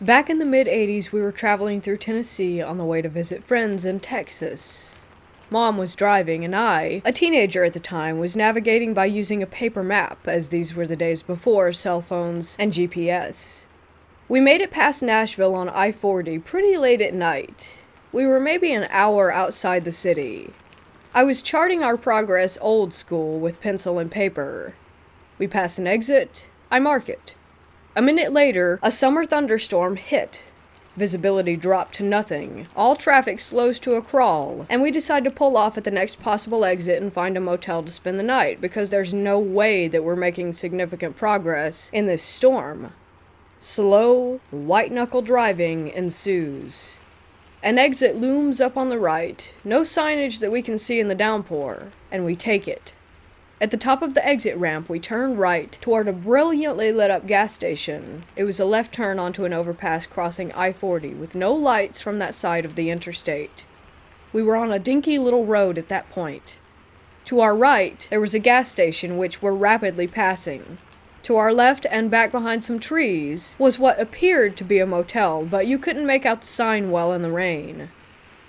Back in the mid-80s, we were traveling through Tennessee on the way to visit friends in Texas. Mom was driving, and I, a teenager at the time, was navigating by using a paper map, as these were the days before cell phones and GPS. We made it past Nashville on I-40 pretty late at night. We were maybe an hour outside the city. I was charting our progress old school with pencil and paper. We pass an exit, I mark it. A minute later, a summer thunderstorm hit. Visibility dropped to nothing, all traffic slows to a crawl, and we decide to pull off at the next possible exit and find a motel to spend the night, because there's no way that we're making significant progress in this storm. Slow, white-knuckle driving ensues. An exit looms up on the right, no signage that we can see in the downpour, and we take it. At the top of the exit ramp, we turn right toward a brilliantly lit up gas station. It was a left turn onto an overpass crossing I-40 with no lights from that side of the interstate. We were on a dinky little road at that point. To our right, there was a gas station which we're rapidly passing. To our left and back behind some trees was what appeared to be a motel, but you couldn't make out the sign well in the rain.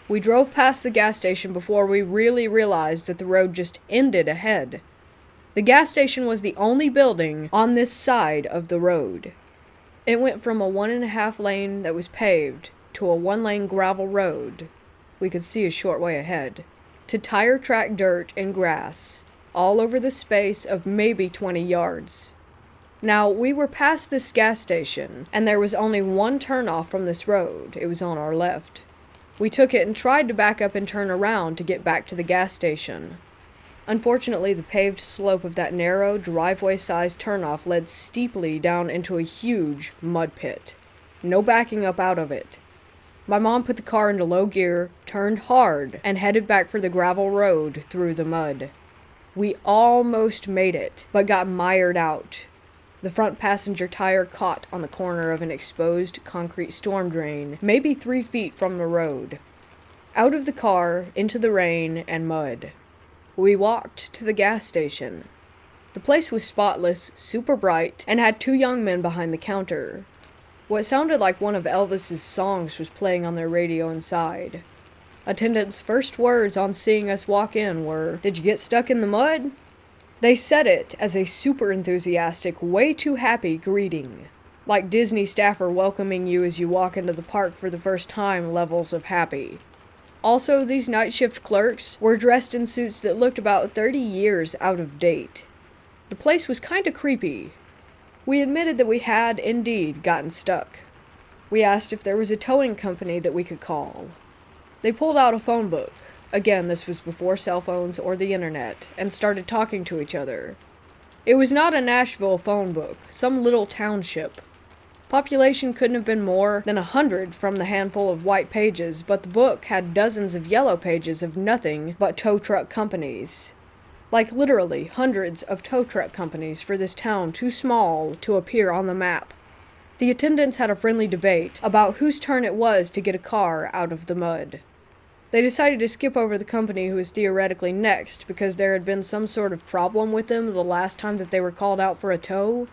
We drove past the gas station before we really realized that the road just ended ahead. The gas station was the only building on this side of the road. It went from a 1.5 lane that was paved to a 1-lane gravel road, we could see a short way ahead, to tire track dirt and grass, all over the space of maybe 20 yards. Now, we were past this gas station, and there was only one turnoff from this road. It was on our left. We took it and tried to back up and turn around to get back to the gas station. Unfortunately, the paved slope of that narrow, driveway-sized turnoff led steeply down into a huge mud pit. No backing up out of it. My mom put the car into low gear, turned hard, and headed back for the gravel road through the mud. We almost made it, but got mired out. The front passenger tire caught on the corner of an exposed concrete storm drain, maybe 3 feet from the road. Out of the car, into the rain and mud. We walked to the gas station. The place was spotless, super bright, and had 2 young men behind the counter. What sounded like one of Elvis's songs was playing on their radio inside. Attendants' first words on seeing us walk in were, "Did you get stuck in the mud?" They said it as a super enthusiastic, way too happy greeting. Like Disney staffer welcoming you as you walk into the park for the first time levels of happy. Also, these night shift clerks were dressed in suits that looked about 30 years out of date. The place was kinda creepy. We admitted that we had, indeed, gotten stuck. We asked if there was a towing company that we could call. They pulled out a phone book. Again, this was before cell phones or the internet, and started talking to each other. It was not a Nashville phone book, some little township. Population couldn't have been more than 100 from the handful of white pages, but the book had dozens of yellow pages of nothing but tow truck companies. Like literally hundreds of tow truck companies for this town too small to appear on the map. The attendants had a friendly debate about whose turn it was to get a car out of the mud. They decided to skip over the company who was theoretically next because there had been some sort of problem with them the last time that they were called out for a tow.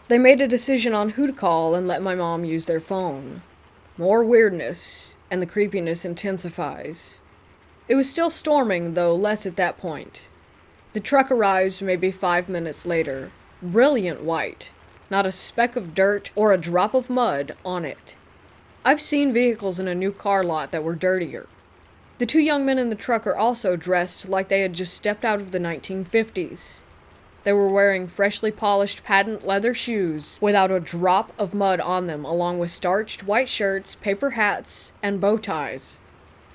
They made a decision on who to call and let my mom use their phone. More weirdness, and the creepiness intensifies. It was still storming, though less at that point. The truck arrives maybe 5 minutes later. Brilliant white. Not a speck of dirt or a drop of mud on it. I've seen vehicles in a new car lot that were dirtier. The 2 young men in the truck are also dressed like they had just stepped out of the 1950s. They were wearing freshly polished patent leather shoes without a drop of mud on them, along with starched white shirts, paper hats, and bow ties.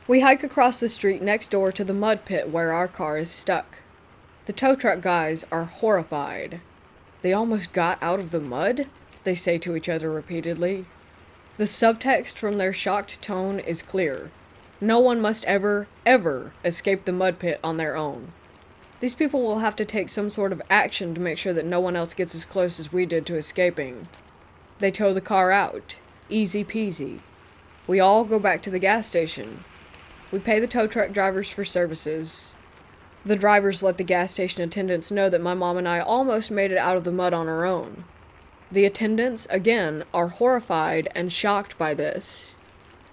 We hike across the street next door to the mud pit where our car is stuck. The tow truck guys are horrified. "They almost got out of the mud?" they say to each other repeatedly. The subtext from their shocked tone is clear. No one must ever, ever escape the mud pit on their own. These people will have to take some sort of action to make sure that no one else gets as close as we did to escaping. They tow the car out. Easy peasy. We all go back to the gas station. We pay the tow truck drivers for services. The drivers let the gas station attendants know that my mom and I almost made it out of the mud on our own. The attendants, again, are horrified and shocked by this.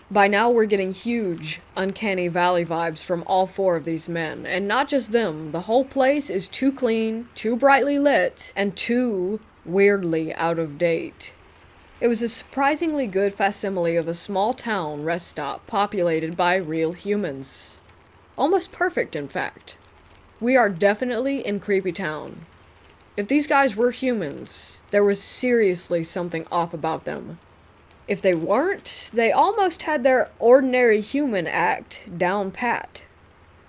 By now we're getting huge, uncanny valley vibes from all four of these men, and not just them, the whole place is too clean, too brightly lit, and too weirdly out of date. It was a surprisingly good facsimile of a small town rest stop populated by real humans. Almost perfect, in fact. We are definitely in Creepy Town. If these guys were humans, there was seriously something off about them. If they weren't, they almost had their ordinary human act down pat.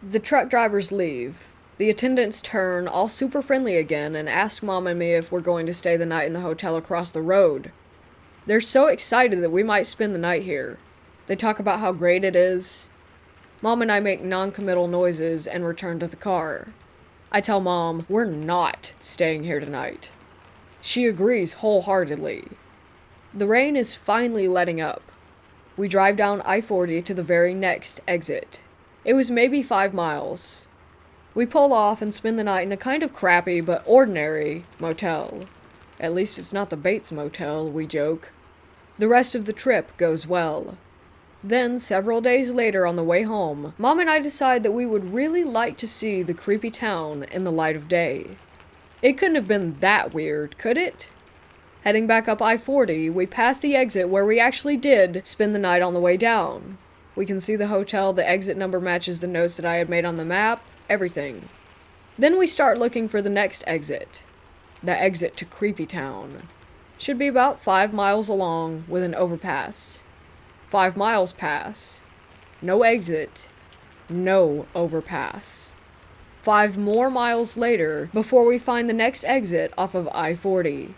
The truck drivers leave. The attendants turn, all super friendly again, and ask Mom and me if we're going to stay the night in the hotel across the road. They're so excited that we might spend the night here. They talk about how great it is. Mom and I make non-committal noises and return to the car. I tell Mom, we're not staying here tonight. She agrees wholeheartedly. The rain is finally letting up. We drive down I-40 to the very next exit. It was maybe 5 miles. We pull off and spend the night in a kind of crappy but ordinary motel. At least it's not the Bates Motel, we joke. The rest of the trip goes well. Then, several days later on the way home, Mom and I decide that we would really like to see the creepy town in the light of day. It couldn't have been that weird, could it? Heading back up I-40, we pass the exit where we actually did spend the night on the way down. We can see the hotel, the exit number matches the notes that I had made on the map, everything. Then we start looking for the next exit. The exit to Creepy Town. Should be about 5 miles along with an overpass. 5 miles pass. No exit. No overpass. 5 more miles later before we find the next exit off of I-40.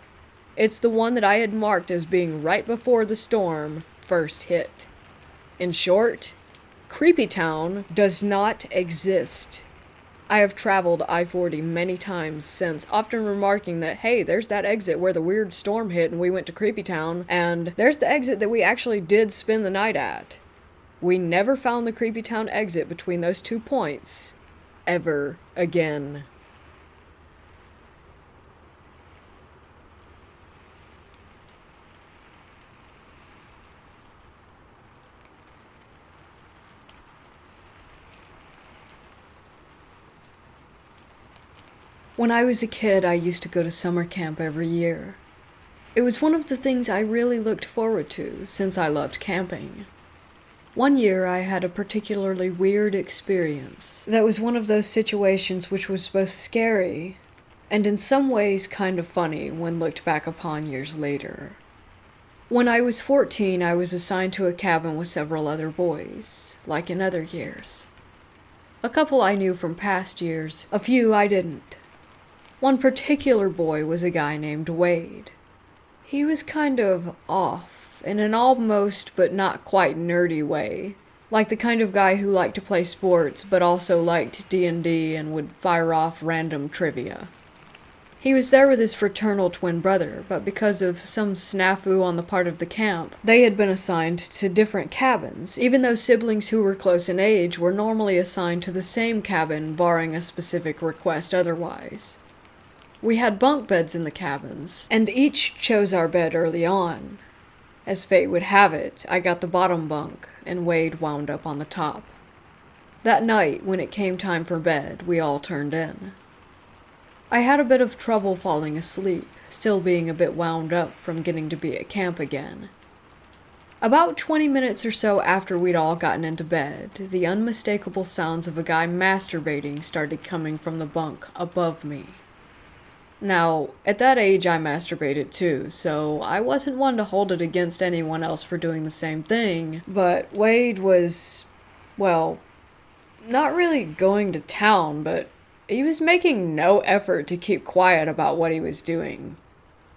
It's the one that I had marked as being right before the storm first hit. In short, Creepy Town does not exist. I have traveled I-40 many times since, often remarking that, hey, there's that exit where the weird storm hit and we went to Creepy Town, and there's the exit that we actually did spend the night at. We never found the Creepy Town exit between those 2 points, ever again. When I was a kid, I used to go to summer camp every year. It was one of the things I really looked forward to, since I loved camping. One year, I had a particularly weird experience that was one of those situations which was both scary and in some ways kind of funny when looked back upon years later. When I was 14, I was assigned to a cabin with several other boys, like in other years. A couple I knew from past years, a few I didn't. One particular boy was a guy named Wade. He was kind of off, in an almost but not quite nerdy way, like the kind of guy who liked to play sports but also liked D&D and would fire off random trivia. He was there with his fraternal twin brother, but because of some snafu on the part of the camp, they had been assigned to different cabins, even though siblings who were close in age were normally assigned to the same cabin, barring a specific request otherwise. We had bunk beds in the cabins, and each chose our bed early on. As fate would have it, I got the bottom bunk, and Wade wound up on the top. That night, when it came time for bed, we all turned in. I had a bit of trouble falling asleep, still being a bit wound up from getting to be at camp again. About 20 minutes or so after we'd all gotten into bed, the unmistakable sounds of a guy masturbating started coming from the bunk above me. Now, at that age I masturbated too, so I wasn't one to hold it against anyone else for doing the same thing, but Wade was, well, not really going to town, but he was making no effort to keep quiet about what he was doing.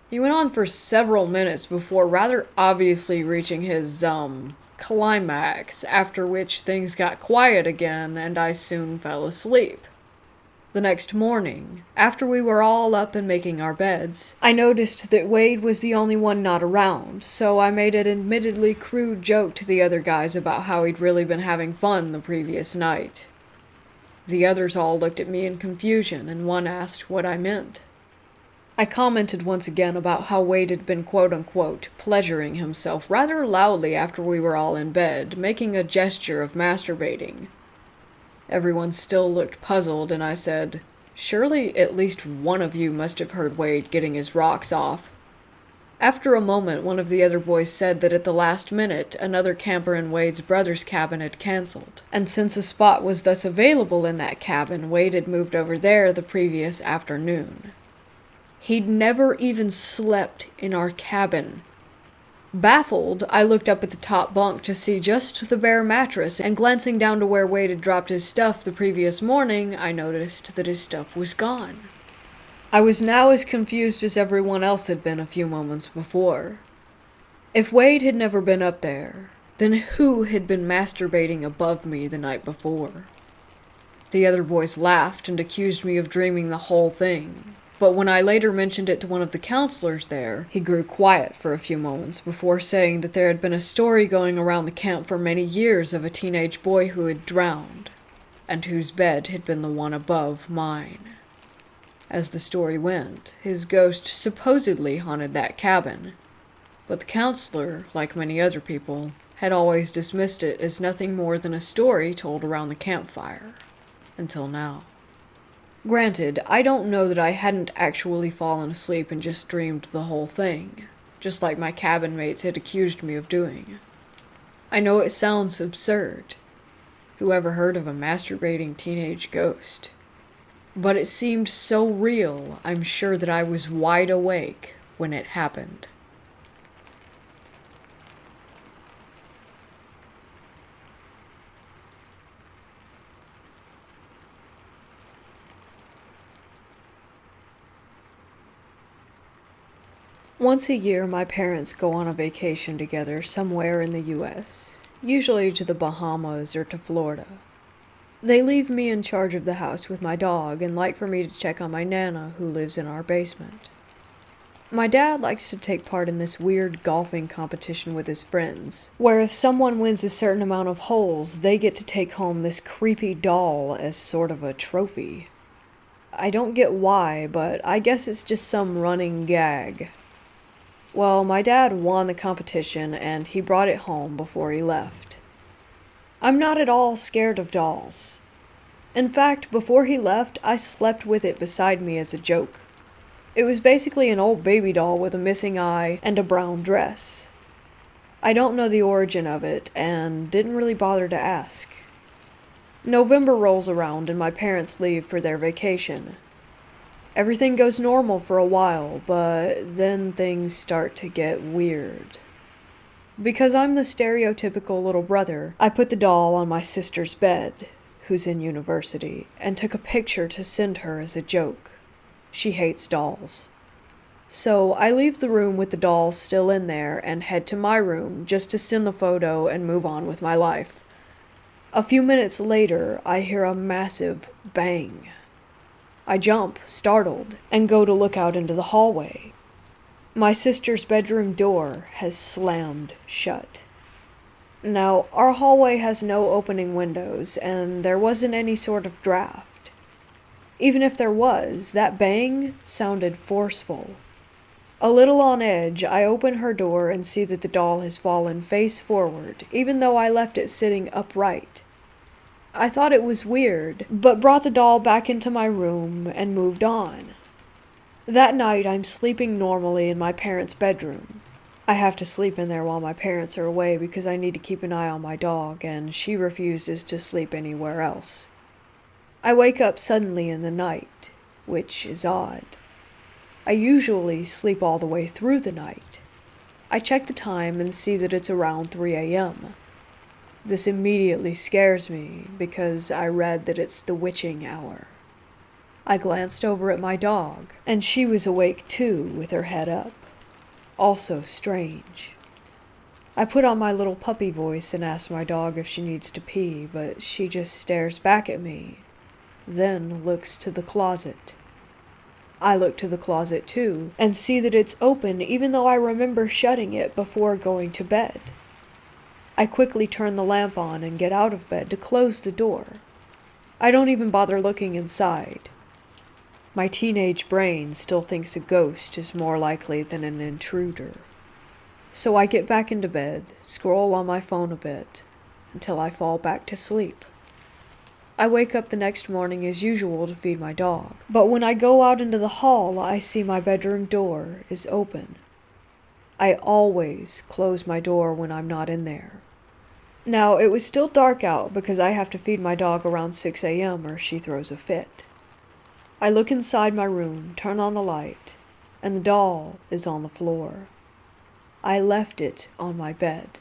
He went on for several minutes before rather obviously reaching his, climax, after which things got quiet again and I soon fell asleep. The next morning, after we were all up and making our beds, I noticed that Wade was the only one not around, so I made an admittedly crude joke to the other guys about how he'd really been having fun the previous night. The others all looked at me in confusion, and one asked what I meant. I commented once again about how Wade had been quote-unquote pleasuring himself rather loudly after we were all in bed, making a gesture of masturbating. Everyone still looked puzzled, and I said, "Surely at least one of you must have heard Wade getting his rocks off." After a moment, one of the other boys said that at the last minute, another camper in Wade's brother's cabin had canceled, and since a spot was thus available in that cabin, Wade had moved over there the previous afternoon. He'd never even slept in our cabin. Baffled, I looked up at the top bunk to see just the bare mattress, and glancing down to where Wade had dropped his stuff the previous morning, I noticed that his stuff was gone. I was now as confused as everyone else had been a few moments before. If Wade had never been up there, then who had been masturbating above me the night before? The other boys laughed and accused me of dreaming the whole thing. But when I later mentioned it to one of the counselors there, he grew quiet for a few moments before saying that there had been a story going around the camp for many years of a teenage boy who had drowned, and whose bed had been the one above mine. As the story went, his ghost supposedly haunted that cabin, but the counselor, like many other people, had always dismissed it as nothing more than a story told around the campfire, until now. Granted, I don't know that I hadn't actually fallen asleep and just dreamed the whole thing, just like my cabin mates had accused me of doing. I know it sounds absurd. Who ever heard of a masturbating teenage ghost? But it seemed so real, I'm sure that I was wide awake when it happened. Once a year, my parents go on a vacation together somewhere in the U.S., usually to the Bahamas or to Florida. They leave me in charge of the house with my dog and like for me to check on my Nana, who lives in our basement. My dad likes to take part in this weird golfing competition with his friends, where if someone wins a certain amount of holes, they get to take home this creepy doll as sort of a trophy. I don't get why, but I guess it's just some running gag. Well, my dad won the competition, and he brought it home before he left. I'm not at all scared of dolls. In fact, before he left, I slept with it beside me as a joke. It was basically an old baby doll with a missing eye and a brown dress. I don't know the origin of it, and didn't really bother to ask. November rolls around, and my parents leave for their vacation. Everything goes normal for a while, but then things start to get weird. Because I'm the stereotypical little brother, I put the doll on my sister's bed, who's in university, and took a picture to send her as a joke. She hates dolls. So I leave the room with the doll still in there and head to my room just to send the photo and move on with my life. A few minutes later, I hear a massive bang. I jump, startled, and go to look out into the hallway. My sister's bedroom door has slammed shut. Now, our hallway has no opening windows, and there wasn't any sort of draft. Even if there was, that bang sounded forceful. A little on edge, I open her door and see that the doll has fallen face forward, even though I left it sitting upright. I thought it was weird, but brought the doll back into my room and moved on. That night, I'm sleeping normally in my parents' bedroom. I have to sleep in there while my parents are away because I need to keep an eye on my dog, and she refuses to sleep anywhere else. I wake up suddenly in the night, which is odd. I usually sleep all the way through the night. I check the time and see that it's around 3 a.m. This immediately scares me because I read that it's the witching hour. I glanced over at my dog, and she was awake too with her head up. Also strange. I put on my little puppy voice and ask my dog if she needs to pee, but she just stares back at me, then looks to the closet. I look to the closet too, and see that it's open even though I remember shutting it before going to bed. I quickly turn the lamp on and get out of bed to close the door. I don't even bother looking inside. My teenage brain still thinks a ghost is more likely than an intruder. So I get back into bed, scroll on my phone a bit, until I fall back to sleep. I wake up the next morning as usual to feed my dog, but when I go out into the hall, I see my bedroom door is open. I always close my door when I'm not in there. Now, it was still dark out because I have to feed my dog around 6 a.m. or she throws a fit. I look inside my room, turn on the light, and the doll is on the floor. I left it on my bed.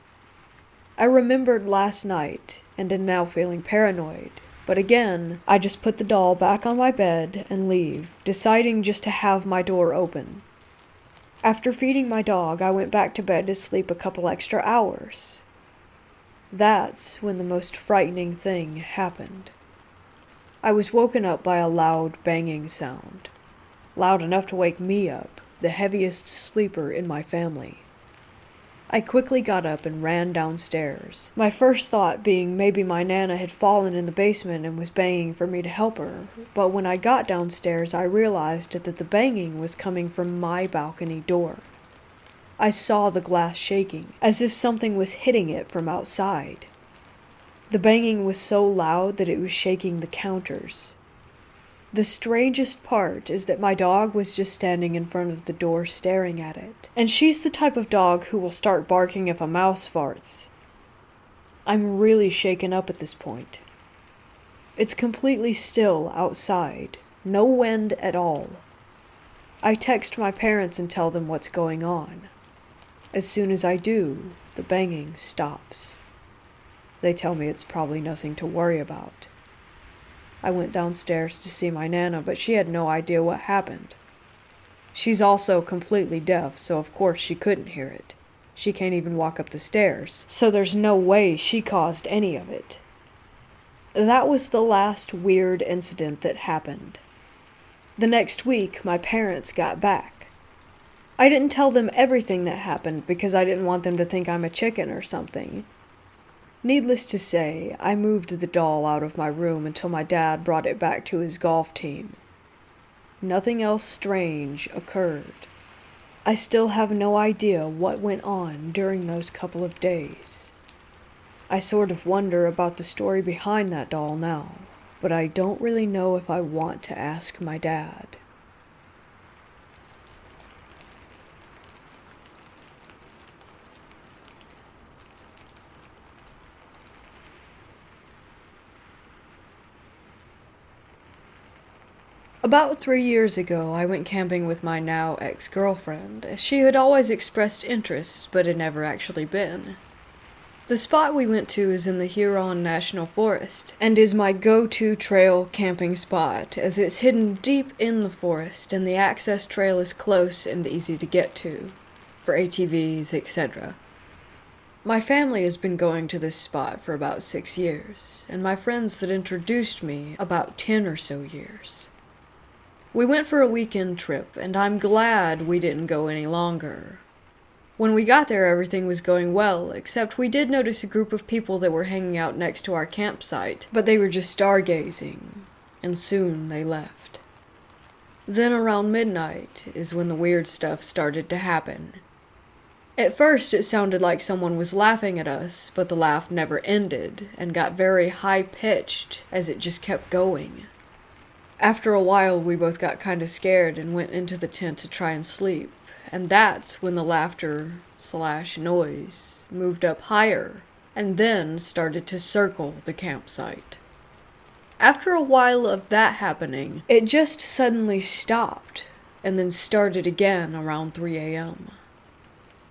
I remembered last night and am now feeling paranoid. But again, I just put the doll back on my bed and leave, deciding just to have my door open. After feeding my dog, I went back to bed to sleep a couple extra hours. That's when the most frightening thing happened. I was woken up by a loud banging sound. Loud enough to wake me up, the heaviest sleeper in my family. I quickly got up and ran downstairs, my first thought being maybe my Nana had fallen in the basement and was banging for me to help her, but when I got downstairs I realized that the banging was coming from my balcony door. I saw the glass shaking, as if something was hitting it from outside. The banging was so loud that it was shaking the counters. The strangest part is that my dog was just standing in front of the door staring at it, and she's the type of dog who will start barking if a mouse farts. I'm really shaken up at this point. It's completely still outside, no wind at all. I text my parents and tell them what's going on. As soon as I do, the banging stops. They tell me it's probably nothing to worry about. I went downstairs to see my Nana, but she had no idea what happened. She's also completely deaf, so of course she couldn't hear it. She can't even walk up the stairs, so there's no way she caused any of it. That was the last weird incident that happened. The next week, my parents got back. I didn't tell them everything that happened because I didn't want them to think I'm a chicken or something. Needless to say, I moved the doll out of my room until my dad brought it back to his golf team. Nothing else strange occurred. I still have no idea what went on during those couple of days. I sort of wonder about the story behind that doll now, but I don't really know if I want to ask my dad. About 3 years ago, I went camping with my now ex-girlfriend. She had always expressed interest, but had never actually been. The spot we went to is in the Huron National Forest, and is my go-to trail camping spot, as it's hidden deep in the forest, and the access trail is close and easy to get to, for ATVs, etc. My family has been going to this spot for about 6 years, and my friends that introduced me about 10 or so years. We went for a weekend trip, and I'm glad we didn't go any longer. When we got there, everything was going well, except we did notice a group of people that were hanging out next to our campsite, but they were just stargazing, and soon they left. Then around midnight is when the weird stuff started to happen. At first it sounded like someone was laughing at us, but the laugh never ended, and got very high-pitched as it just kept going. After a while, we both got kind of scared and went into the tent to try and sleep, and that's when the laughter/noise moved up higher, and then started to circle the campsite. After a while of that happening, it just suddenly stopped, and then started again around 3 a.m.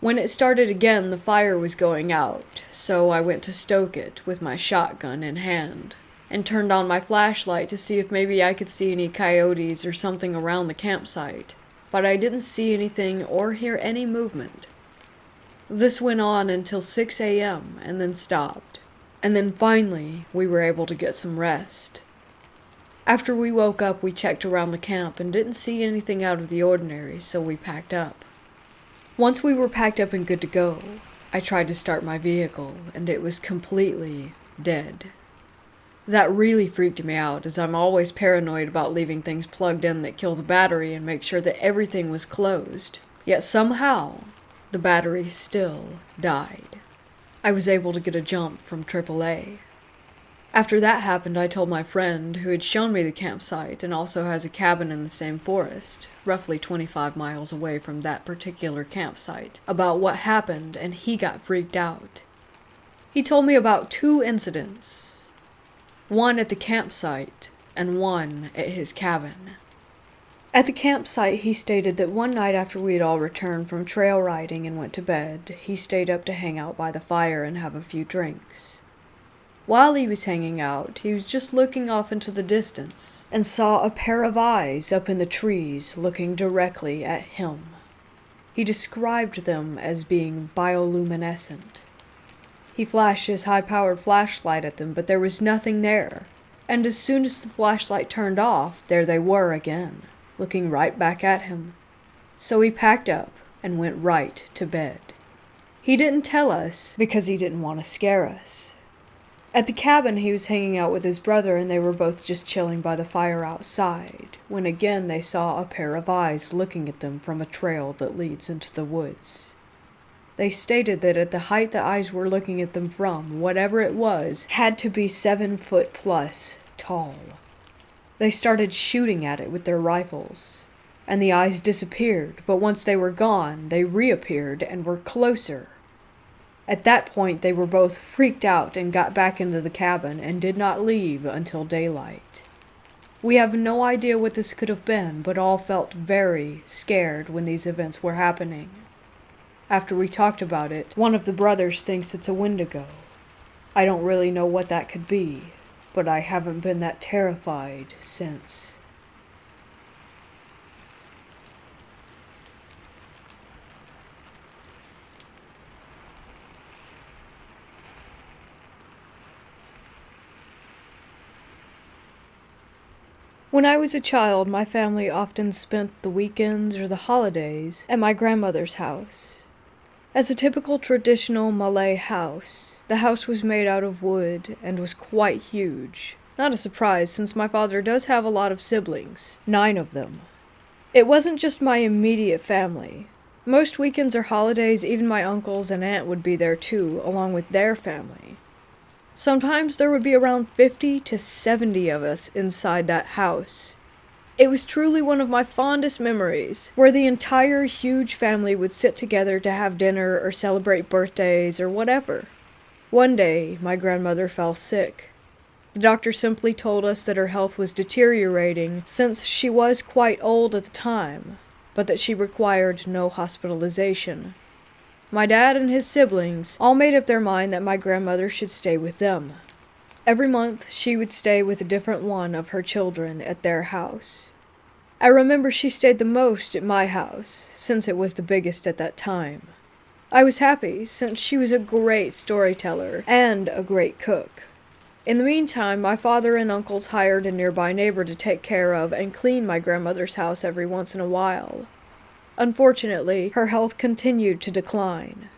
When it started again, the fire was going out, so I went to stoke it with my shotgun in hand, and turned on my flashlight to see if maybe I could see any coyotes or something around the campsite, but I didn't see anything or hear any movement. This went on until 6 a.m. and then stopped, and then finally we were able to get some rest. After we woke up, we checked around the camp and didn't see anything out of the ordinary, so we packed up. Once we were packed up and good to go, I tried to start my vehicle, and it was completely dead. That really freaked me out, as I'm always paranoid about leaving things plugged in that kill the battery and make sure that everything was closed. Yet somehow, the battery still died. I was able to get a jump from AAA. After that happened, I told my friend, who had shown me the campsite and also has a cabin in the same forest, roughly 25 miles away from that particular campsite, about what happened, and he got freaked out. He told me about 2 incidents. One at the campsite, and one at his cabin. At the campsite, he stated that one night after we had all returned from trail riding and went to bed, he stayed up to hang out by the fire and have a few drinks. While he was hanging out, he was just looking off into the distance, and saw a pair of eyes up in the trees looking directly at him. He described them as being bioluminescent. He flashed his high-powered flashlight at them, but there was nothing there. And as soon as the flashlight turned off, there they were again, looking right back at him. So he packed up and went right to bed. He didn't tell us because he didn't want to scare us. At the cabin, he was hanging out with his brother, and they were both just chilling by the fire outside, when again they saw a pair of eyes looking at them from a trail that leads into the woods. They stated that at the height the eyes were looking at them from, whatever it was, had to be 7 foot plus tall. They started shooting at it with their rifles, and the eyes disappeared, but once they were gone, they reappeared and were closer. At that point, they were both freaked out and got back into the cabin and did not leave until daylight. We have no idea what this could have been, but all felt very scared when these events were happening. After we talked about it, one of the brothers thinks it's a Wendigo. I don't really know what that could be, but I haven't been that terrified since. When I was a child, my family often spent the weekends or the holidays at my grandmother's house. As a typical traditional Malay house, the house was made out of wood and was quite huge. Not a surprise, since my father does have a lot of siblings, 9 of them. It wasn't just my immediate family. Most weekends or holidays, even my uncles and aunt would be there too, along with their family. Sometimes there would be around 50 to 70 of us inside that house. It was truly one of my fondest memories, where the entire huge family would sit together to have dinner or celebrate birthdays or whatever. One day, my grandmother fell sick. The doctor simply told us that her health was deteriorating since she was quite old at the time, but that she required no hospitalization. My dad and his siblings all made up their mind that my grandmother should stay with them. Every month, she would stay with a different one of her children at their house. I remember she stayed the most at my house, since it was the biggest at that time. I was happy, since she was a great storyteller and a great cook. In the meantime, my father and uncles hired a nearby neighbor to take care of and clean my grandmother's house every once in a while. Unfortunately, her health continued to decline.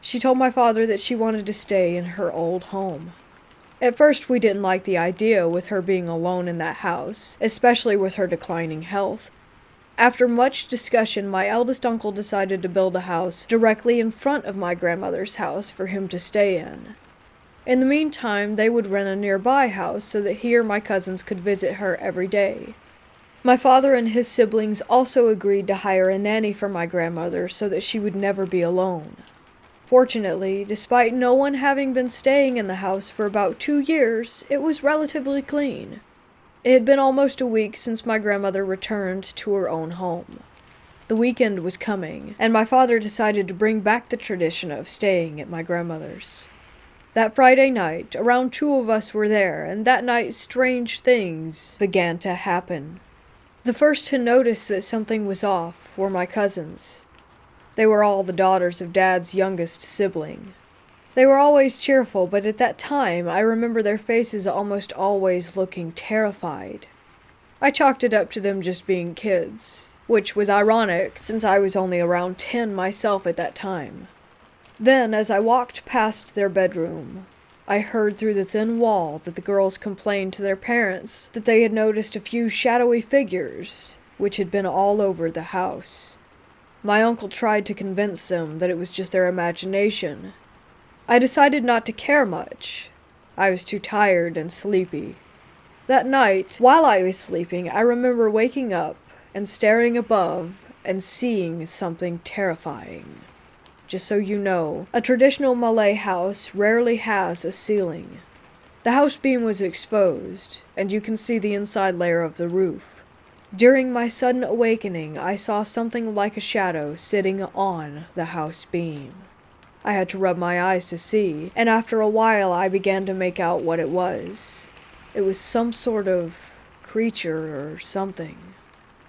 She told my father that she wanted to stay in her old home. At first, we didn't like the idea with her being alone in that house, especially with her declining health. After much discussion, my eldest uncle decided to build a house directly in front of my grandmother's house for him to stay in. In the meantime, they would rent a nearby house so that he or my cousins could visit her every day. My father and his siblings also agreed to hire a nanny for my grandmother so that she would never be alone. Fortunately, despite no one having been staying in the house for about 2 years, it was relatively clean. It had been almost a week since my grandmother returned to her own home. The weekend was coming, and my father decided to bring back the tradition of staying at my grandmother's. That Friday night, around 2 of us were there, and that night strange things began to happen. The first to notice that something was off were my cousins. They were all the daughters of Dad's youngest sibling. They were always cheerful, but at that time, I remember their faces almost always looking terrified. I chalked it up to them just being kids, which was ironic since I was only around 10 myself at that time. Then, as I walked past their bedroom, I heard through the thin wall that the girls complained to their parents that they had noticed a few shadowy figures, which had been all over the house. My uncle tried to convince them that it was just their imagination. I decided not to care much. I was too tired and sleepy. That night, while I was sleeping, I remember waking up and staring above and seeing something terrifying. Just so you know, a traditional Malay house rarely has a ceiling. The house beam was exposed, and you can see the inside layer of the roof. During my sudden awakening, I saw something like a shadow sitting on the house beam. I had to rub my eyes to see, and after a while I began to make out what it was. It was some sort of creature or something.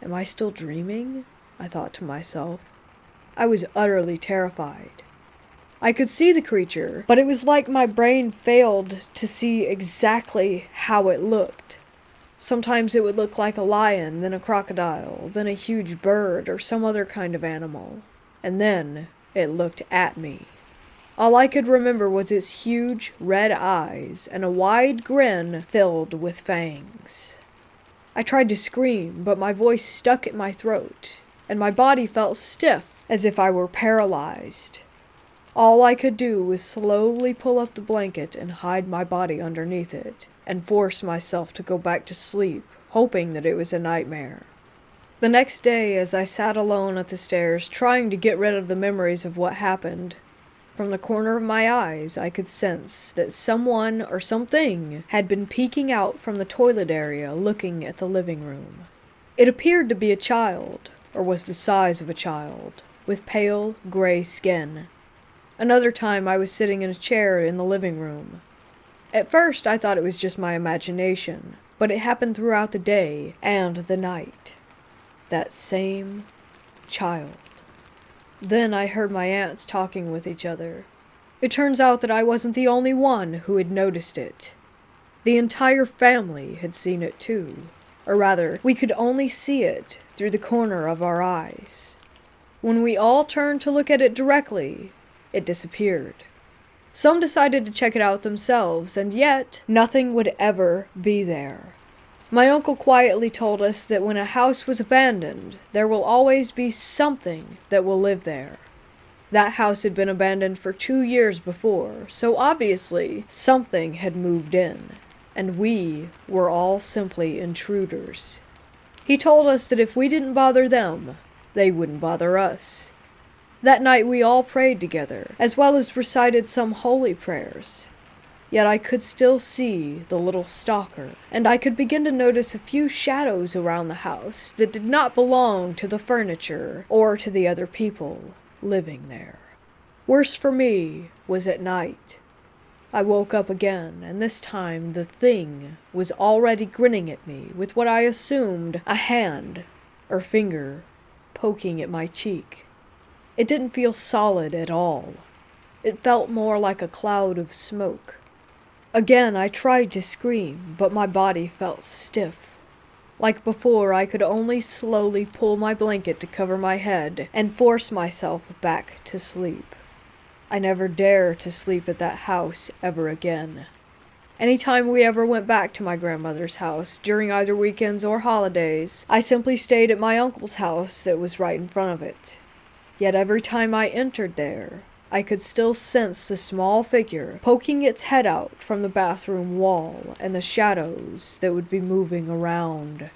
Am I still dreaming? I thought to myself. I was utterly terrified. I could see the creature, but it was like my brain failed to see exactly how it looked. Sometimes it would look like a lion, then a crocodile, then a huge bird or some other kind of animal. And then it looked at me. All I could remember was its huge red eyes and a wide grin filled with fangs. I tried to scream, but my voice stuck in my throat, and my body felt stiff, as if I were paralyzed. All I could do was slowly pull up the blanket and hide my body underneath it, and force myself to go back to sleep, hoping that it was a nightmare. The next day, as I sat alone at the stairs, trying to get rid of the memories of what happened, from the corner of my eyes I could sense that someone or something had been peeking out from the toilet area looking at the living room. It appeared to be a child, or was the size of a child, with pale, gray skin. Another time I was sitting in a chair in the living room. At first I thought it was just my imagination, but it happened throughout the day and the night. That same child. Then I heard my aunts talking with each other. It turns out that I wasn't the only one who had noticed it. The entire family had seen it too. Or rather, we could only see it through the corner of our eyes. When we all turned to look at it directly, it disappeared. Some decided to check it out themselves, and yet nothing would ever be there. My uncle quietly told us that when a house was abandoned, there will always be something that will live there. That house had been abandoned for 2 years before, so obviously something had moved in, and we were all simply intruders. He told us that if we didn't bother them, they wouldn't bother us. That night we all prayed together, as well as recited some holy prayers. Yet I could still see the little stalker, and I could begin to notice a few shadows around the house that did not belong to the furniture or to the other people living there. Worse for me was at night. I woke up again, and this time the thing was already grinning at me with what I assumed a hand or finger poking at my cheek. It didn't feel solid at all. It felt more like a cloud of smoke. Again, I tried to scream, but my body felt stiff. Like before, I could only slowly pull my blanket to cover my head and force myself back to sleep. I never dare to sleep at that house ever again. Anytime we ever went back to my grandmother's house, during either weekends or holidays, I simply stayed at my uncle's house that was right in front of it. Yet every time I entered there, I could still sense the small figure poking its head out from the bathroom wall and the shadows that would be moving around.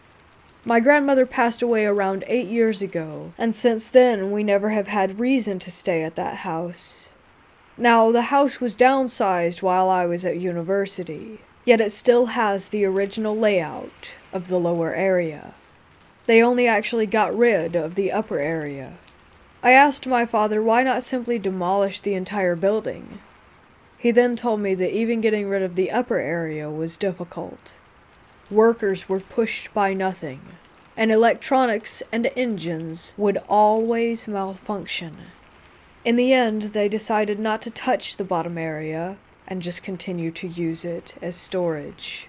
My grandmother passed away around 8 years ago, and since then we never have had reason to stay at that house. Now, the house was downsized while I was at university, yet it still has the original layout of the lower area. They only actually got rid of the upper area. I asked my father why not simply demolish the entire building. He then told me that even getting rid of the upper area was difficult. Workers were pushed by nothing, and electronics and engines would always malfunction. In the end, they decided not to touch the bottom area and just continue to use it as storage.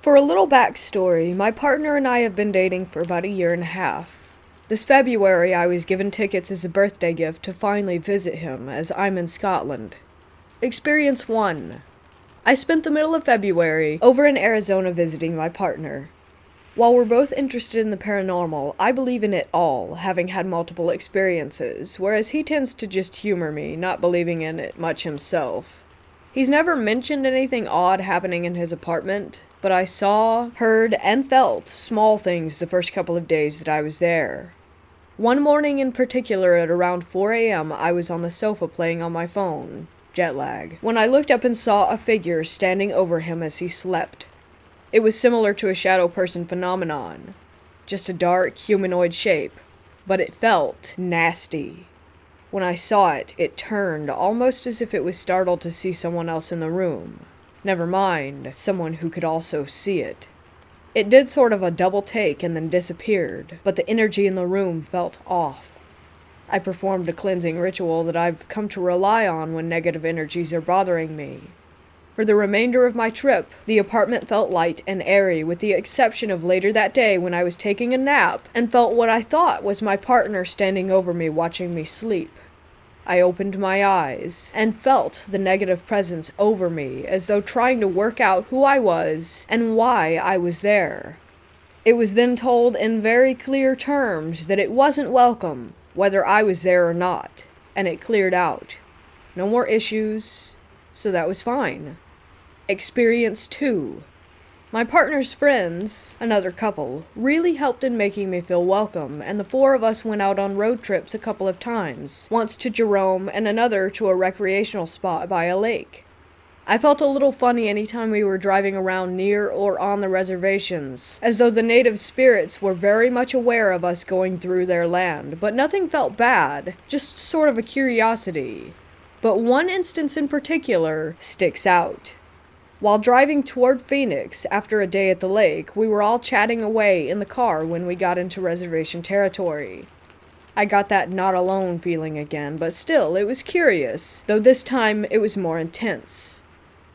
For a little backstory, my partner and I have been dating for about a year and a half. This February, I was given tickets as a birthday gift to finally visit him, as I'm in Scotland. Experience 1. I spent the middle of February over in Arizona visiting my partner. While we're both interested in the paranormal, I believe in it all, having had multiple experiences, whereas he tends to just humor me, not believing in it much himself. He's never mentioned anything odd happening in his apartment, but I saw, heard, and felt small things the first couple of days that I was there. One morning in particular at around 4 a.m. I was on the sofa playing on my phone, jet lag, when I looked up and saw a figure standing over him as he slept. It was similar to a shadow person phenomenon, just a dark humanoid shape, but it felt nasty. When I saw it, it turned, almost as if it was startled to see someone else in the room. Never mind, someone who could also see it. It did sort of a double take and then disappeared, but the energy in the room felt off. I performed a cleansing ritual that I've come to rely on when negative energies are bothering me. For the remainder of my trip, the apartment felt light and airy, with the exception of later that day when I was taking a nap and felt what I thought was my partner standing over me watching me sleep. I opened my eyes and felt the negative presence over me, as though trying to work out who I was and why I was there. It was then told in very clear terms that it wasn't welcome, whether I was there or not, and it cleared out. No more issues, so that was fine. Experience 2. My partner's friends, another couple, really helped in making me feel welcome, and the 4 of us went out on road trips a couple of times, once to Jerome and another to a recreational spot by a lake. I felt a little funny anytime we were driving around near or on the reservations, as though the native spirits were very much aware of us going through their land, but nothing felt bad, just sort of a curiosity. But one instance in particular sticks out. While driving toward Phoenix after a day at the lake, we were all chatting away in the car when we got into reservation territory. I got that not alone feeling again, but still, it was curious, though this time it was more intense.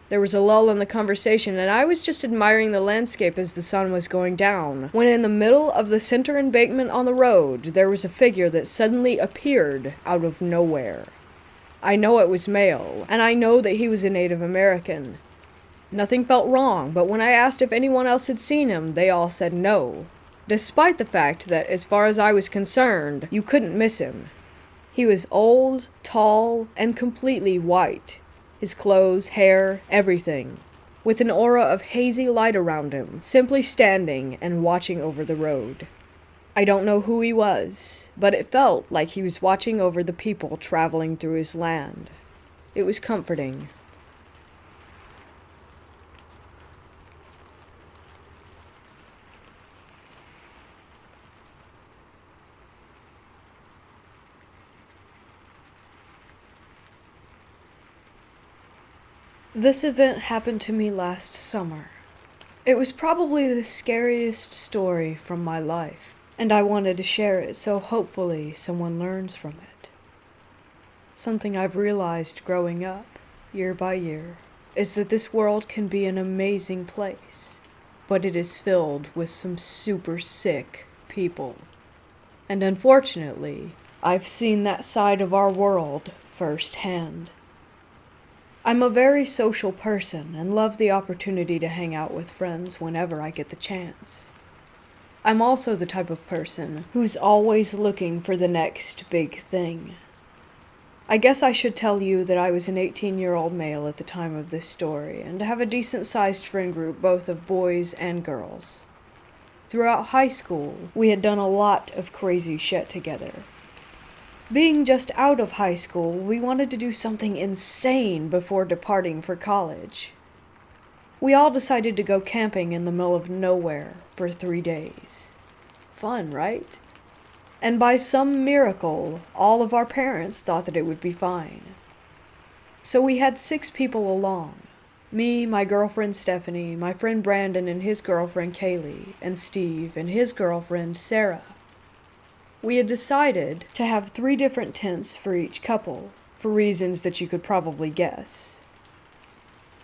There was a lull in the conversation, and I was just admiring the landscape as the sun was going down, when in the middle of the center embankment on the road, there was a figure that suddenly appeared out of nowhere. I know it was male, and I know that he was a Native American. Nothing felt wrong, but when I asked if anyone else had seen him, they all said no, despite the fact that, as far as I was concerned, you couldn't miss him. He was old, tall, and completely white. His clothes, hair, everything, with an aura of hazy light around him, simply standing and watching over the road. I don't know who he was, but it felt like he was watching over the people traveling through his land. It was comforting. This event happened to me last summer. It was probably the scariest story from my life, and I wanted to share it so hopefully someone learns from it. Something I've realized growing up, year by year, is that this world can be an amazing place, but it is filled with some super sick people. And unfortunately, I've seen that side of our world firsthand. I'm a very social person and love the opportunity to hang out with friends whenever I get the chance. I'm also the type of person who's always looking for the next big thing. I guess I should tell you that I was an 18-year-old male at the time of this story, and have a decent-sized friend group both of boys and girls. Throughout high school, we had done a lot of crazy shit together. Being just out of high school, we wanted to do something insane before departing for college. We all decided to go camping in the middle of nowhere for 3 days. Fun, right? And by some miracle, all of our parents thought that it would be fine. So we had 6 people along. Me, my girlfriend Stephanie, my friend Brandon and his girlfriend Kaylee, and Steve and his girlfriend Sarah. We had decided to have 3 different tents for each couple, for reasons that you could probably guess.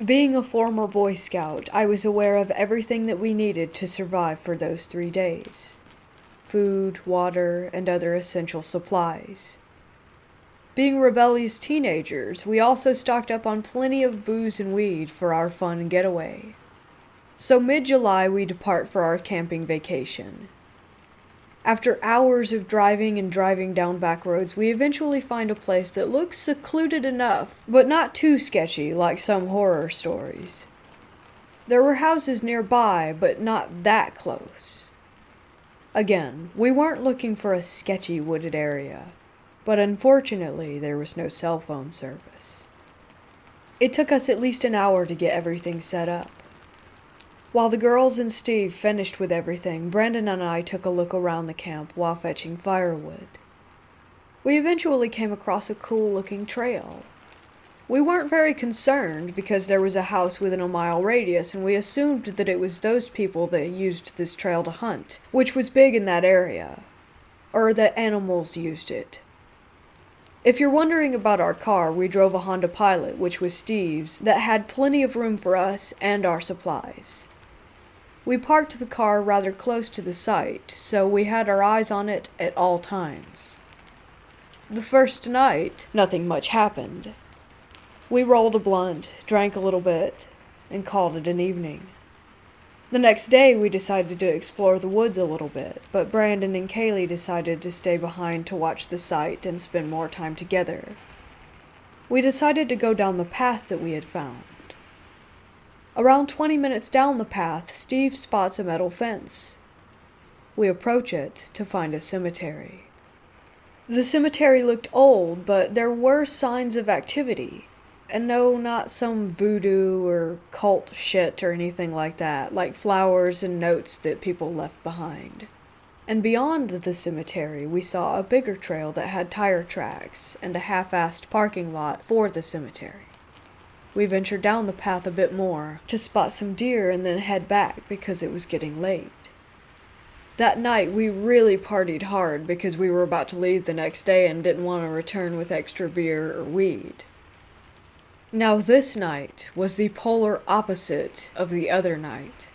Being a former Boy Scout, I was aware of everything that we needed to survive for those 3 days. Food, water, and other essential supplies. Being rebellious teenagers, we also stocked up on plenty of booze and weed for our fun getaway. So mid-July we depart for our camping vacation. After hours of driving and driving down back roads, we eventually find a place that looks secluded enough, but not too sketchy like some horror stories. There were houses nearby, but not that close. Again, we weren't looking for a sketchy wooded area, but unfortunately there was no cell phone service. It took us at least an hour to get everything set up. While the girls and Steve finished with everything, Brandon and I took a look around the camp while fetching firewood. We eventually came across a cool-looking trail. We weren't very concerned because there was a house within a mile radius, and we assumed that it was those people that used this trail to hunt, which was big in that area, or that animals used it. If you're wondering about our car, we drove a Honda Pilot, which was Steve's, that had plenty of room for us and our supplies. We parked the car rather close to the site, so we had our eyes on it at all times. The first night, nothing much happened. We rolled a blunt, drank a little bit, and called it an evening. The next day, we decided to explore the woods a little bit, but Brandon and Kaylee decided to stay behind to watch the site and spend more time together. We decided to go down the path that we had found. Around 20 minutes down the path, Steve spots a metal fence. We approach it to find a cemetery. The cemetery looked old, but there were signs of activity. And no, not some voodoo or cult shit or anything like that, like flowers and notes that people left behind. And beyond the cemetery, we saw a bigger trail that had tire tracks and a half-assed parking lot for the cemetery. We ventured down the path a bit more to spot some deer and then head back because it was getting late. That night, we really partied hard because we were about to leave the next day and didn't want to return with extra beer or weed. Now this night was the polar opposite of the other night.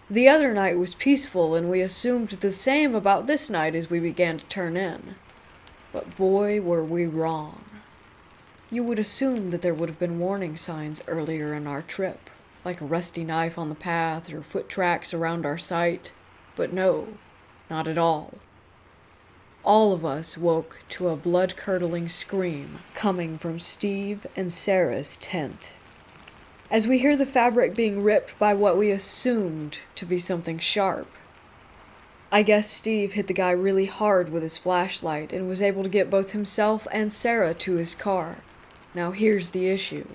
The other night was peaceful, and we assumed the same about this night as we began to turn in. But boy, were we wrong. You would assume that there would have been warning signs earlier in our trip, like a rusty knife on the path or foot tracks around our site, but no, not at all. All of us woke to a blood-curdling scream coming from Steve and Sarah's tent. As we hear the fabric being ripped by what we assumed to be something sharp. I guess Steve hit the guy really hard with his flashlight and was able to get both himself and Sarah to his car. Now here's the issue.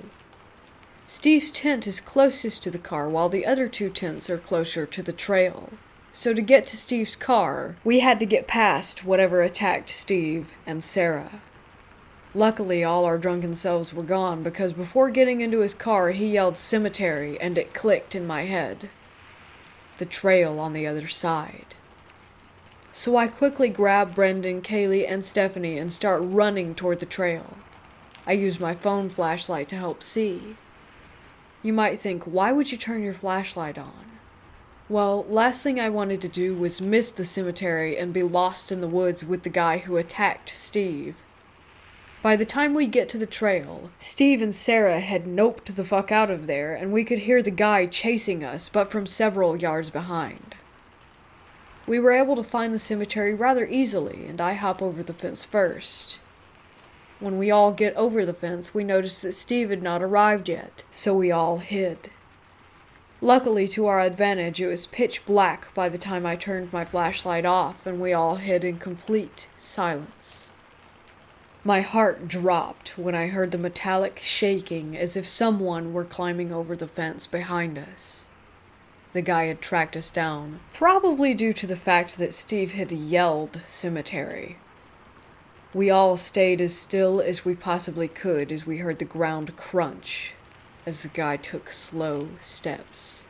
Steve's tent is closest to the car while the other 2 tents are closer to the trail. So to get to Steve's car, we had to get past whatever attacked Steve and Sarah. Luckily, all our drunken selves were gone because before getting into his car, he yelled cemetery and it clicked in my head. The trail on the other side. So I quickly grab Brendan, Kaylee, and Stephanie and start running toward the trail. I use my phone flashlight to help see. You might think, why would you turn your flashlight on? Well, last thing I wanted to do was miss the cemetery and be lost in the woods with the guy who attacked Steve. By the time we get to the trail, Steve and Sarah had noped the fuck out of there, and we could hear the guy chasing us, but from several yards behind. We were able to find the cemetery rather easily, and I hop over the fence first. When we all get over the fence, we notice that Steve had not arrived yet, so we all hid. Luckily, to our advantage, it was pitch black by the time I turned my flashlight off, and we all hid in complete silence. My heart dropped when I heard the metallic shaking as if someone were climbing over the fence behind us. The guy had tracked us down, probably due to the fact that Steve had yelled cemetery. We all stayed as still as we possibly could as we heard the ground crunch as the guy took slow steps.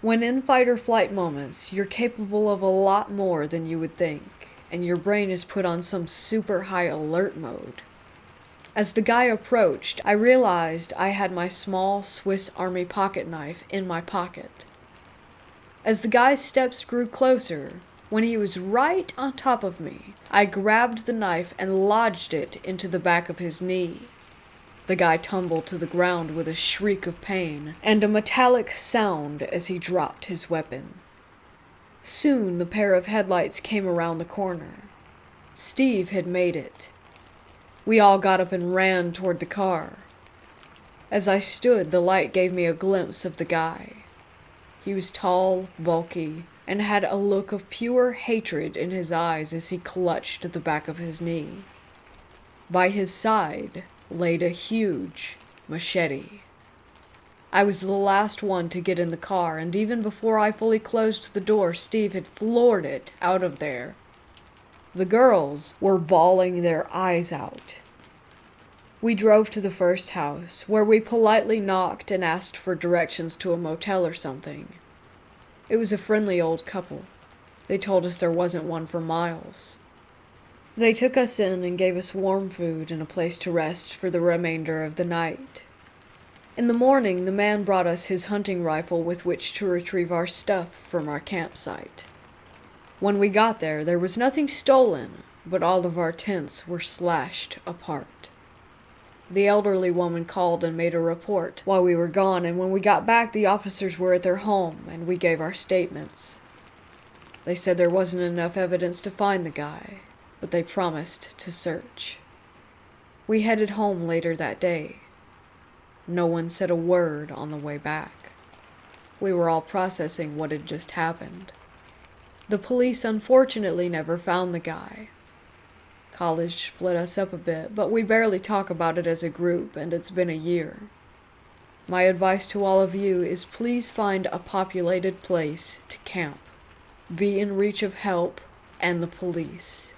When in fight or flight moments, you're capable of a lot more than you would think, and your brain is put on some super high alert mode. As the guy approached, I realized I had my small Swiss Army pocket knife in my pocket. As the guy's steps grew closer, when he was right on top of me, I grabbed the knife and lodged it into the back of his knee. The guy tumbled to the ground with a shriek of pain and a metallic sound as he dropped his weapon. Soon the pair of headlights came around the corner. Steve had made it. We all got up and ran toward the car. As I stood, the light gave me a glimpse of the guy. He was tall, bulky, and had a look of pure hatred in his eyes as he clutched the back of his knee. By his side laid a huge machete. I was the last one to get in the car, and even before I fully closed the door, Steve had floored it out of there. The girls were bawling their eyes out. We drove to the first house, where we politely knocked and asked for directions to a motel or something. It was a friendly old couple. They told us there wasn't one for miles. They took us in and gave us warm food and a place to rest for the remainder of the night. In the morning, the man brought us his hunting rifle with which to retrieve our stuff from our campsite. When we got there was nothing stolen, but all of our tents were slashed apart. The elderly woman called and made a report while we were gone, and when we got back, the officers were at their home, and we gave our statements. They said there wasn't enough evidence to find the guy, but they promised to search. We headed home later that day. No one said a word on the way back. We were all processing what had just happened. The police unfortunately never found the guy. College split us up a bit, but we barely talk about it as a group, and it's been a year. My advice to all of you is please find a populated place to camp. Be in reach of help and the police.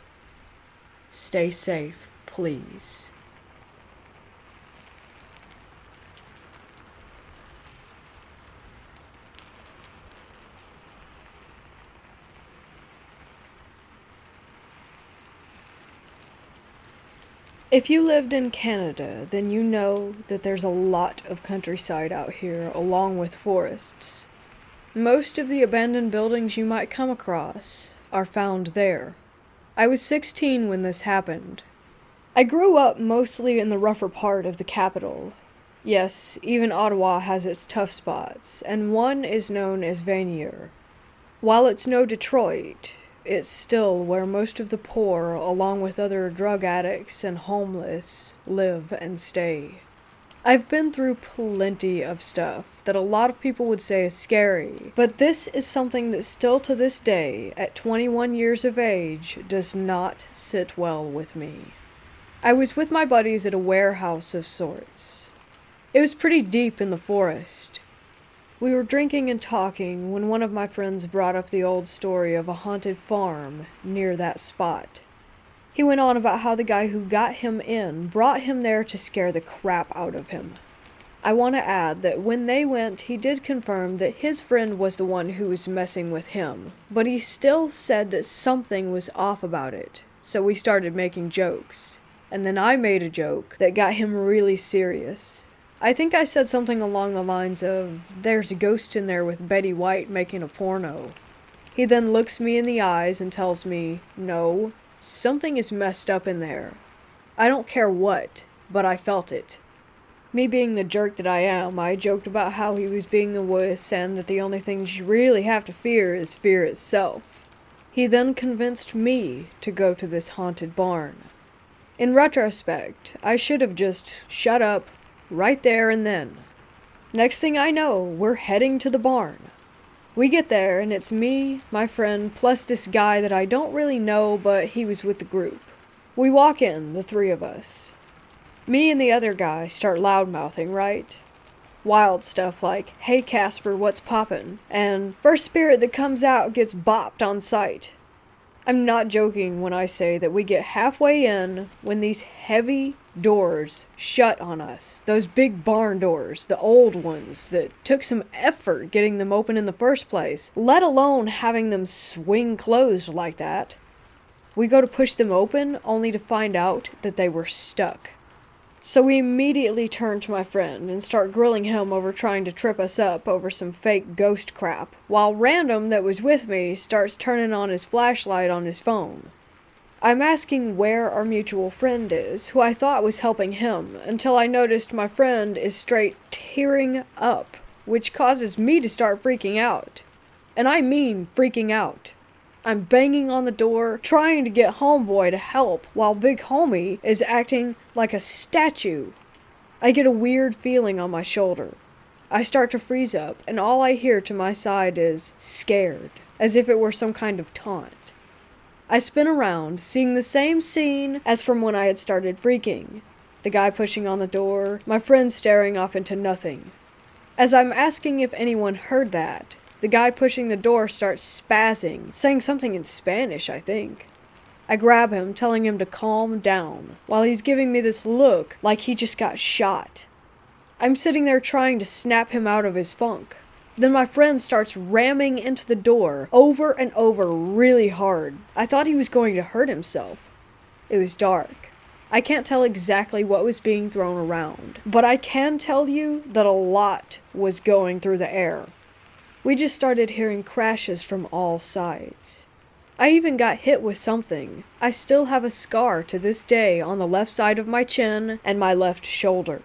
Stay safe, please. If you lived in Canada, then you know that there's a lot of countryside out here, along with forests. Most of the abandoned buildings you might come across are found there. I was 16 when this happened. I grew up mostly in the rougher part of the capital. Yes, even Ottawa has its tough spots, and one is known as Vanier. While it's no Detroit, it's still where most of the poor, along with other drug addicts and homeless, live and stay. I've been through plenty of stuff that a lot of people would say is scary, but this is something that still to this day, at 21 years of age, does not sit well with me. I was with my buddies at a warehouse of sorts. It was pretty deep in the forest. We were drinking and talking when one of my friends brought up the old story of a haunted farm near that spot. He went on about how the guy who got him in brought him there to scare the crap out of him. I want to add that when they went, he did confirm that his friend was the one who was messing with him, but he still said that something was off about it, so we started making jokes. And then I made a joke that got him really serious. I think I said something along the lines of, "There's a ghost in there with Betty White making a porno." He then looks me in the eyes and tells me, "No, something is messed up in there. I don't care what, but I felt it." Me being the jerk that I am, I joked about how he was being the wuss and that the only thing you really have to fear is fear itself. He then convinced me to go to this haunted barn. In retrospect, I should have just shut up right there and then. Next thing I know, we're heading to the barn. We get there, and it's me, my friend, plus this guy that I don't really know, but he was with the group. We walk in, the three of us. Me and the other guy start loudmouthing, right? Wild stuff like, "Hey Casper, what's poppin'?" and "First spirit that comes out gets bopped on sight." I'm not joking when I say that we get halfway in when these heavy doors shut on us. Those big barn doors, the old ones that took some effort getting them open in the first place, let alone having them swing closed like that. We go to push them open only to find out that they were stuck. So we immediately turn to my friend and start grilling him over trying to trip us up over some fake ghost crap, while Random that was with me starts turning on his flashlight on his phone. I'm asking where our mutual friend is, who I thought was helping him, until I noticed my friend is straight tearing up, which causes me to start freaking out. And I mean freaking out. I'm banging on the door, trying to get homeboy to help, while big homie is acting like a statue. I get a weird feeling on my shoulder. I start to freeze up, and all I hear to my side is scared, as if it were some kind of taunt. I spin around, seeing the same scene as from when I had started freaking. The guy pushing on the door, my friend staring off into nothing. As I'm asking if anyone heard that, the guy pushing the door starts spazzing, saying something in Spanish, I think. I grab him, telling him to calm down, while he's giving me this look like he just got shot. I'm sitting there trying to snap him out of his funk. Then my friend starts ramming into the door over and over really hard. I thought he was going to hurt himself. It was dark. I can't tell exactly what was being thrown around, but I can tell you that a lot was going through the air. We just started hearing crashes from all sides. I even got hit with something. I still have a scar to this day on the left side of my chin and my left shoulder.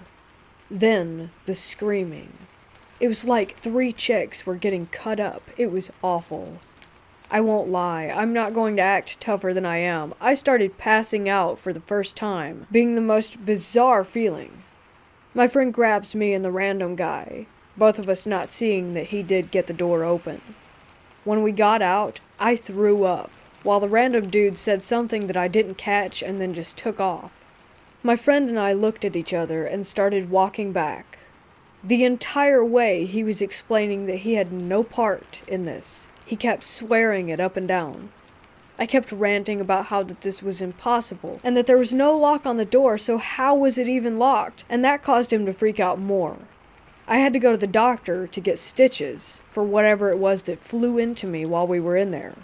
Then, the screaming. It was like 3 chicks were getting cut up. It was awful. I won't lie, I'm not going to act tougher than I am. I started passing out for the first time, being the most bizarre feeling. My friend grabs me and the random guy, both of us not seeing that he did get the door open. When we got out, I threw up, while the random dude said something that I didn't catch and then just took off. My friend and I looked at each other and started walking back. The entire way he was explaining that he had no part in this. He kept swearing it up and down. I kept ranting about how that this was impossible, and that there was no lock on the door, so how was it even locked? And that caused him to freak out more. I had to go to the doctor to get stitches for whatever it was that flew into me while we were in there.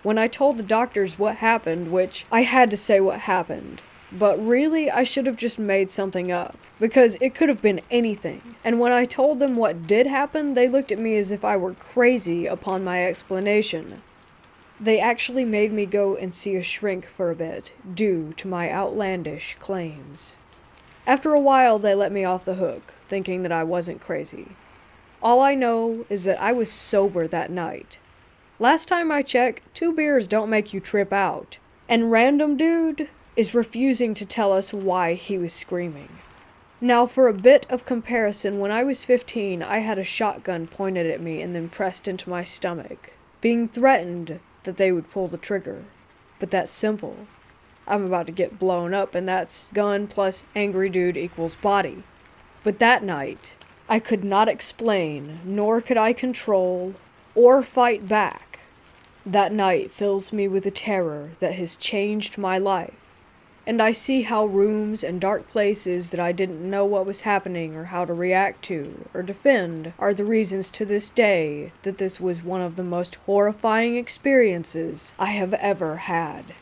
When I told the doctors what happened, which I had to say what happened, but really I should have just made something up, because it could have been anything. And when I told them what did happen, they looked at me as if I were crazy upon my explanation. They actually made me go and see a shrink for a bit, due to my outlandish claims. After a while, they let me off the hook, thinking that I wasn't crazy. All I know is that I was sober that night. Last time I checked, 2 beers don't make you trip out. And random dude is refusing to tell us why he was screaming. Now, for a bit of comparison, when I was 15, I had a shotgun pointed at me and then pressed into my stomach, being threatened that they would pull the trigger. But that's simple. I'm about to get blown up, and that's gun plus angry dude equals body. But that night, I could not explain, nor could I control, or fight back. That night fills me with a terror that has changed my life, and I see how rooms and dark places that I didn't know what was happening or how to react to or defend are the reasons to this day that this was one of the most horrifying experiences I have ever had.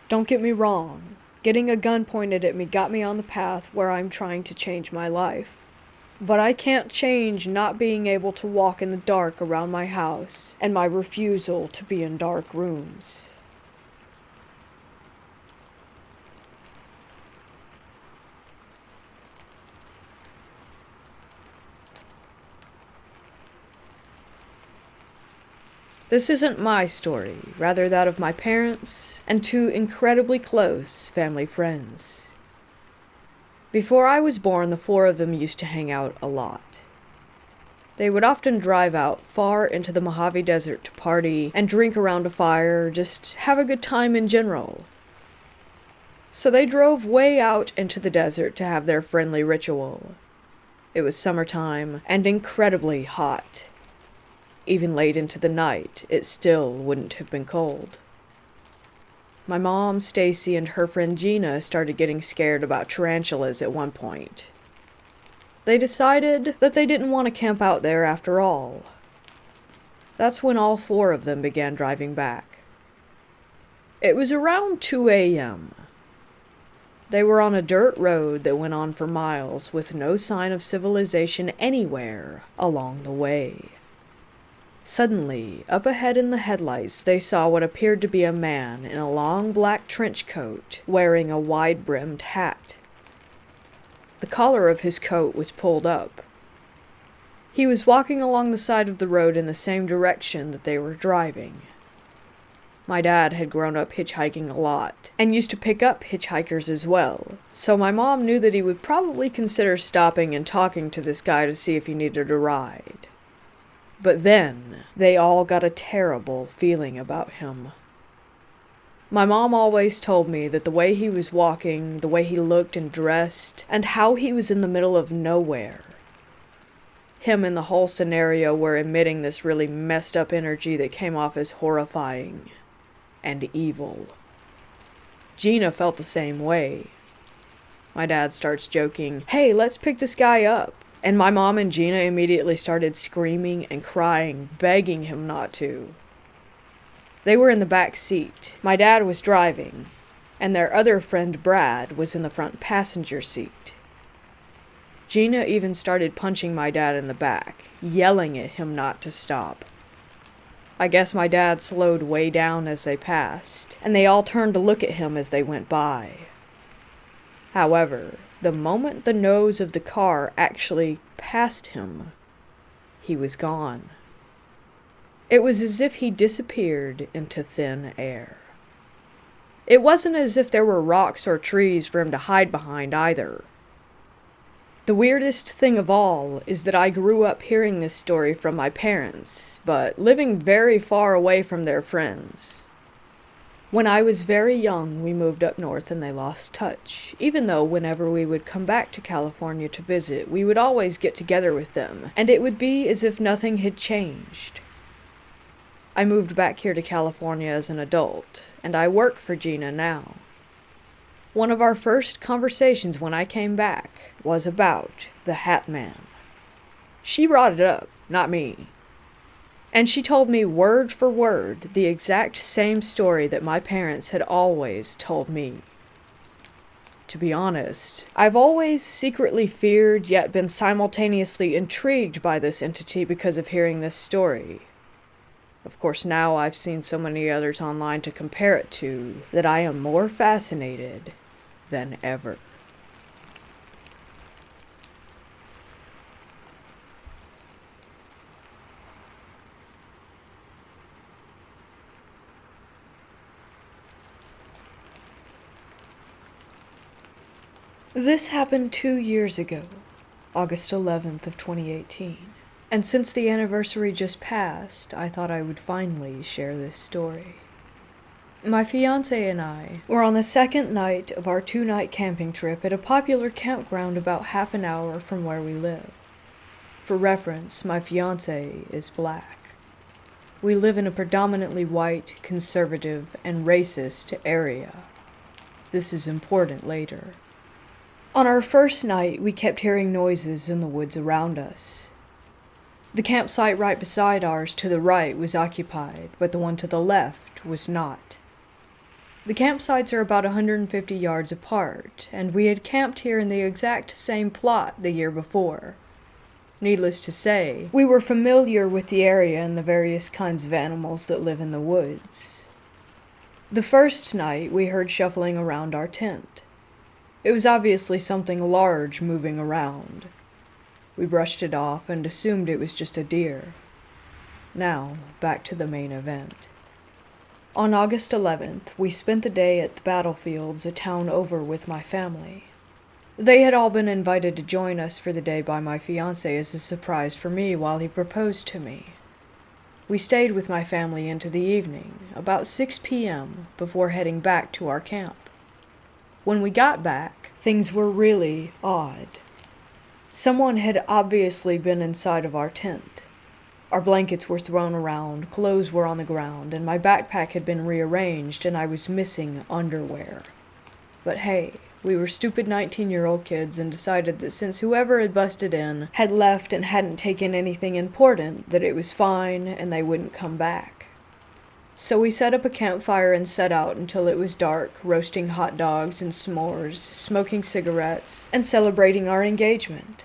Don't get me wrong, getting a gun pointed at me got me on the path where I'm trying to change my life. But I can't change not being able to walk in the dark around my house and my refusal to be in dark rooms. This isn't my story, rather that of my parents and 2 incredibly close family friends. Before I was born, the 4 of them used to hang out a lot. They would often drive out far into the Mojave Desert to party and drink around a fire, just have a good time in general. So they drove way out into the desert to have their friendly ritual. It was summertime and incredibly hot. Even late into the night, it still wouldn't have been cold. My mom, Stacy, and her friend Gina started getting scared about tarantulas at one point. They decided that they didn't want to camp out there after all. That's when all 4 of them began driving back. It was around 2 a.m. They were on a dirt road that went on for miles with no sign of civilization anywhere along the way. Suddenly, up ahead in the headlights, they saw what appeared to be a man in a long black trench coat, wearing a wide-brimmed hat. The collar of his coat was pulled up. He was walking along the side of the road in the same direction that they were driving. My dad had grown up hitchhiking a lot, and used to pick up hitchhikers as well, so my mom knew that he would probably consider stopping and talking to this guy to see if he needed a ride. But then, they all got a terrible feeling about him. My mom always told me that the way he was walking, the way he looked and dressed, and how he was in the middle of nowhere. Him and the whole scenario were emitting this really messed up energy that came off as horrifying and evil. Gina felt the same way. My dad starts joking, "Hey, let's pick this guy up." And my mom and Gina immediately started screaming and crying, begging him not to. They were in the back seat. My dad was driving, and their other friend Brad was in the front passenger seat. Gina even started punching my dad in the back, yelling at him not to stop. I guess my dad slowed way down as they passed, and they all turned to look at him as they went by. However, the moment the nose of the car actually passed him, he was gone. It was as if he disappeared into thin air. It wasn't as if there were rocks or trees for him to hide behind either. The weirdest thing of all is that I grew up hearing this story from my parents, but living very far away from their friends. When I was very young, we moved up north and they lost touch, even though whenever we would come back to California to visit, we would always get together with them, and it would be as if nothing had changed. I moved back here to California as an adult, and I work for Gina now. One of our first conversations when I came back was about the Hat Man. She brought it up, not me. And she told me word for word the exact same story that my parents had always told me. To be honest, I've always secretly feared yet been simultaneously intrigued by this entity because of hearing this story. Of course, now I've seen so many others online to compare it to that I am more fascinated than ever. This happened 2 years ago, August 11th of 2018. And since the anniversary just passed, I thought I would finally share this story. My fiancé and I were on the second night of our 2-night camping trip at a popular campground about half an hour from where we live. For reference, my fiancé is black. We live in a predominantly white, conservative, and racist area. This is important later. On our first night, we kept hearing noises in the woods around us. The campsite right beside ours to the right was occupied, but the one to the left was not. The campsites are about 150 yards apart, and we had camped here in the exact same plot the year before. Needless to say, we were familiar with the area and the various kinds of animals that live in the woods. The first night, we heard shuffling around our tent. It was obviously something large moving around. We brushed it off and assumed it was just a deer. Now, back to the main event. On August 11th, we spent the day at the battlefields a town over with my family. They had all been invited to join us for the day by my fiancé as a surprise for me while he proposed to me. We stayed with my family into the evening, about 6 p.m., before heading back to our camp. When we got back, things were really odd. Someone had obviously been inside of our tent. Our blankets were thrown around, clothes were on the ground, and my backpack had been rearranged and I was missing underwear. But hey, we were stupid 19-year-old kids and decided that since whoever had busted in had left and hadn't taken anything important, that it was fine and they wouldn't come back. So we set up a campfire and set out until it was dark, roasting hot dogs and s'mores, smoking cigarettes, and celebrating our engagement.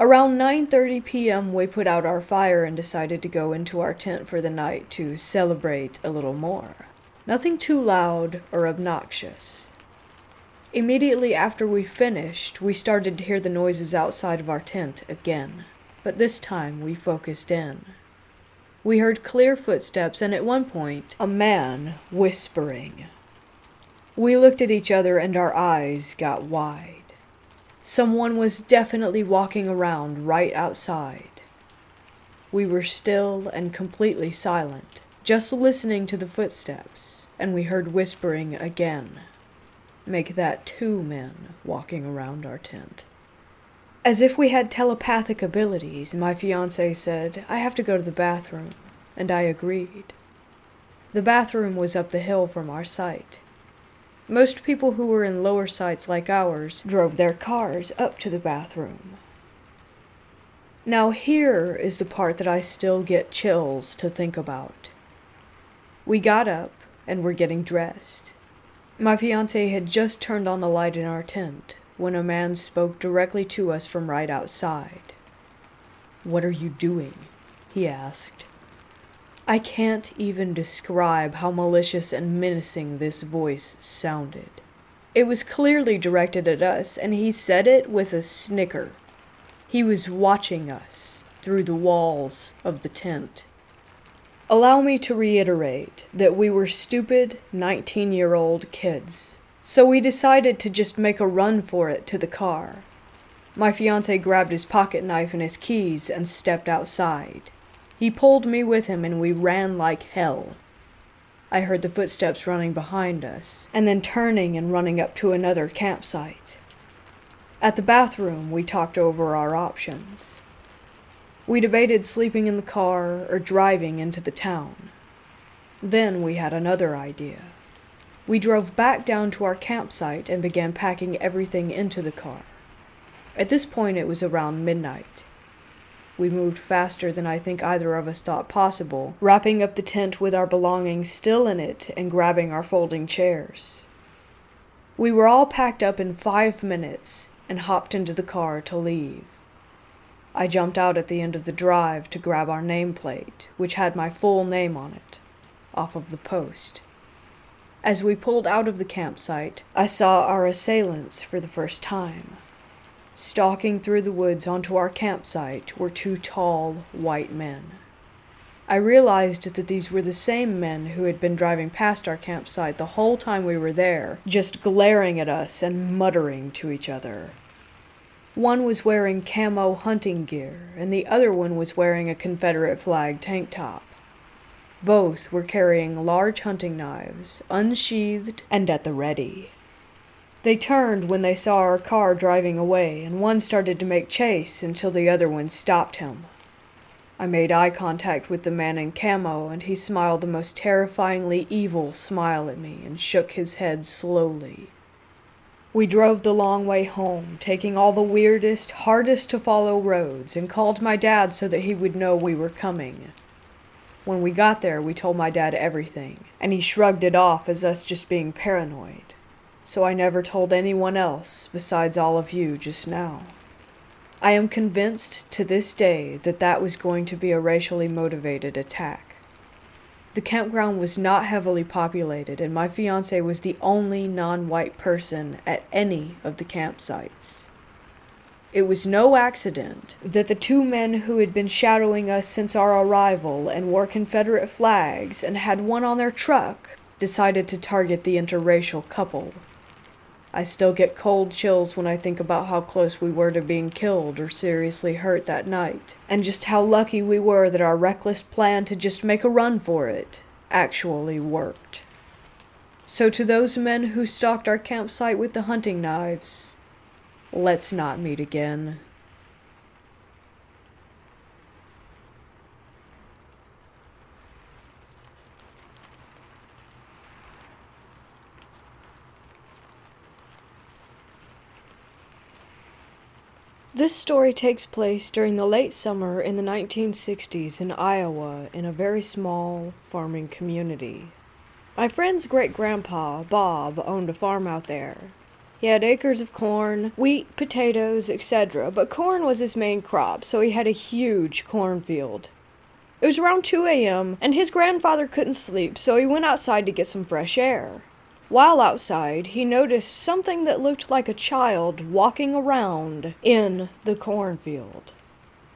Around 9:30 p.m. we put out our fire and decided to go into our tent for the night to celebrate a little more. Nothing too loud or obnoxious. Immediately after we finished, we started to hear the noises outside of our tent again, but this time we focused in. We heard clear footsteps and at one point, a man whispering. We looked at each other and our eyes got wide. Someone was definitely walking around right outside. We were still and completely silent, just listening to the footsteps, and we heard whispering again. Make that 2 men walking around our tent. As if we had telepathic abilities, my fiancé said, "I have to go to the bathroom," and I agreed. The bathroom was up the hill from our site. Most people who were in lower sites like ours drove their cars up to the bathroom. Now here is the part that I still get chills to think about. We got up and were getting dressed. My fiancé had just turned on the light in our tent when a man spoke directly to us from right outside. "What are you doing?" he asked. I can't even describe how malicious and menacing this voice sounded. It was clearly directed at us, and he said it with a snicker. He was watching us through the walls of the tent. Allow me to reiterate that we were stupid 19-year-old kids. So we decided to just make a run for it to the car. My fiancé grabbed his pocket knife and his keys and stepped outside. He pulled me with him and we ran like hell. I heard the footsteps running behind us, and then turning and running up to another campsite. At the bathroom, we talked over our options. We debated sleeping in the car or driving into the town. Then we had another idea. We drove back down to our campsite and began packing everything into the car. At this point, it was around midnight. We moved faster than I think either of us thought possible, wrapping up the tent with our belongings still in it and grabbing our folding chairs. We were all packed up in 5 minutes and hopped into the car to leave. I jumped out at the end of the drive to grab our nameplate, which had my full name on it, off of the post. As we pulled out of the campsite, I saw our assailants for the first time. Stalking through the woods onto our campsite were 2 tall, white men. I realized that these were the same men who had been driving past our campsite the whole time we were there, just glaring at us and muttering to each other. One was wearing camo hunting gear, and the other one was wearing a Confederate flag tank top. Both were carrying large hunting knives, unsheathed and at the ready. They turned when they saw our car driving away, and one started to make chase until the other one stopped him. I made eye contact with the man in camo, and he smiled the most terrifyingly evil smile at me and shook his head slowly. We drove the long way home, taking all the weirdest, hardest to follow roads, and called my dad so that he would know we were coming. When we got there, we told my dad everything, and he shrugged it off as us just being paranoid. So I never told anyone else besides all of you just now. I am convinced to this day that that was going to be a racially motivated attack. The campground was not heavily populated, and my fiancé was the only non-white person at any of the campsites. It was no accident that the 2 men who had been shadowing us since our arrival and wore Confederate flags and had one on their truck decided to target the interracial couple. I still get cold chills when I think about how close we were to being killed or seriously hurt that night, and just how lucky we were that our reckless plan to just make a run for it actually worked. So to those men who stalked our campsite with the hunting knives, let's not meet again. This story takes place during the late summer in the 1960s in Iowa in a very small farming community. My friend's great-grandpa, Bob, owned a farm out there. He had acres of corn, wheat, potatoes, etc., but corn was his main crop, so he had a huge cornfield. It was around 2 a.m., and his grandfather couldn't sleep, so he went outside to get some fresh air. While outside, he noticed something that looked like a child walking around in the cornfield.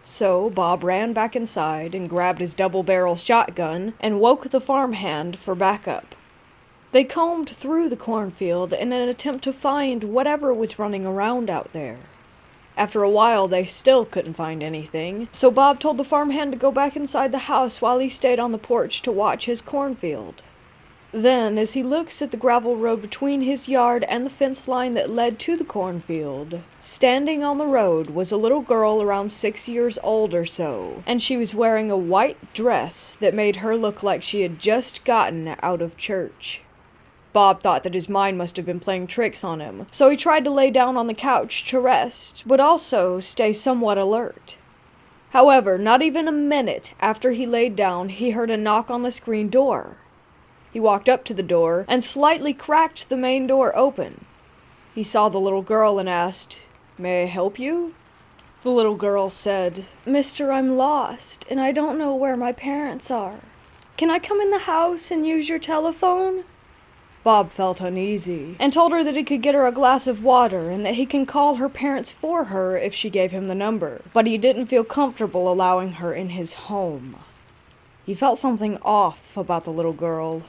So Bob ran back inside and grabbed his double-barrel shotgun and woke the farmhand for backup. They combed through the cornfield in an attempt to find whatever was running around out there. After a while, they still couldn't find anything, so Bob told the farmhand to go back inside the house while he stayed on the porch to watch his cornfield. Then, as he looks at the gravel road between his yard and the fence line that led to the cornfield, standing on the road was a little girl around 6 years old or so, and she was wearing a white dress that made her look like she had just gotten out of church. Bob thought that his mind must have been playing tricks on him, so he tried to lay down on the couch to rest, but also stay somewhat alert. However, not even a minute after he laid down, he heard a knock on the screen door. He walked up to the door and slightly cracked the main door open. He saw the little girl and asked, "May I help you?" The little girl said, "Mister, I'm lost, and I don't know where my parents are. Can I come in the house and use your telephone?" Bob felt uneasy, and told her that he could get her a glass of water and that he can call her parents for her if she gave him the number, but he didn't feel comfortable allowing her in his home. He felt something off about the little girl.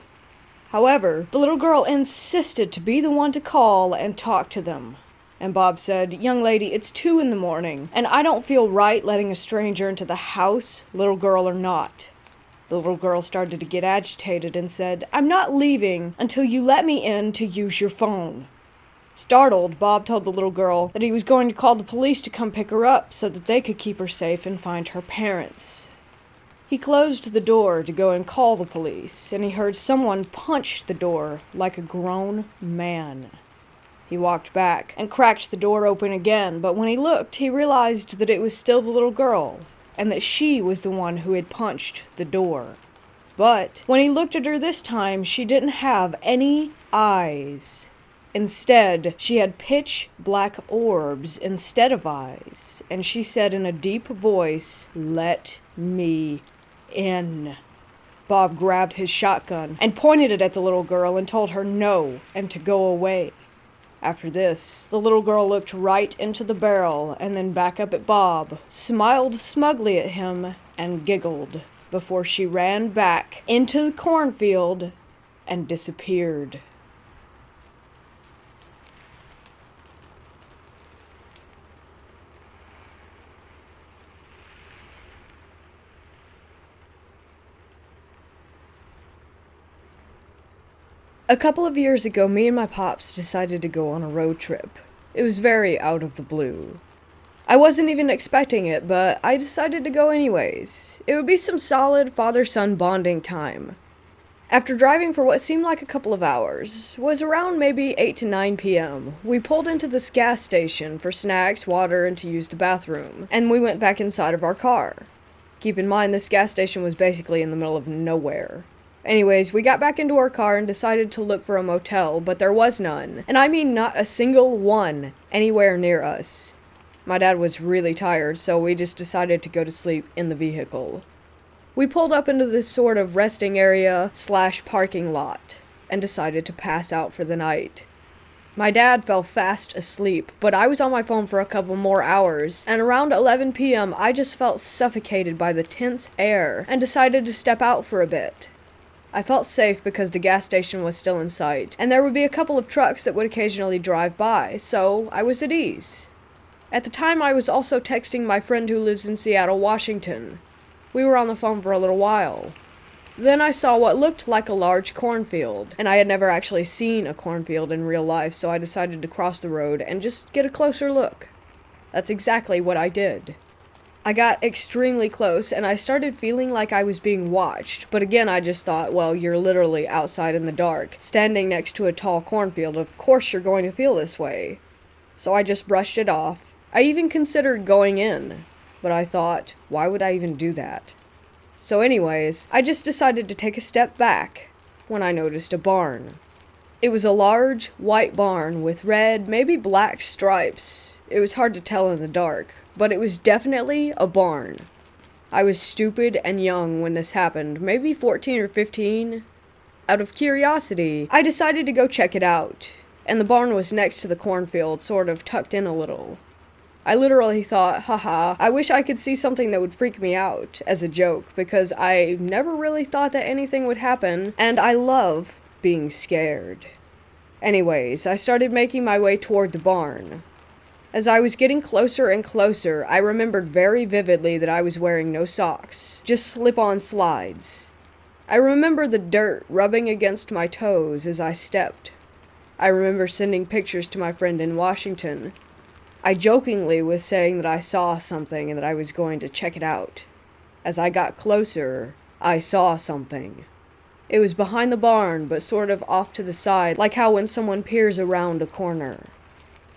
However, the little girl insisted to be the one to call and talk to them. And Bob said, "Young lady, it's 2 in the morning, and I don't feel right letting a stranger into the house, little girl or not." The little girl started to get agitated and said, "I'm not leaving until you let me in to use your phone." Startled, Bob told the little girl that he was going to call the police to come pick her up so that they could keep her safe and find her parents. He closed the door to go and call the police, and he heard someone punch the door like a grown man. He walked back and cracked the door open again, but when he looked, he realized that it was still the little girl, and that she was the one who had punched the door. But when he looked at her this time, she didn't have any eyes. Instead, she had pitch black orbs instead of eyes, and she said in a deep voice, "Let me in." Bob grabbed his shotgun and pointed it at the little girl and told her no and to go away. After this, the little girl looked right into the barrel and then back up at Bob, smiled smugly at him, and giggled before she ran back into the cornfield and disappeared. A couple of years ago, me and my pops decided to go on a road trip. It was very out of the blue. I wasn't even expecting it, but I decided to go anyways. It would be some solid father-son bonding time. After driving for what seemed like a couple of hours, was around maybe 8 to 9 p.m., we pulled into this gas station for snacks, water, and to use the bathroom, and we went back inside of our car. Keep in mind, this gas station was basically in the middle of nowhere. Anyways, we got back into our car and decided to look for a motel, but there was none. And I mean not a single one anywhere near us. My dad was really tired, so we just decided to go to sleep in the vehicle. We pulled up into this sort of resting area / parking lot and decided to pass out for the night. My dad fell fast asleep, but I was on my phone for a couple more hours, and around 11 p.m. I just felt suffocated by the tense air and decided to step out for a bit. I felt safe because the gas station was still in sight, and there would be a couple of trucks that would occasionally drive by, so I was at ease. At the time, I was also texting my friend who lives in Seattle, Washington. We were on the phone for a little while. Then I saw what looked like a large cornfield, and I had never actually seen a cornfield in real life, so I decided to cross the road and just get a closer look. That's exactly what I did. I got extremely close, and I started feeling like I was being watched, but again I just thought, well, you're literally outside in the dark, standing next to a tall cornfield, of course you're going to feel this way. So I just brushed it off, I even considered going in, but I thought, why would I even do that? So anyways, I just decided to take a step back when I noticed a barn. It was a large, white barn with red, maybe black stripes. It was hard to tell in the dark, but it was definitely a barn. I was stupid and young when this happened, maybe 14 or 15. Out of curiosity, I decided to go check it out, and the barn was next to the cornfield, sort of tucked in a little. I literally thought, haha, I wish I could see something that would freak me out, as a joke, because I never really thought that anything would happen, and I love being scared. Anyways, I started making my way toward the barn. As I was getting closer and closer, I remembered very vividly that I was wearing no socks, just slip-on slides. I remember the dirt rubbing against my toes as I stepped. I remember sending pictures to my friend in Washington. I jokingly was saying that I saw something and that I was going to check it out. As I got closer, I saw something. It was behind the barn, but sort of off to the side, like how when someone peers around a corner.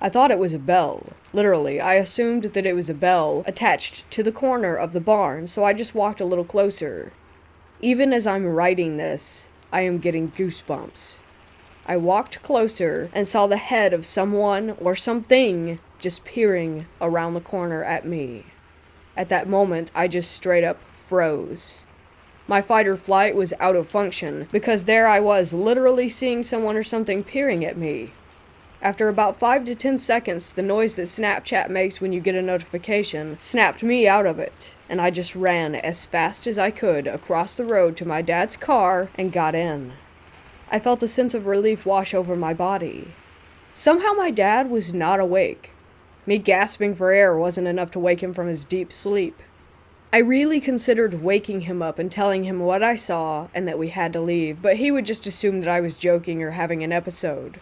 I thought it was a bell. Literally, I assumed that it was a bell attached to the corner of the barn, so I just walked a little closer. Even as I'm writing this, I am getting goosebumps. I walked closer and saw the head of someone or something just peering around the corner at me. At that moment, I just straight up froze. My fight or flight was out of function, because there I was literally seeing someone or something peering at me. After about 5 to 10 seconds, the noise that Snapchat makes when you get a notification snapped me out of it, and I just ran as fast as I could across the road to my dad's car and got in. I felt a sense of relief wash over my body. Somehow my dad was not awake. Me gasping for air wasn't enough to wake him from his deep sleep. I really considered waking him up and telling him what I saw and that we had to leave, but he would just assume that I was joking or having an episode.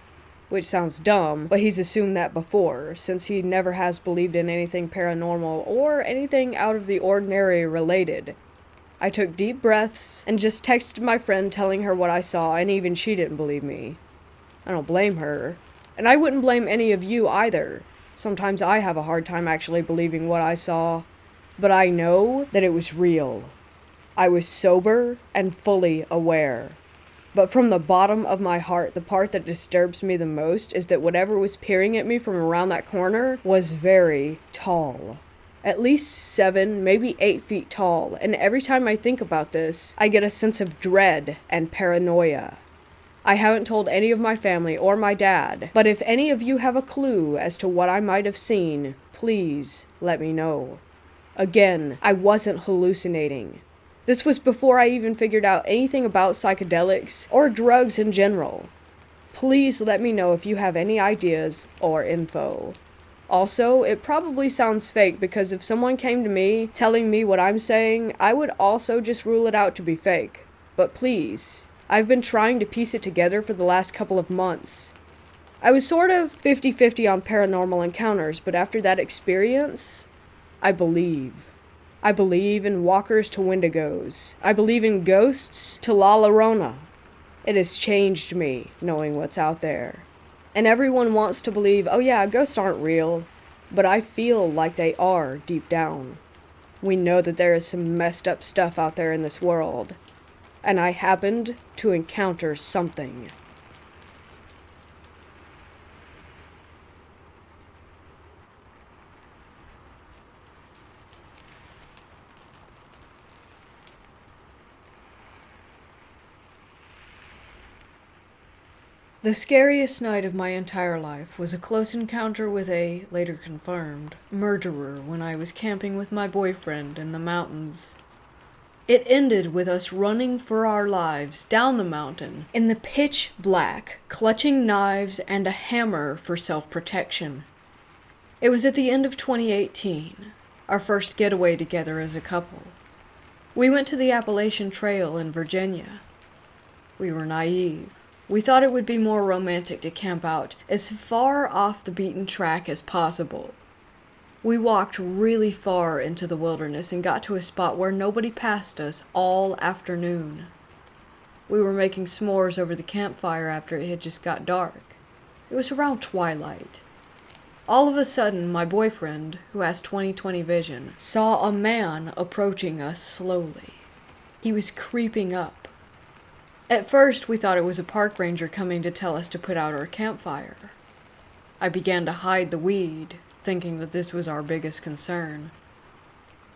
Which sounds dumb, but he's assumed that before, since he never has believed in anything paranormal or anything out of the ordinary related. I took deep breaths and just texted my friend telling her what I saw, and even she didn't believe me. I don't blame her. And I wouldn't blame any of you either. Sometimes I have a hard time actually believing what I saw. But I know that it was real. I was sober and fully aware. But from the bottom of my heart, the part that disturbs me the most is that whatever was peering at me from around that corner was very tall. At least 7, maybe 8 feet tall, and every time I think about this, I get a sense of dread and paranoia. I haven't told any of my family or my dad, but if any of you have a clue as to what I might have seen, please let me know. Again, I wasn't hallucinating. This was before I even figured out anything about psychedelics or drugs in general. Please let me know if you have any ideas or info. Also, it probably sounds fake because if someone came to me telling me what I'm saying, I would also just rule it out to be fake. But please, I've been trying to piece it together for the last couple of months. I was sort of 50-50 on paranormal encounters, but after that experience, I believe. I believe in walkers to wendigos. I believe in ghosts to La Llorona. It has changed me, knowing what's out there. And everyone wants to believe, oh yeah, ghosts aren't real. But I feel like they are deep down. We know that there is some messed up stuff out there in this world. And I happened to encounter something. The scariest night of my entire life was a close encounter with a, later confirmed, murderer when I was camping with my boyfriend in the mountains. It ended with us running for our lives down the mountain in the pitch black, clutching knives and a hammer for self-protection. It was at the end of 2018, our first getaway together as a couple. We went to the Appalachian Trail in Virginia. We were naive. We thought it would be more romantic to camp out as far off the beaten track as possible. We walked really far into the wilderness and got to a spot where nobody passed us all afternoon. We were making s'mores over the campfire after it had just got dark. It was around twilight. All of a sudden, my boyfriend, who has 20/20 vision, saw a man approaching us slowly. He was creeping up. At first, we thought it was a park ranger coming to tell us to put out our campfire. I began to hide the weed, thinking that this was our biggest concern.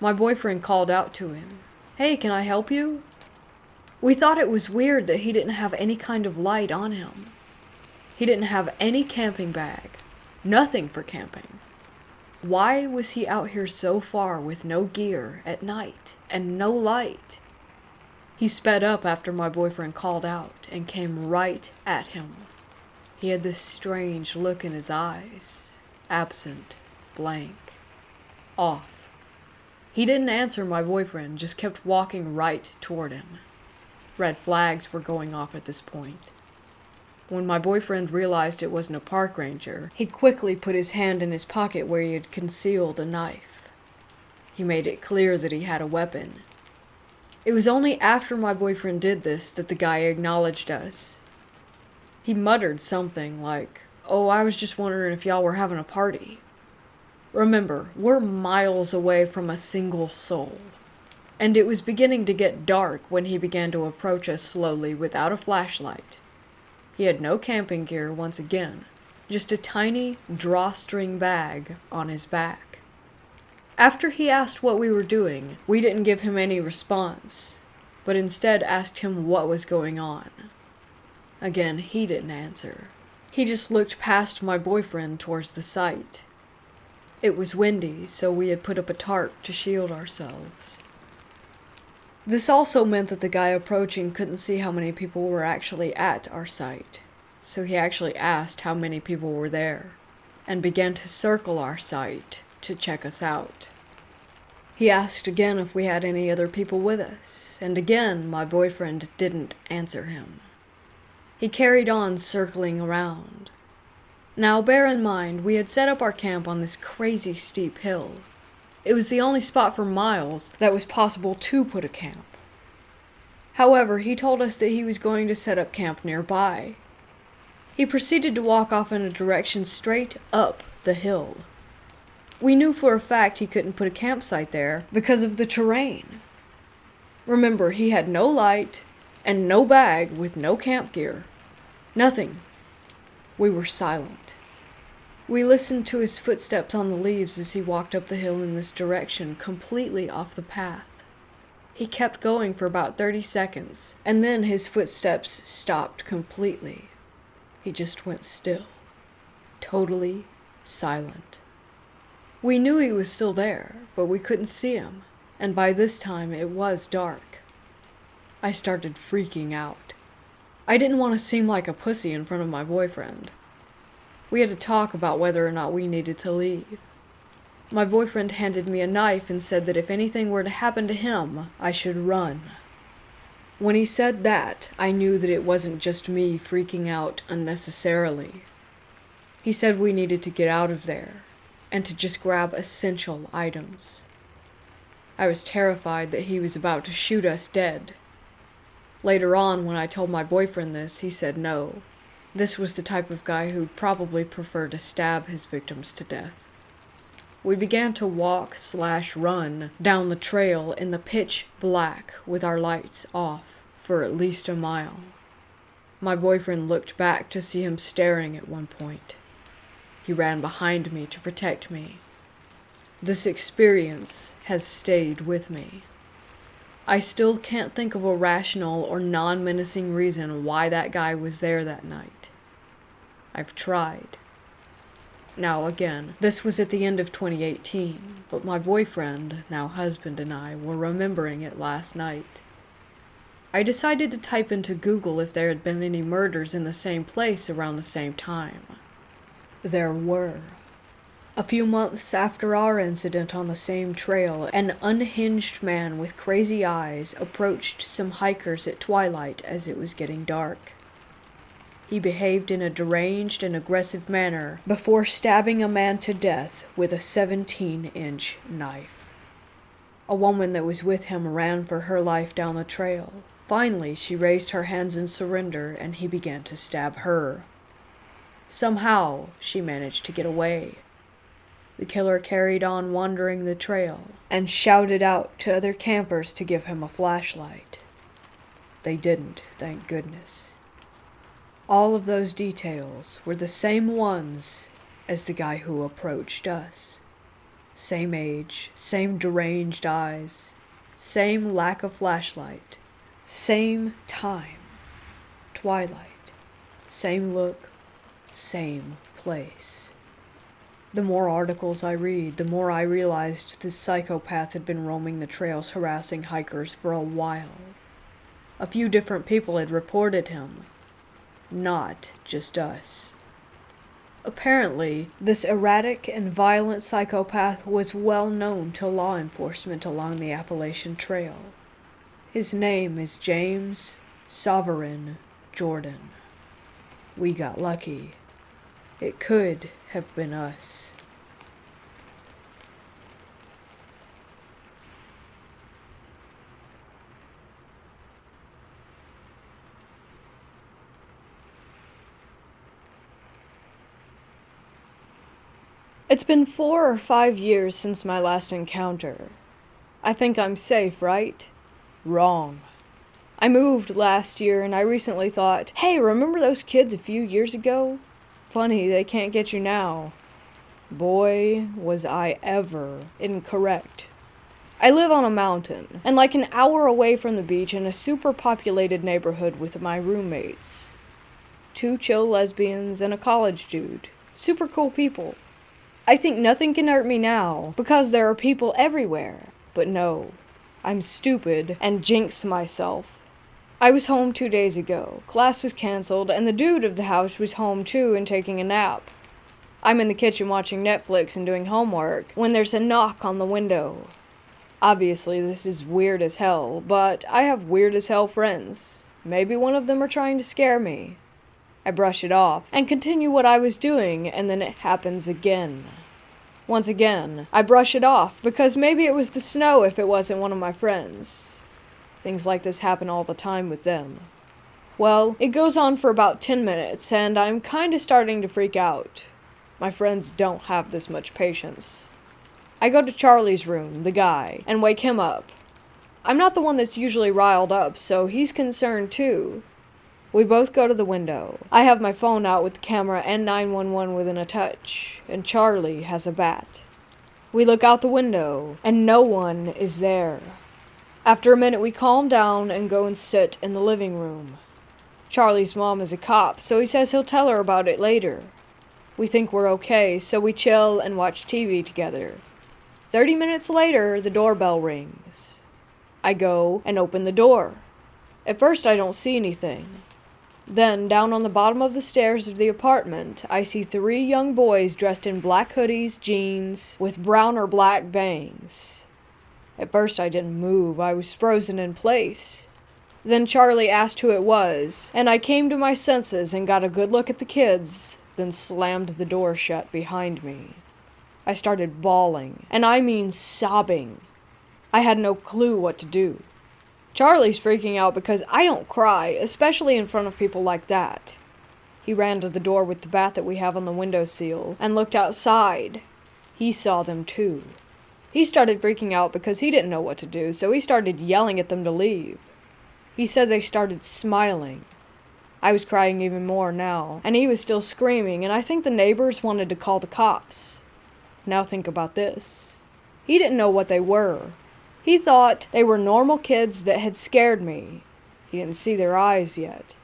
My boyfriend called out to him, "Hey, can I help you?" We thought it was weird that he didn't have any kind of light on him. He didn't have any camping bag, nothing for camping. Why was he out here so far with no gear at night and no light? He sped up after my boyfriend called out and came right at him. He had this strange look in his eyes, absent, blank, off. He didn't answer my boyfriend, just kept walking right toward him. Red flags were going off at this point. When my boyfriend realized it wasn't a park ranger, he quickly put his hand in his pocket where he had concealed a knife. He made it clear that he had a weapon. It was only after my boyfriend did this that the guy acknowledged us. He muttered something like, "Oh, I was just wondering if y'all were having a party." Remember, we're miles away from a single soul. And it was beginning to get dark when he began to approach us slowly without a flashlight. He had no camping gear once again, just a tiny drawstring bag on his back. After he asked what we were doing, we didn't give him any response, but instead asked him what was going on. Again, he didn't answer. He just looked past my boyfriend towards the site. It was windy, so we had put up a tarp to shield ourselves. This also meant that the guy approaching couldn't see how many people were actually at our site, so he actually asked how many people were there, and began to circle our site to check us out. He asked again if we had any other people with us, and again my boyfriend didn't answer him. He carried on circling around. Now bear in mind, we had set up our camp on this crazy steep hill. It was the only spot for miles that was possible to put a camp. However, he told us that he was going to set up camp nearby. He proceeded to walk off in a direction straight up the hill. We knew for a fact he couldn't put a campsite there because of the terrain. Remember, he had no light and no bag with no camp gear. Nothing. We were silent. We listened to his footsteps on the leaves as he walked up the hill in this direction, completely off the path. He kept going for about 30 seconds, and then his footsteps stopped completely. He just went still. Totally silent. We knew he was still there, but we couldn't see him, and by this time it was dark. I started freaking out. I didn't want to seem like a pussy in front of my boyfriend. We had to talk about whether or not we needed to leave. My boyfriend handed me a knife and said that if anything were to happen to him, I should run. When he said that, I knew that it wasn't just me freaking out unnecessarily. He said we needed to get out of there, and to just grab essential items. I was terrified that he was about to shoot us dead. Later on, when I told my boyfriend this, he said no. This was the type of guy who'd probably prefer to stab his victims to death. We began to walk/run down the trail in the pitch black with our lights off for at least a mile. My boyfriend looked back to see him staring at one point. He ran behind me to protect me. This experience has stayed with me. I still can't think of a rational or non-menacing reason why that guy was there that night. I've tried. Now again, this was at the end of 2018, but my boyfriend, now husband, and I were remembering it last night. I decided to type into Google if there had been any murders in the same place around the same time. There were. A few months after our incident on the same trail, an unhinged man with crazy eyes approached some hikers at twilight as it was getting dark. He behaved in a deranged and aggressive manner before stabbing a man to death with a 17-inch knife. A woman that was with him ran for her life down the trail. Finally, she raised her hands in surrender and he began to stab her. Somehow, she managed to get away. The killer carried on wandering the trail and shouted out to other campers to give him a flashlight. They didn't, thank goodness. All of those details were the same ones as the guy who approached us. Same age, same deranged eyes, same lack of flashlight, same time, twilight, same look, same place. The more articles I read, the more I realized this psychopath had been roaming the trails harassing hikers for a while. A few different people had reported him, not just us. Apparently, this erratic and violent psychopath was well known to law enforcement along the Appalachian Trail. His name is James Sovereign Jordan. We got lucky. It could have been us. It's been 4 or 5 years since my last encounter. I think I'm safe, right? Wrong. I moved last year and I recently thought, hey, remember those kids a few years ago? Funny, they can't get you now. Boy, was I ever incorrect. I live on a mountain, and like an hour away from the beach in a super populated neighborhood with my roommates. 2 chill lesbians and a college dude. Super cool people. I think nothing can hurt me now, because there are people everywhere. But no, I'm stupid and jinx myself. I was home 2 days ago. Class was canceled, and the dude of the house was home too and taking a nap. I'm in the kitchen watching Netflix and doing homework when there's a knock on the window. Obviously, this is weird as hell, but I have weird as hell friends. Maybe one of them are trying to scare me. I brush it off and continue what I was doing, and then it happens again. Once again, I brush it off because maybe it was the snow if it wasn't one of my friends. Things like this happen all the time with them. Well, it goes on for about 10 minutes, and I'm kinda starting to freak out. My friends don't have this much patience. I go to Charlie's room, the guy, and wake him up. I'm not the one that's usually riled up, so he's concerned too. We both go to the window. I have my phone out with the camera and 911 within a touch, and Charlie has a bat. We look out the window, and no one is there. After a minute, we calm down and go and sit in the living room. Charlie's mom is a cop, so he says he'll tell her about it later. We think we're okay, so we chill and watch TV together. 30 minutes later, the doorbell rings. I go and open the door. At first, I don't see anything. Then, down on the bottom of the stairs of the apartment, I see 3 young boys dressed in black hoodies, jeans, with brown or black bangs. At first I didn't move, I was frozen in place. Then Charlie asked who it was, and I came to my senses and got a good look at the kids, then slammed the door shut behind me. I started bawling, and I mean sobbing. I had no clue what to do. Charlie's freaking out because I don't cry, especially in front of people like that. He ran to the door with the bat that we have on the windowsill and looked outside. He saw them too. He started freaking out because he didn't know what to do, so he started yelling at them to leave. He said they started smiling. I was crying even more now, and he was still screaming, and I think the neighbors wanted to call the cops. Now think about this. He didn't know what they were. He thought they were normal kids that had scared me. He didn't see their eyes yet.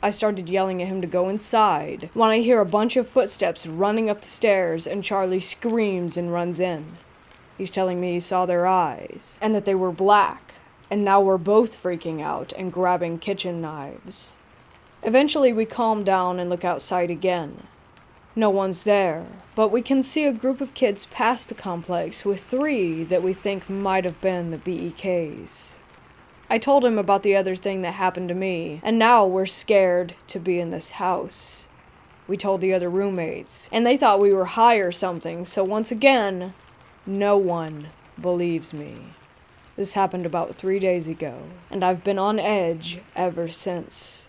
I started yelling at him to go inside when I hear a bunch of footsteps running up the stairs, and Charlie screams and runs in. He's telling me he saw their eyes, and that they were black, and now we're both freaking out and grabbing kitchen knives. Eventually we calm down and look outside again. No one's there, but we can see a group of kids past the complex with 3 that we think might have been the BEKs. I told him about the other thing that happened to me, and now we're scared to be in this house. We told the other roommates, and they thought we were high or something, so once again, no one believes me. This happened about 3 days ago, and I've been on edge ever since.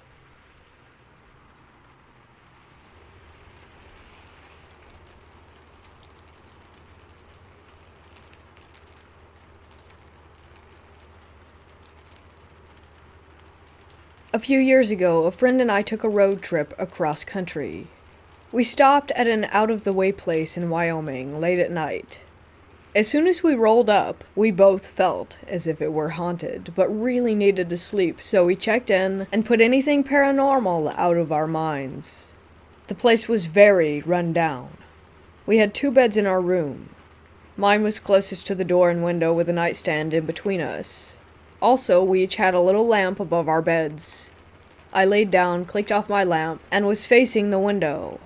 A few years ago, a friend and I took a road trip across country. We stopped at an out-of-the-way place in Wyoming late at night. As soon as we rolled up, we both felt as if it were haunted, but really needed to sleep, so we checked in and put anything paranormal out of our minds. The place was very run down. We had 2 beds in our room. Mine was closest to the door and window with a nightstand in between us. Also, we each had a little lamp above our beds. I laid down, clicked off my lamp, and was facing the window.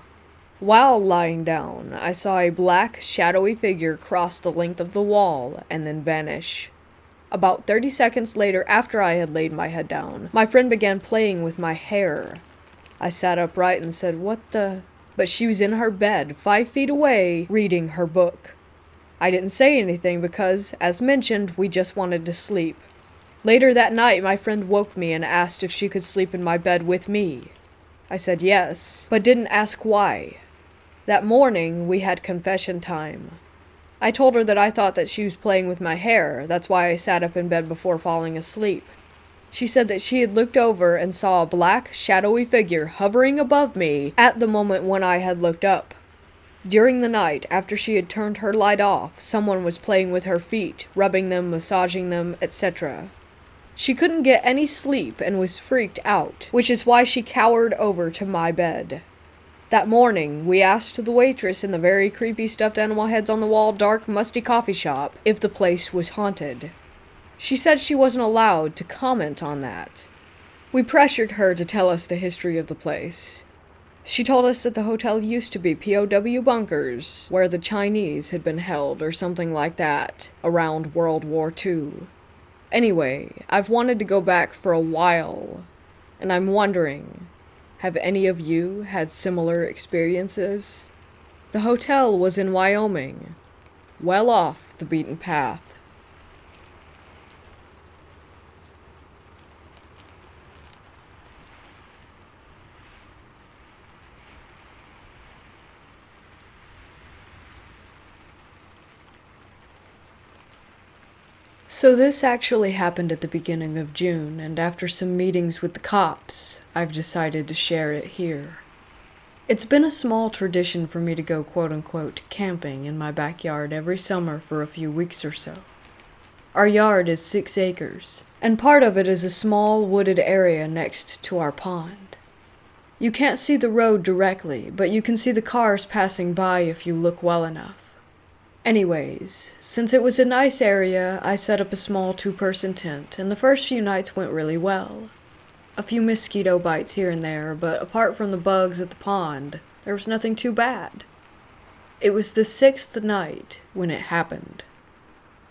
While lying down, I saw a black, shadowy figure cross the length of the wall and then vanish. About 30 seconds later, after I had laid my head down, my friend began playing with my hair. I sat upright and said, "What the?" But she was in her bed, 5 feet away, reading her book. I didn't say anything because, as mentioned, we just wanted to sleep. Later that night, my friend woke me and asked if she could sleep in my bed with me. I said yes, but didn't ask why. That morning, we had confession time. I told her that I thought that she was playing with my hair. That's why I sat up in bed before falling asleep. She said that she had looked over and saw a black, shadowy figure hovering above me at the moment when I had looked up. During the night, after she had turned her light off, someone was playing with her feet, rubbing them, massaging them, etc. She couldn't get any sleep and was freaked out, which is why she cowered over to my bed. That morning, we asked the waitress in the very creepy stuffed animal heads on the wall, dark, musty coffee shop if the place was haunted. She said she wasn't allowed to comment on that. We pressured her to tell us the history of the place. She told us that the hotel used to be POW bunkers, where the Chinese had been held or something like that, around World War II. Anyway, I've wanted to go back for a while, and I'm wondering, have any of you had similar experiences? The hotel was in Wyoming, well off the beaten path. So this actually happened at the beginning of June, and after some meetings with the cops, I've decided to share it here. It's been a small tradition for me to go quote-unquote camping in my backyard every summer for a few weeks or so. Our yard is 6 acres, and part of it is a small wooded area next to our pond. You can't see the road directly, but you can see the cars passing by if you look well enough. Anyways, since it was a nice area, I set up a small 2-person tent, and the first few nights went really well. A few mosquito bites here and there, but apart from the bugs at the pond, there was nothing too bad. It was the 6th night when it happened.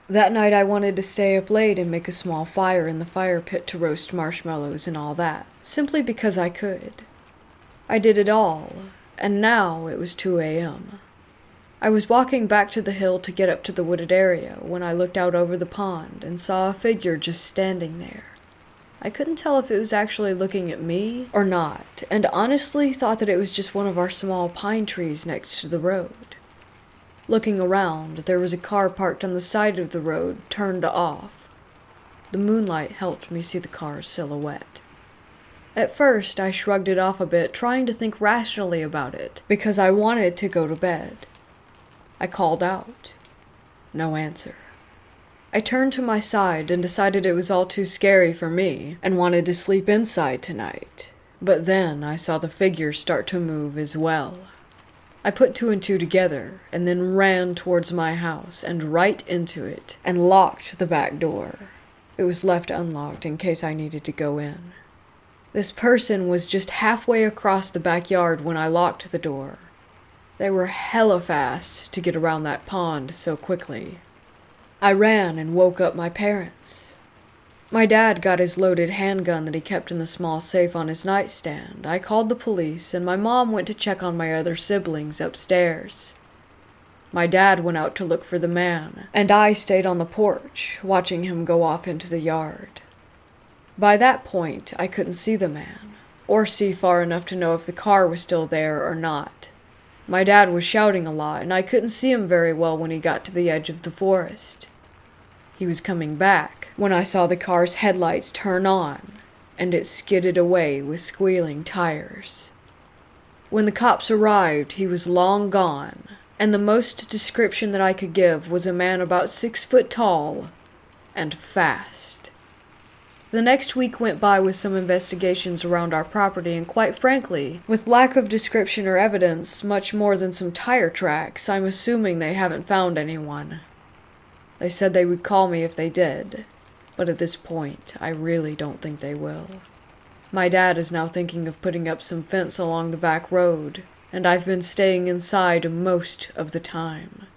That night I wanted to stay up late and make a small fire in the fire pit to roast marshmallows and all that, simply because I could. I did it all, and now it was 2 a.m. I was walking back to the hill to get up to the wooded area when I looked out over the pond and saw a figure just standing there. I couldn't tell if it was actually looking at me or not, and honestly thought that it was just one of our small pine trees next to the road. Looking around, there was a car parked on the side of the road, turned off. The moonlight helped me see the car's silhouette. At first, I shrugged it off a bit, trying to think rationally about it, because I wanted to go to bed. I called out. No answer. I turned to my side and decided it was all too scary for me and wanted to sleep inside tonight. But then I saw the figure start to move as well. I put 2 and 2 together and then ran towards my house and right into it and locked the back door. It was left unlocked in case I needed to go in. This person was just halfway across the backyard when I locked the door. They were hella fast to get around that pond so quickly. I ran and woke up my parents. My dad got his loaded handgun that he kept in the small safe on his nightstand. I called the police, and my mom went to check on my other siblings upstairs. My dad went out to look for the man, and I stayed on the porch, watching him go off into the yard. By that point, I couldn't see the man, or see far enough to know if the car was still there or not. My dad was shouting a lot, and I couldn't see him very well when he got to the edge of the forest. He was coming back when I saw the car's headlights turn on, and it skidded away with squealing tires. When the cops arrived, he was long gone, and the most description that I could give was a man about 6 foot tall and fast. The next week went by with some investigations around our property, and quite frankly, with lack of description or evidence, much more than some tire tracks, I'm assuming they haven't found anyone. They said they would call me if they did, but at this point, I really don't think they will. My dad is now thinking of putting up some fence along the back road, and I've been staying inside most of the time.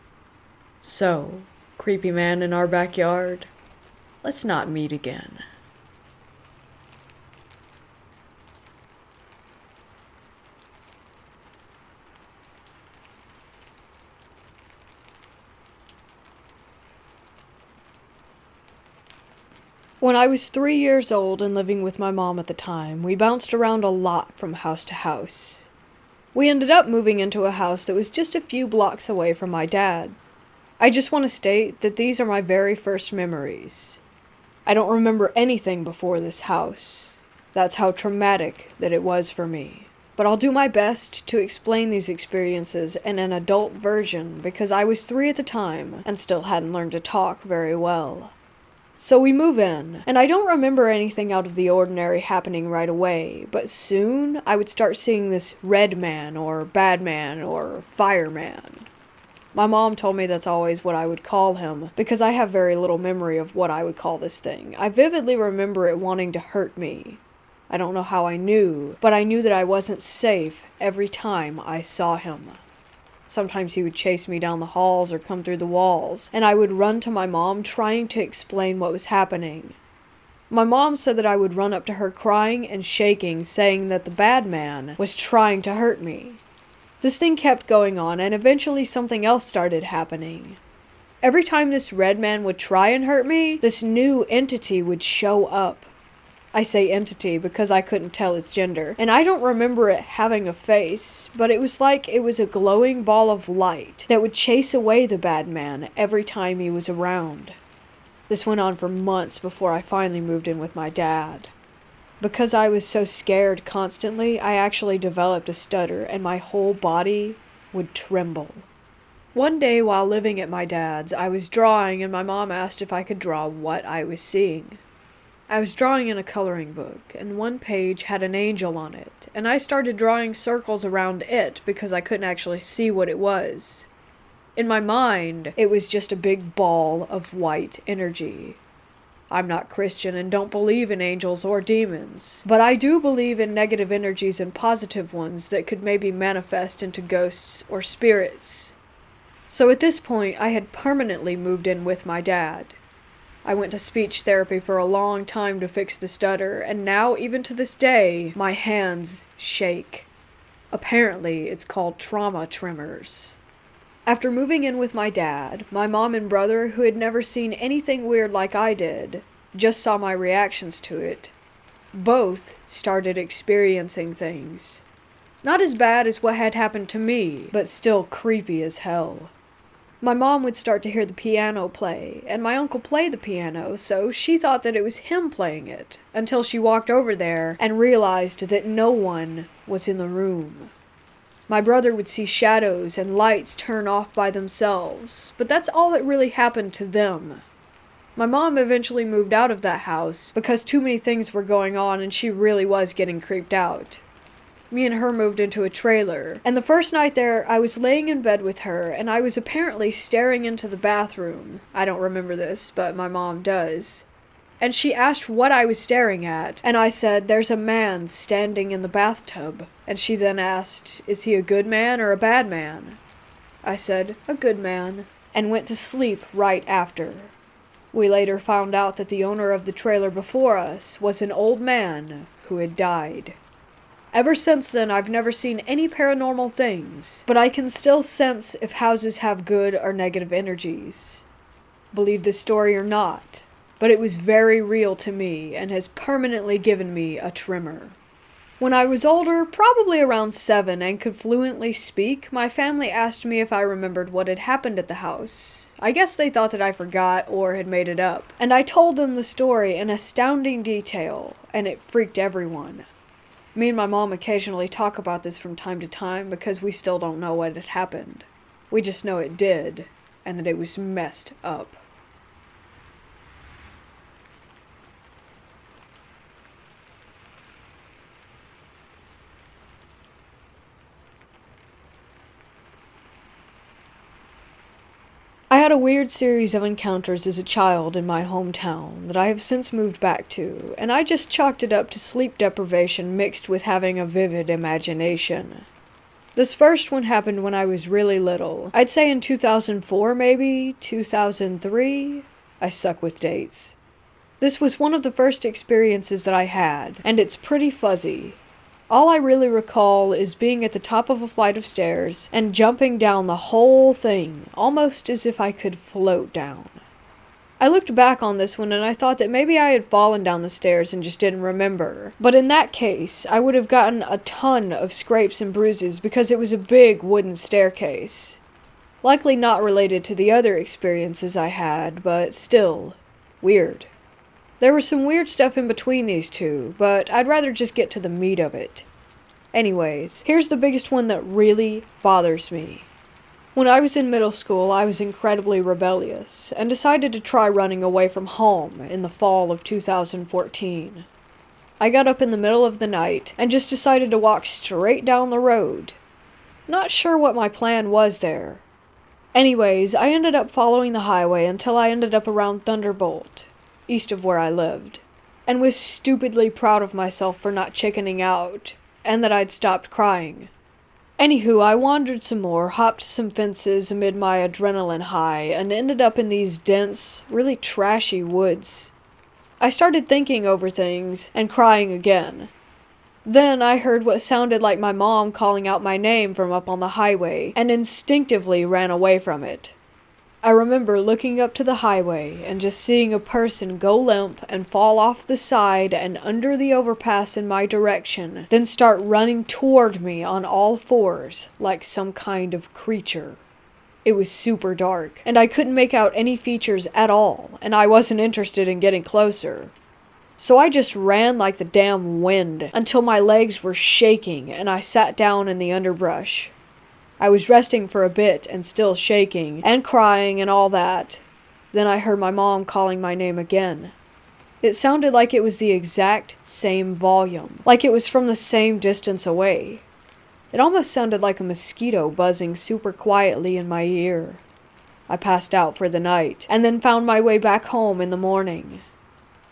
So, creepy man in our backyard, let's not meet again. When I was 3 years old and living with my mom at the time, we bounced around a lot from house to house. We ended up moving into a house that was just a few blocks away from my dad. I just want to state that these are my very first memories. I don't remember anything before this house. That's how traumatic that it was for me. But I'll do my best to explain these experiences in an adult version because I was 3 at the time and still hadn't learned to talk very well. So we move in, and I don't remember anything out of the ordinary happening right away, but soon I would start seeing this red man or bad man or fireman. My mom told me that's always what I would call him, because I have very little memory of what I would call this thing. I vividly remember it wanting to hurt me. I don't know how I knew, but I knew that I wasn't safe every time I saw him. Sometimes he would chase me down the halls or come through the walls, and I would run to my mom trying to explain what was happening. My mom said that I would run up to her crying and shaking, saying that the bad man was trying to hurt me. This thing kept going on, and eventually something else started happening. Every time this red man would try and hurt me, this new entity would show up. I say entity because I couldn't tell its gender, and I don't remember it having a face, but it was like it was a glowing ball of light that would chase away the bad man every time he was around. This went on for months before I finally moved in with my dad. Because I was so scared constantly, I actually developed a stutter, and my whole body would tremble. One day while living at my dad's, I was drawing, and my mom asked if I could draw what I was seeing. I was drawing in a coloring book, and one page had an angel on it, and I started drawing circles around it because I couldn't actually see what it was. In my mind, it was just a big ball of white energy. I'm not Christian and don't believe in angels or demons, but I do believe in negative energies and positive ones that could maybe manifest into ghosts or spirits. So at this point, I had permanently moved in with my dad. I went to speech therapy for a long time to fix the stutter, and now, even to this day, my hands shake. Apparently, it's called trauma tremors. After moving in with my dad, my mom and brother, who had never seen anything weird like I did, just saw my reactions to it. Both started experiencing things. Not as bad as what had happened to me, but still creepy as hell. My mom would start to hear the piano play, and my uncle played the piano, so she thought that it was him playing it, until she walked over there and realized that no one was in the room. My brother would see shadows and lights turn off by themselves, but that's all that really happened to them. My mom eventually moved out of that house because too many things were going on and she really was getting creeped out. Me and her moved into a trailer, and the first night there, I was laying in bed with her, and I was apparently staring into the bathroom. I don't remember this, but my mom does. And she asked what I was staring at, and I said, "There's a man standing in the bathtub." And she then asked, "Is he a good man or a bad man?" I said, "A good man," and went to sleep right after. We later found out that the owner of the trailer before us was an old man who had died. Ever since then, I've never seen any paranormal things, but I can still sense if houses have good or negative energies. Believe this story or not, but it was very real to me and has permanently given me a tremor. When I was older, probably around 7, and could fluently speak, my family asked me if I remembered what had happened at the house. I guess they thought that I forgot or had made it up. And I told them the story in astounding detail, and it freaked everyone. Me and my mom occasionally talk about this from time to time because we still don't know what had happened. We just know it did, and that it was messed up. I had a weird series of encounters as a child in my hometown that I have since moved back to, and I just chalked it up to sleep deprivation mixed with having a vivid imagination. This first one happened when I was really little. I'd say in 2004 maybe, 2003? I suck with dates. This was one of the first experiences that I had, and it's pretty fuzzy. All I really recall is being at the top of a flight of stairs and jumping down the whole thing, almost as if I could float down. I looked back on this one and I thought that maybe I had fallen down the stairs and just didn't remember. But in that case, I would have gotten a ton of scrapes and bruises because it was a big wooden staircase. Likely not related to the other experiences I had, but still, weird. There was some weird stuff in between these two, but I'd rather just get to the meat of it. Anyways, here's the biggest one that really bothers me. When I was in middle school, I was incredibly rebellious, and decided to try running away from home in the fall of 2014. I got up in the middle of the night, and just decided to walk straight down the road. Not sure what my plan was there. Anyways, I ended up following the highway until I ended up around Thunderbolt, east of where I lived, and was stupidly proud of myself for not chickening out, and that I'd stopped crying. Anywho, I wandered some more, hopped some fences amid my adrenaline high, and ended up in these dense, really trashy woods. I started thinking over things, and crying again. Then I heard what sounded like my mom calling out my name from up on the highway, and instinctively ran away from it. I remember looking up to the highway and just seeing a person go limp and fall off the side and under the overpass in my direction, then start running toward me on all fours like some kind of creature. It was super dark, and I couldn't make out any features at all, and I wasn't interested in getting closer. So I just ran like the damn wind until my legs were shaking and I sat down in the underbrush. I was resting for a bit and still shaking, and crying and all that. Then I heard my mom calling my name again. It sounded like it was the exact same volume, like it was from the same distance away. It almost sounded like a mosquito buzzing super quietly in my ear. I passed out for the night, and then found my way back home in the morning.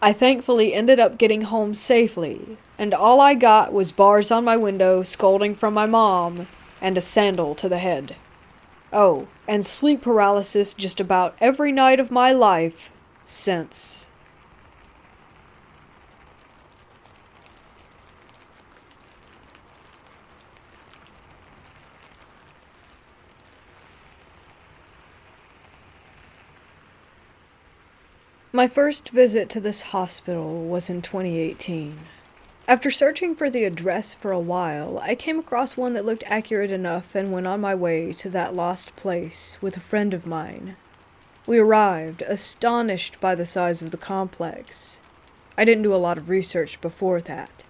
I thankfully ended up getting home safely, and all I got was bars on my window, scolding from my mom, and a sandal to the head. Oh, and sleep paralysis just about every night of my life since. My first visit to this hospital was in 2018. After searching for the address for a while, I came across one that looked accurate enough and went on my way to that lost place with a friend of mine. We arrived, astonished by the size of the complex. I didn't do a lot of research before that.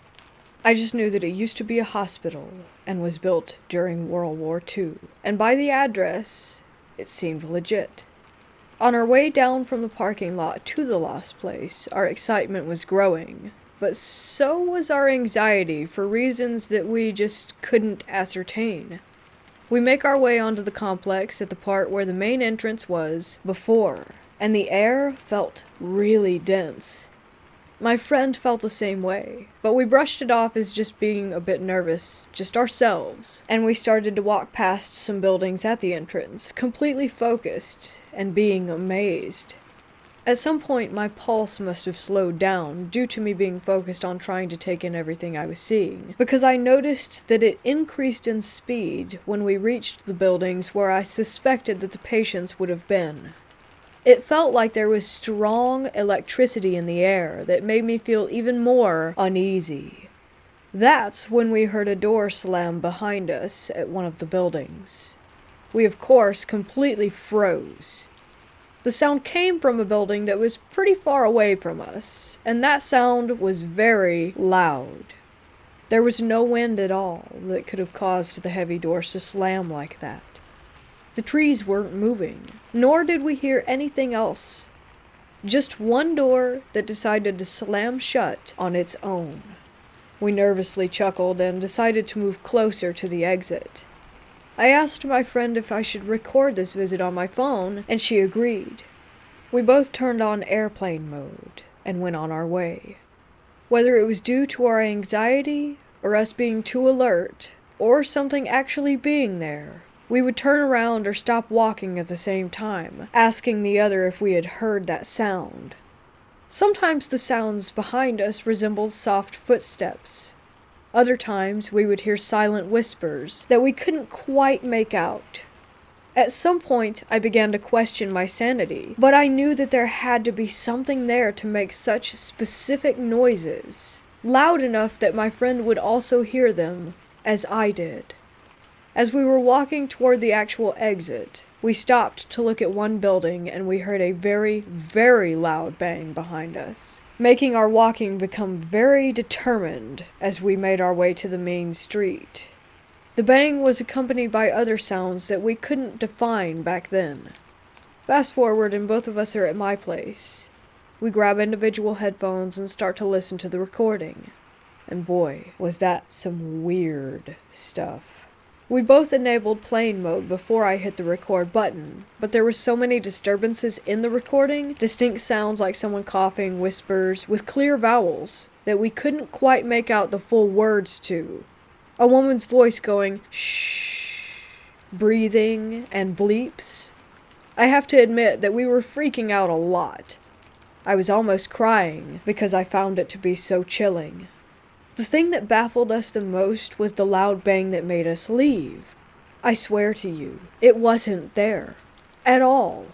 I just knew that it used to be a hospital and was built during World War II, and by the address, it seemed legit. On our way down from the parking lot to the lost place, our excitement was growing. But so was our anxiety for reasons that we just couldn't ascertain. We make our way onto the complex at the part where the main entrance was before, and the air felt really dense. My friend felt the same way, but we brushed it off as just being a bit nervous, just ourselves, and we started to walk past some buildings at the entrance, completely focused and being amazed. At some point, my pulse must have slowed down due to me being focused on trying to take in everything I was seeing, because I noticed that it increased in speed when we reached the buildings where I suspected that the patients would have been. It felt like there was strong electricity in the air that made me feel even more uneasy. That's when we heard a door slam behind us at one of the buildings. We, of course, completely froze. The sound came from a building that was pretty far away from us, and that sound was very loud. There was no wind at all that could have caused the heavy doors to slam like that. The trees weren't moving, nor did we hear anything else. Just one door that decided to slam shut on its own. We nervously chuckled and decided to move closer to the exit. I asked my friend if I should record this visit on my phone, and she agreed. We both turned on airplane mode and went on our way. Whether it was due to our anxiety, or us being too alert, or something actually being there, we would turn around or stop walking at the same time, asking the other if we had heard that sound. Sometimes the sounds behind us resembled soft footsteps. Other times we would hear silent whispers that we couldn't quite make out. At some point I began to question my sanity, but I knew that there had to be something there to make such specific noises, loud enough that my friend would also hear them, as I did. As we were walking toward the actual exit, we stopped to look at one building and we heard a very, very loud bang behind us, making our walking become very determined as we made our way to the main street. The bang was accompanied by other sounds that we couldn't define back then. Fast forward and both of us are at my place. We grab individual headphones and start to listen to the recording. And boy, was that some weird stuff. We both enabled plane mode before I hit the record button, but there were so many disturbances in the recording, distinct sounds like someone coughing, whispers, with clear vowels, that we couldn't quite make out the full words to. A woman's voice going, shh, breathing, and bleeps. I have to admit that we were freaking out a lot. I was almost crying because I found it to be so chilling. The thing that baffled us the most was the loud bang that made us leave. I swear to you, it wasn't there. At all.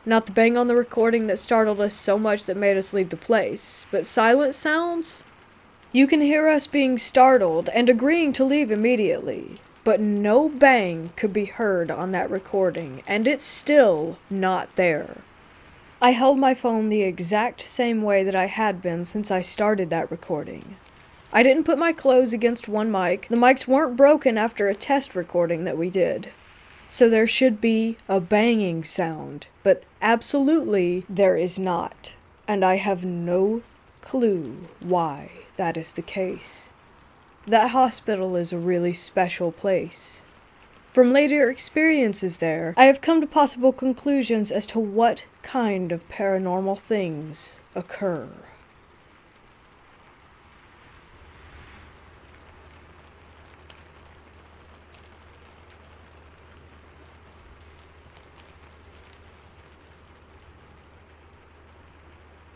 Not the bang on the recording that startled us so much that made us leave the place, but silent sounds? You can hear us being startled and agreeing to leave immediately, but no bang could be heard on that recording, and it's still not there. I held my phone the exact same way that I had been since I started that recording. I didn't put my clothes against one mic. The mics weren't broken after a test recording that we did. So there should be a banging sound, but absolutely there is not. And I have no clue why that is the case. That hospital is a really special place. From later experiences there, I have come to possible conclusions as to what kind of paranormal things occur.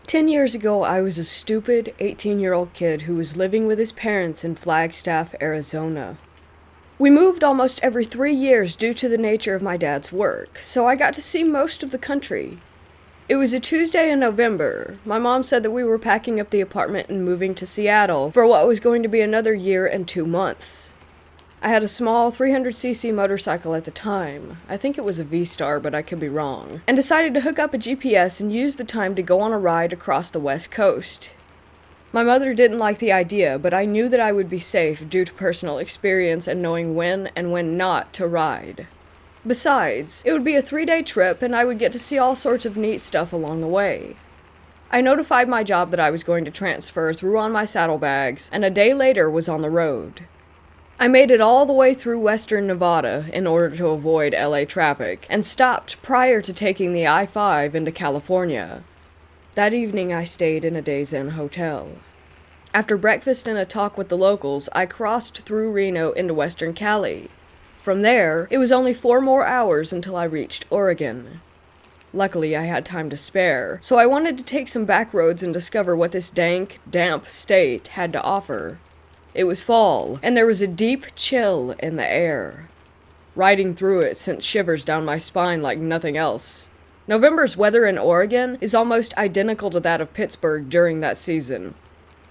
"10 years ago, I was a stupid 18-year-old kid who was living with his parents in Flagstaff, Arizona. We moved almost every 3 years due to the nature of my dad's work, so I got to see most of the country. It was a Tuesday in November. My mom said that we were packing up the apartment and moving to Seattle for what was going to be another year and 2 months. I had a small 300cc motorcycle at the time. I think it was a V-Star, but I could be wrong. And decided to hook up a GPS and use the time to go on a ride across the West Coast. My mother didn't like the idea, but I knew that I would be safe due to personal experience and knowing when and when not to ride. Besides, it would be a 3-day trip and I would get to see all sorts of neat stuff along the way. I notified my job that I was going to transfer, threw on my saddlebags, and a day later was on the road. I made it all the way through western Nevada in order to avoid LA traffic, and stopped prior to taking the I-5 into California. That evening I stayed in a Days Inn hotel. After breakfast and a talk with the locals, I crossed through Reno into western Cali. From there, it was only 4 more hours until I reached Oregon. Luckily, I had time to spare, so I wanted to take some back roads and discover what this dank, damp state had to offer. It was fall, and there was a deep chill in the air. Riding through it sent shivers down my spine like nothing else. November's weather in Oregon is almost identical to that of Pittsburgh during that season.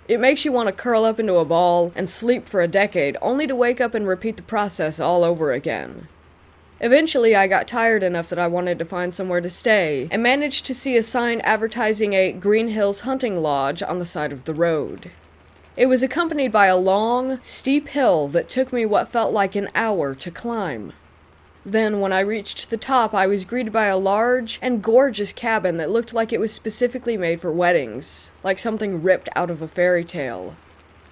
It makes you want to curl up into a ball and sleep for a decade, only to wake up and repeat the process all over again. Eventually, I got tired enough that I wanted to find somewhere to stay, and managed to see a sign advertising a Green Hills hunting lodge on the side of the road. It was accompanied by a long, steep hill that took me what felt like an hour to climb. Then, when I reached the top, I was greeted by a large and gorgeous cabin that looked like it was specifically made for weddings, like something ripped out of a fairy tale.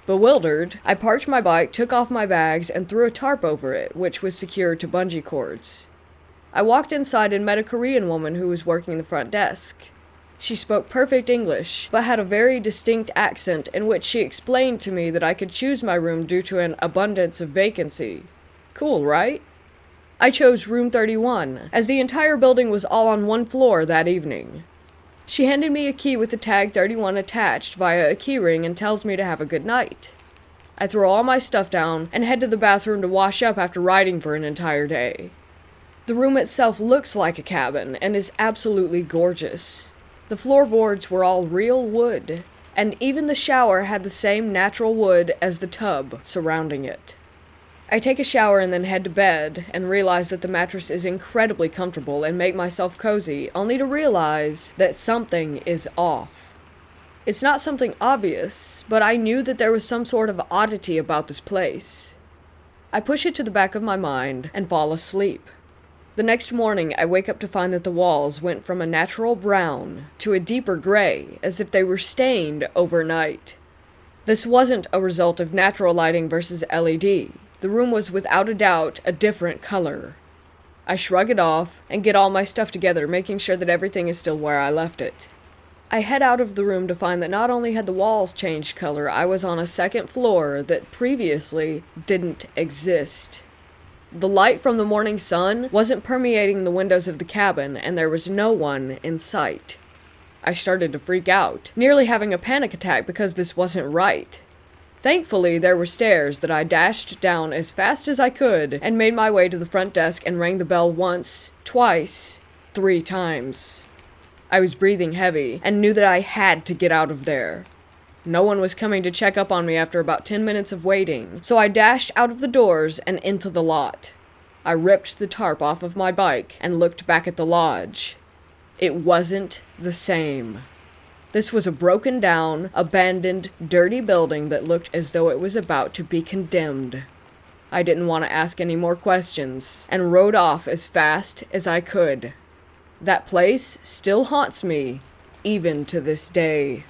Bewildered, I parked my bike, took off my bags, and threw a tarp over it, which was secured to bungee cords. I walked inside and met a Korean woman who was working the front desk. She spoke perfect English, but had a very distinct accent in which she explained to me that I could choose my room due to an abundance of vacancy. Cool, right? I chose room 31, as the entire building was all on one floor that evening. She handed me a key with the tag 31 attached via a keyring and tells me to have a good night. I throw all my stuff down and head to the bathroom to wash up after riding for an entire day. The room itself looks like a cabin and is absolutely gorgeous. The floorboards were all real wood, and even the shower had the same natural wood as the tub surrounding it. I take a shower and then head to bed, and realize that the mattress is incredibly comfortable and make myself cozy, only to realize that something is off. It's not something obvious, but I knew that there was some sort of oddity about this place. I push it to the back of my mind and fall asleep. The next morning, I wake up to find that the walls went from a natural brown to a deeper gray, as if they were stained overnight. This wasn't a result of natural lighting versus LED. The room was without a doubt a different color. I shrug it off and get all my stuff together, making sure that everything is still where I left it. I head out of the room to find that not only had the walls changed color, I was on a second floor that previously didn't exist. The light from the morning sun wasn't permeating the windows of the cabin, and there was no one in sight. I started to freak out, nearly having a panic attack because this wasn't right. Thankfully, there were stairs that I dashed down as fast as I could and made my way to the front desk and rang the bell once, twice, 3 times. I was breathing heavy and knew that I had to get out of there. No one was coming to check up on me after about 10 minutes of waiting, so I dashed out of the doors and into the lot. I ripped the tarp off of my bike and looked back at the lodge. It wasn't the same. This was a broken down, abandoned, dirty building that looked as though it was about to be condemned. I didn't want to ask any more questions, and rode off as fast as I could. That place still haunts me, even to this day.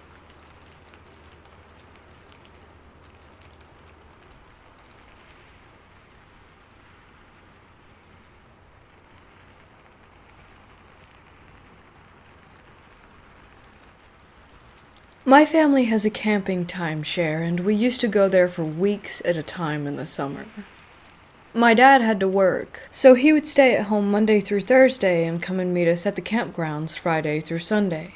My family has a camping timeshare, and we used to go there for weeks at a time in the summer. My dad had to work, so he would stay at home Monday through Thursday and come and meet us at the campgrounds Friday through Sunday.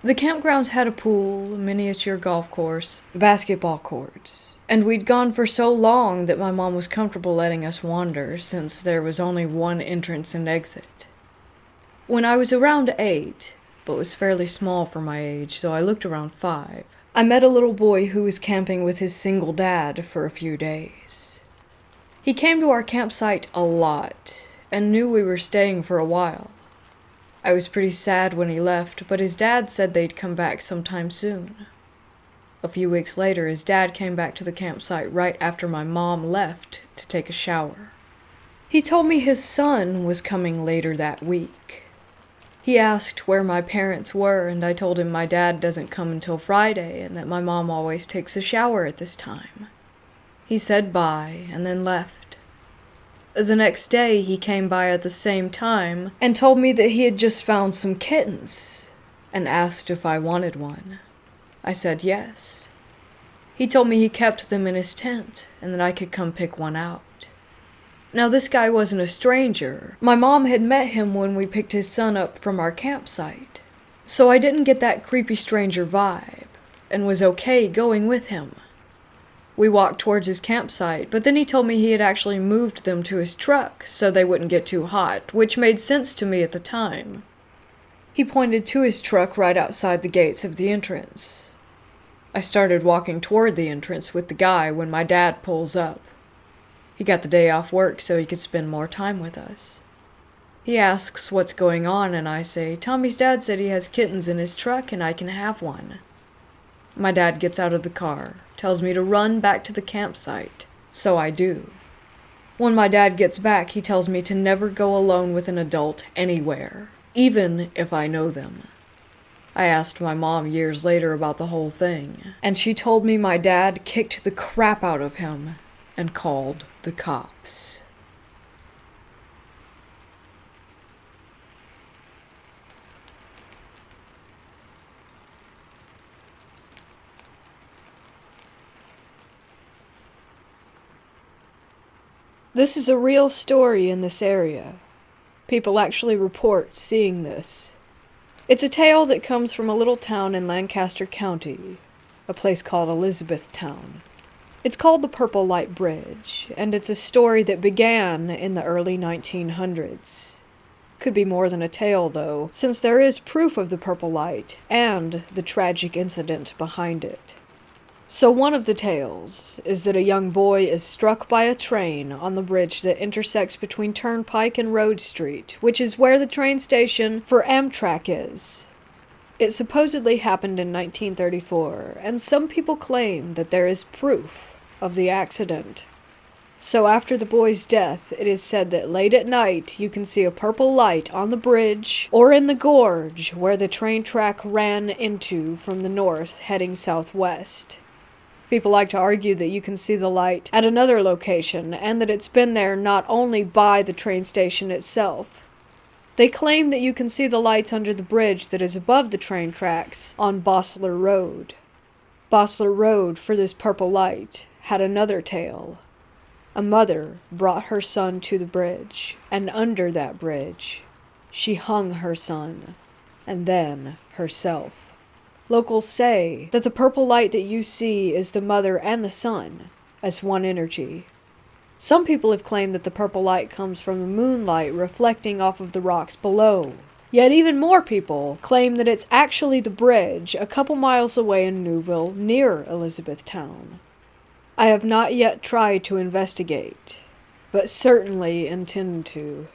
The campgrounds had a pool, a miniature golf course, basketball courts, and we'd gone for so long that my mom was comfortable letting us wander since there was only one entrance and exit. When I was around 8, but was fairly small for my age, so I looked around 5, I met a little boy who was camping with his single dad for a few days. He came to our campsite a lot, and knew we were staying for a while. I was pretty sad when he left, but his dad said they'd come back sometime soon. A few weeks later, his dad came back to the campsite right after my mom left to take a shower. He told me his son was coming later that week. He asked where my parents were, and I told him my dad doesn't come until Friday and that my mom always takes a shower at this time. He said bye and then left. The next day, he came by at the same time and told me that he had just found some kittens and asked if I wanted one. I said yes. He told me he kept them in his tent and that I could come pick one out. Now, this guy wasn't a stranger. My mom had met him when we picked his son up from our campsite, so I didn't get that creepy stranger vibe, and was okay going with him. We walked towards his campsite, but then he told me he had actually moved them to his truck so they wouldn't get too hot, which made sense to me at the time. He pointed to his truck right outside the gates of the entrance. I started walking toward the entrance with the guy when my dad pulls up. He got the day off work so he could spend more time with us. He asks what's going on, and I say, Tommy's dad said he has kittens in his truck and I can have one. My dad gets out of the car, tells me to run back to the campsite, so I do. When my dad gets back, he tells me to never go alone with an adult anywhere, even if I know them. I asked my mom years later about the whole thing, and she told me my dad kicked the crap out of him and called the cops. This is a real story in this area. People actually report seeing this. It's a tale that comes from a little town in Lancaster County, a place called Elizabethtown. It's called the Purple Light Bridge, and it's a story that began in the early 1900s. Could be more than a tale, though, since there is proof of the purple light and the tragic incident behind it. So one of the tales is that a young boy is struck by a train on the bridge that intersects between Turnpike and Road Street, which is where the train station for Amtrak is. It supposedly happened in 1934, and some people claim that there is proof of the accident. So after the boy's death, it is said that late at night you can see a purple light on the bridge or in the gorge where the train track ran into from the north heading southwest. People like to argue that you can see the light at another location and that it's been there not only by the train station itself. They claim that you can see the lights under the bridge that is above the train tracks on Bossler Road. Bossler Road, for this purple light, had another tale. A mother brought her son to the bridge, and under that bridge, she hung her son, and then herself. Locals say that the purple light that you see is the mother and the son, as one energy. Some people have claimed that the purple light comes from the moonlight reflecting off of the rocks below. Yet even more people claim that it's actually the bridge a couple miles away in Newville near Elizabethtown. I have not yet tried to investigate, but certainly intend to.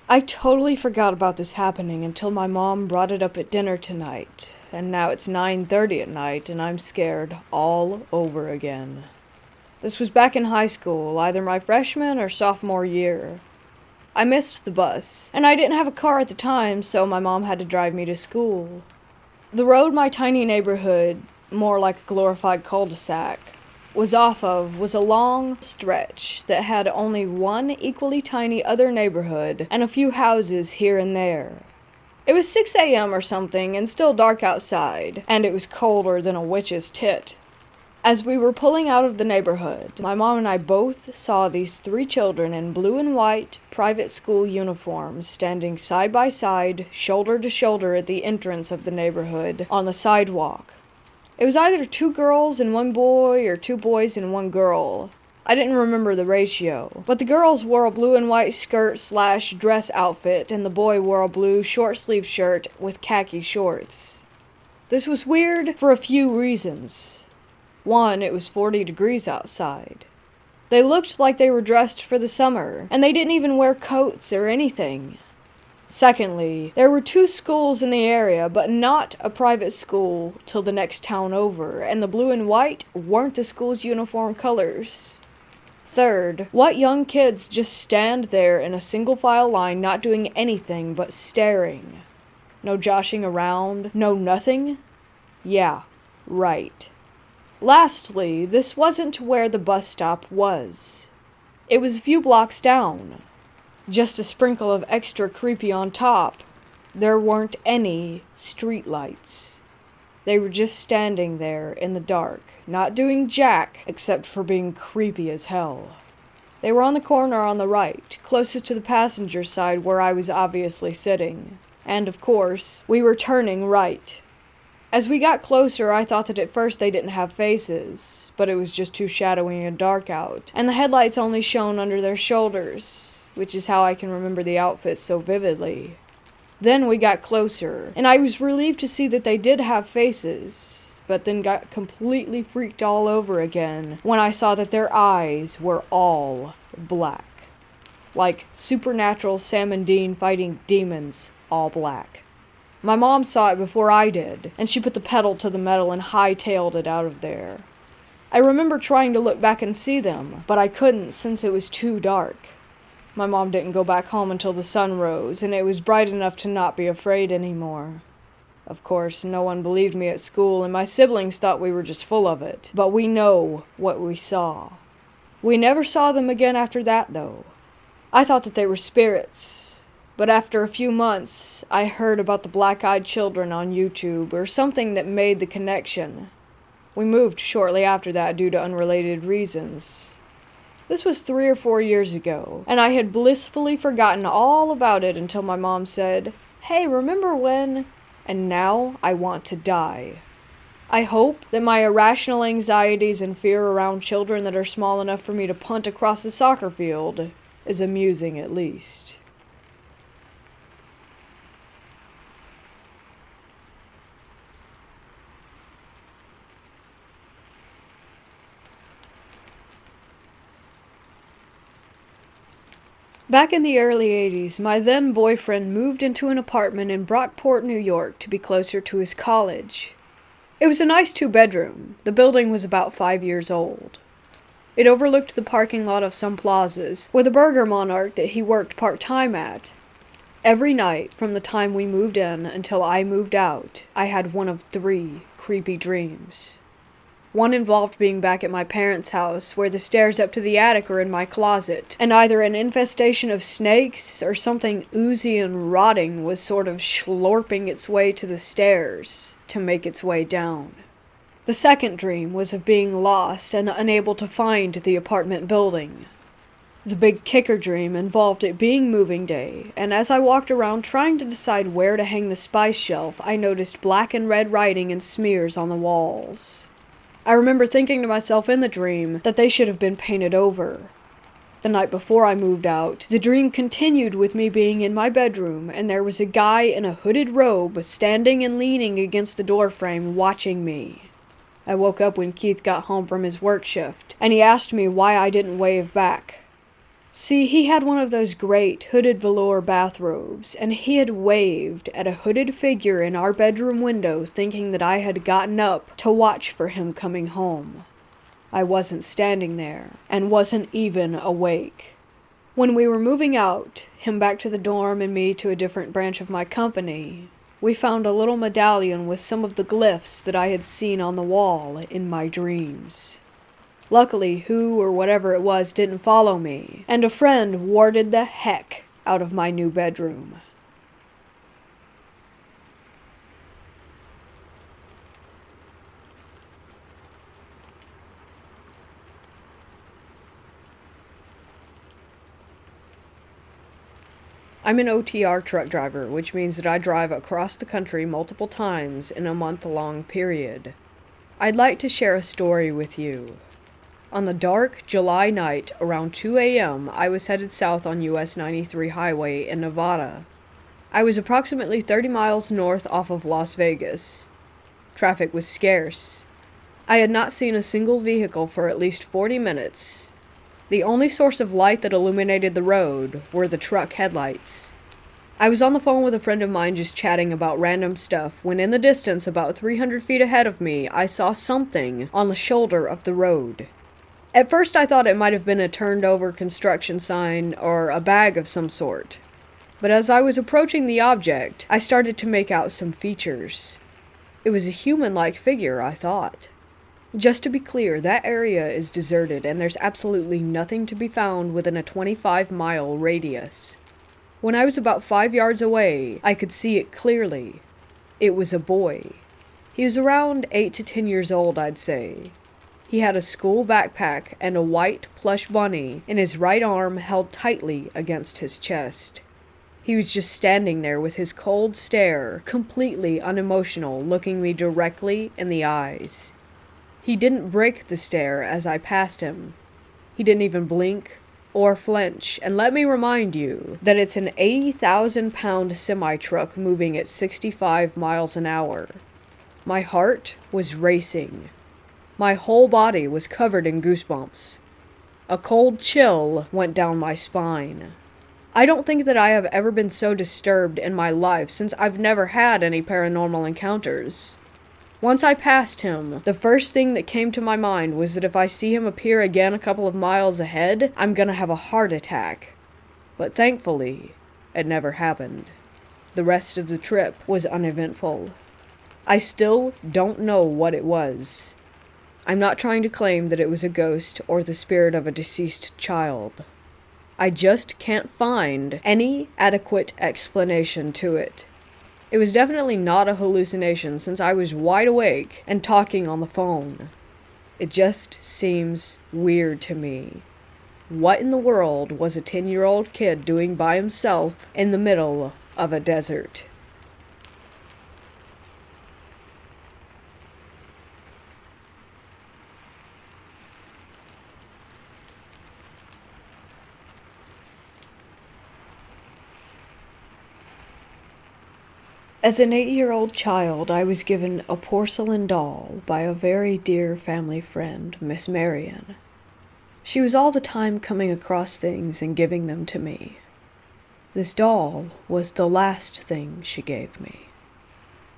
I totally forgot about this happening until my mom brought it up at dinner tonight, and now it's 9:30 at night and I'm scared all over again. This was back in high school, either my freshman or sophomore year. I missed the bus, and I didn't have a car at the time, so my mom had to drive me to school. The road my tiny neighborhood, more like a glorified cul-de-sac, was off of was a long stretch that had only one equally tiny other neighborhood and a few houses here and there. It was 6 a.m. or something and still dark outside, and it was colder than a witch's tit. As we were pulling out of the neighborhood, my mom and I both saw these 3 children in blue and white private school uniforms standing side by side, shoulder to shoulder at the entrance of the neighborhood on the sidewalk. It was either 2 girls and 1 boy or 2 boys and 1 girl. I didn't remember the ratio, but the girls wore a blue and white skirt/dress outfit and the boy wore a blue short-sleeved shirt with khaki shorts. This was weird for a few reasons. 1, it was 40 degrees outside. They looked like they were dressed for the summer, and they didn't even wear coats or anything. Secondly, there were 2 schools in the area, but not a private school till the next town over, and the blue and white weren't the school's uniform colors. Third, what young kids just stand there in a single file line not doing anything but staring? No joshing around, no nothing? Yeah, right. Lastly, this wasn't where the bus stop was. It was a few blocks down. Just a sprinkle of extra creepy on top. There weren't any streetlights. They were just standing there in the dark, not doing jack except for being creepy as hell. They were on the corner on the right, closest to the passenger side where I was obviously sitting. And of course, we were turning right. As we got closer, I thought that at first they didn't have faces, but it was just too shadowy and dark out, and the headlights only shone under their shoulders, which is how I can remember the outfits so vividly. Then we got closer, and I was relieved to see that they did have faces, but then got completely freaked all over again when I saw that their eyes were all black. Like supernatural Sam and Dean fighting demons, all black. My mom saw it before I did, and she put the pedal to the metal and hightailed it out of there. I remember trying to look back and see them, but I couldn't since it was too dark. My mom didn't go back home until the sun rose, and it was bright enough to not be afraid anymore. Of course, no one believed me at school, and my siblings thought we were just full of it, but we know what we saw. We never saw them again after that, though. I thought that they were spirits. But after a few months, I heard about the black-eyed children on YouTube, or something that made the connection. We moved shortly after that due to unrelated reasons. This was 3 or 4 years ago, and I had blissfully forgotten all about it until my mom said, "Hey, remember when?" And now I want to die. I hope that my irrational anxieties and fear around children that are small enough for me to punt across the soccer field is amusing at least. Back in the early 80s, my then boyfriend moved into an apartment in Brockport, New York to be closer to his college. It was a nice 2-bedroom. The building was about 5 years old. It overlooked the parking lot of some plazas with a burger monarch that he worked part-time at. Every night, from the time we moved in until I moved out, I had one of 3 creepy dreams. One involved being back at my parents' house, where the stairs up to the attic are in my closet, and either an infestation of snakes or something oozy and rotting was sort of slurping its way to the stairs to make its way down. The second dream was of being lost and unable to find the apartment building. The big kicker dream involved it being moving day, and as I walked around trying to decide where to hang the spice shelf, I noticed black and red writing and smears on the walls. I remember thinking to myself in the dream that they should have been painted over. The night before I moved out, the dream continued with me being in my bedroom, and there was a guy in a hooded robe standing and leaning against the doorframe watching me. I woke up when Keith got home from his work shift, and he asked me why I didn't wave back. See, he had one of those great hooded velour bathrobes, and he had waved at a hooded figure in our bedroom window thinking that I had gotten up to watch for him coming home. I wasn't standing there, and wasn't even awake. When we were moving out, him back to the dorm and me to a different branch of my company, we found a little medallion with some of the glyphs that I had seen on the wall in my dreams. Luckily, who or whatever it was didn't follow me, and a friend warded the heck out of my new bedroom. I'm an OTR truck driver, which means that I drive across the country multiple times in a month-long period. I'd like to share a story with you. On the dark July night, around 2 a.m., I was headed south on US 93 highway in Nevada. I was approximately 30 miles north off of Las Vegas. Traffic was scarce. I had not seen a single vehicle for at least 40 minutes. The only source of light that illuminated the road were the truck headlights. I was on the phone with a friend of mine just chatting about random stuff when in the distance, about 300 feet ahead of me, I saw something on the shoulder of the road. At first I thought it might have been a turned-over construction sign or a bag of some sort. But as I was approaching the object, I started to make out some features. It was a human-like figure, I thought. Just to be clear, that area is deserted and there's absolutely nothing to be found within a 25-mile radius. When I was about 5 yards away, I could see it clearly. It was a boy. He was around 8 to 10 years old, I'd say. He had a school backpack and a white plush bunny in his right arm held tightly against his chest. He was just standing there with his cold stare, completely unemotional, looking me directly in the eyes. He didn't break the stare as I passed him. He didn't even blink or flinch, and let me remind you that it's an 80,000-pound semi-truck moving at 65 miles an hour. My heart was racing. My whole body was covered in goosebumps. A cold chill went down my spine. I don't think that I have ever been so disturbed in my life since I've never had any paranormal encounters. Once I passed him, the first thing that came to my mind was that if I see him appear again a couple of miles ahead, I'm gonna have a heart attack. But thankfully, it never happened. The rest of the trip was uneventful. I still don't know what it was. I'm not trying to claim that it was a ghost or the spirit of a deceased child. I just can't find any adequate explanation to it. It was definitely not a hallucination since I was wide awake and talking on the phone. It just seems weird to me. What in the world was a 10-year-old kid doing by himself in the middle of a desert? As an 8-year-old child, I was given a porcelain doll by a very dear family friend, Miss Marion. She was all the time coming across things and giving them to me. This doll was the last thing she gave me.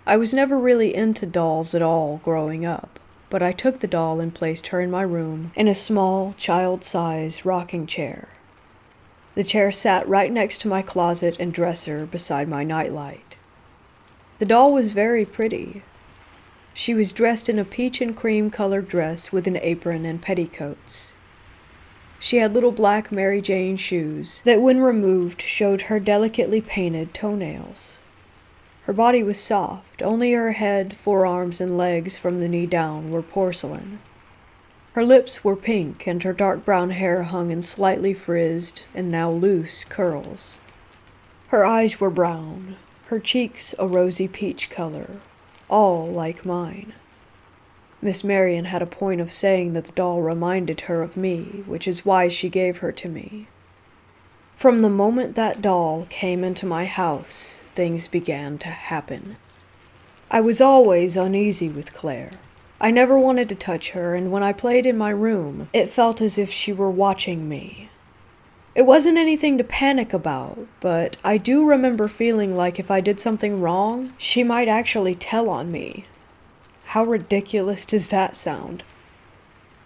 I was never really into dolls at all growing up, but I took the doll and placed her in my room in a small, child-sized rocking chair. The chair sat right next to my closet and dresser beside my nightlight. The doll was very pretty. She was dressed in a peach and cream colored dress with an apron and petticoats. She had little black Mary Jane shoes that, when removed, showed her delicately painted toenails. Her body was soft, only her head, forearms, and legs from the knee down were porcelain. Her lips were pink, and her dark brown hair hung in slightly frizzed and now loose curls. Her eyes were brown. Her cheeks a rosy peach color, all like mine. Miss Marion had a point of saying that the doll reminded her of me, which is why she gave her to me. From the moment that doll came into my house, things began to happen. I was always uneasy with Claire. I never wanted to touch her, and when I played in my room, it felt as if she were watching me. It wasn't anything to panic about, but I do remember feeling like if I did something wrong, she might actually tell on me. How ridiculous does that sound?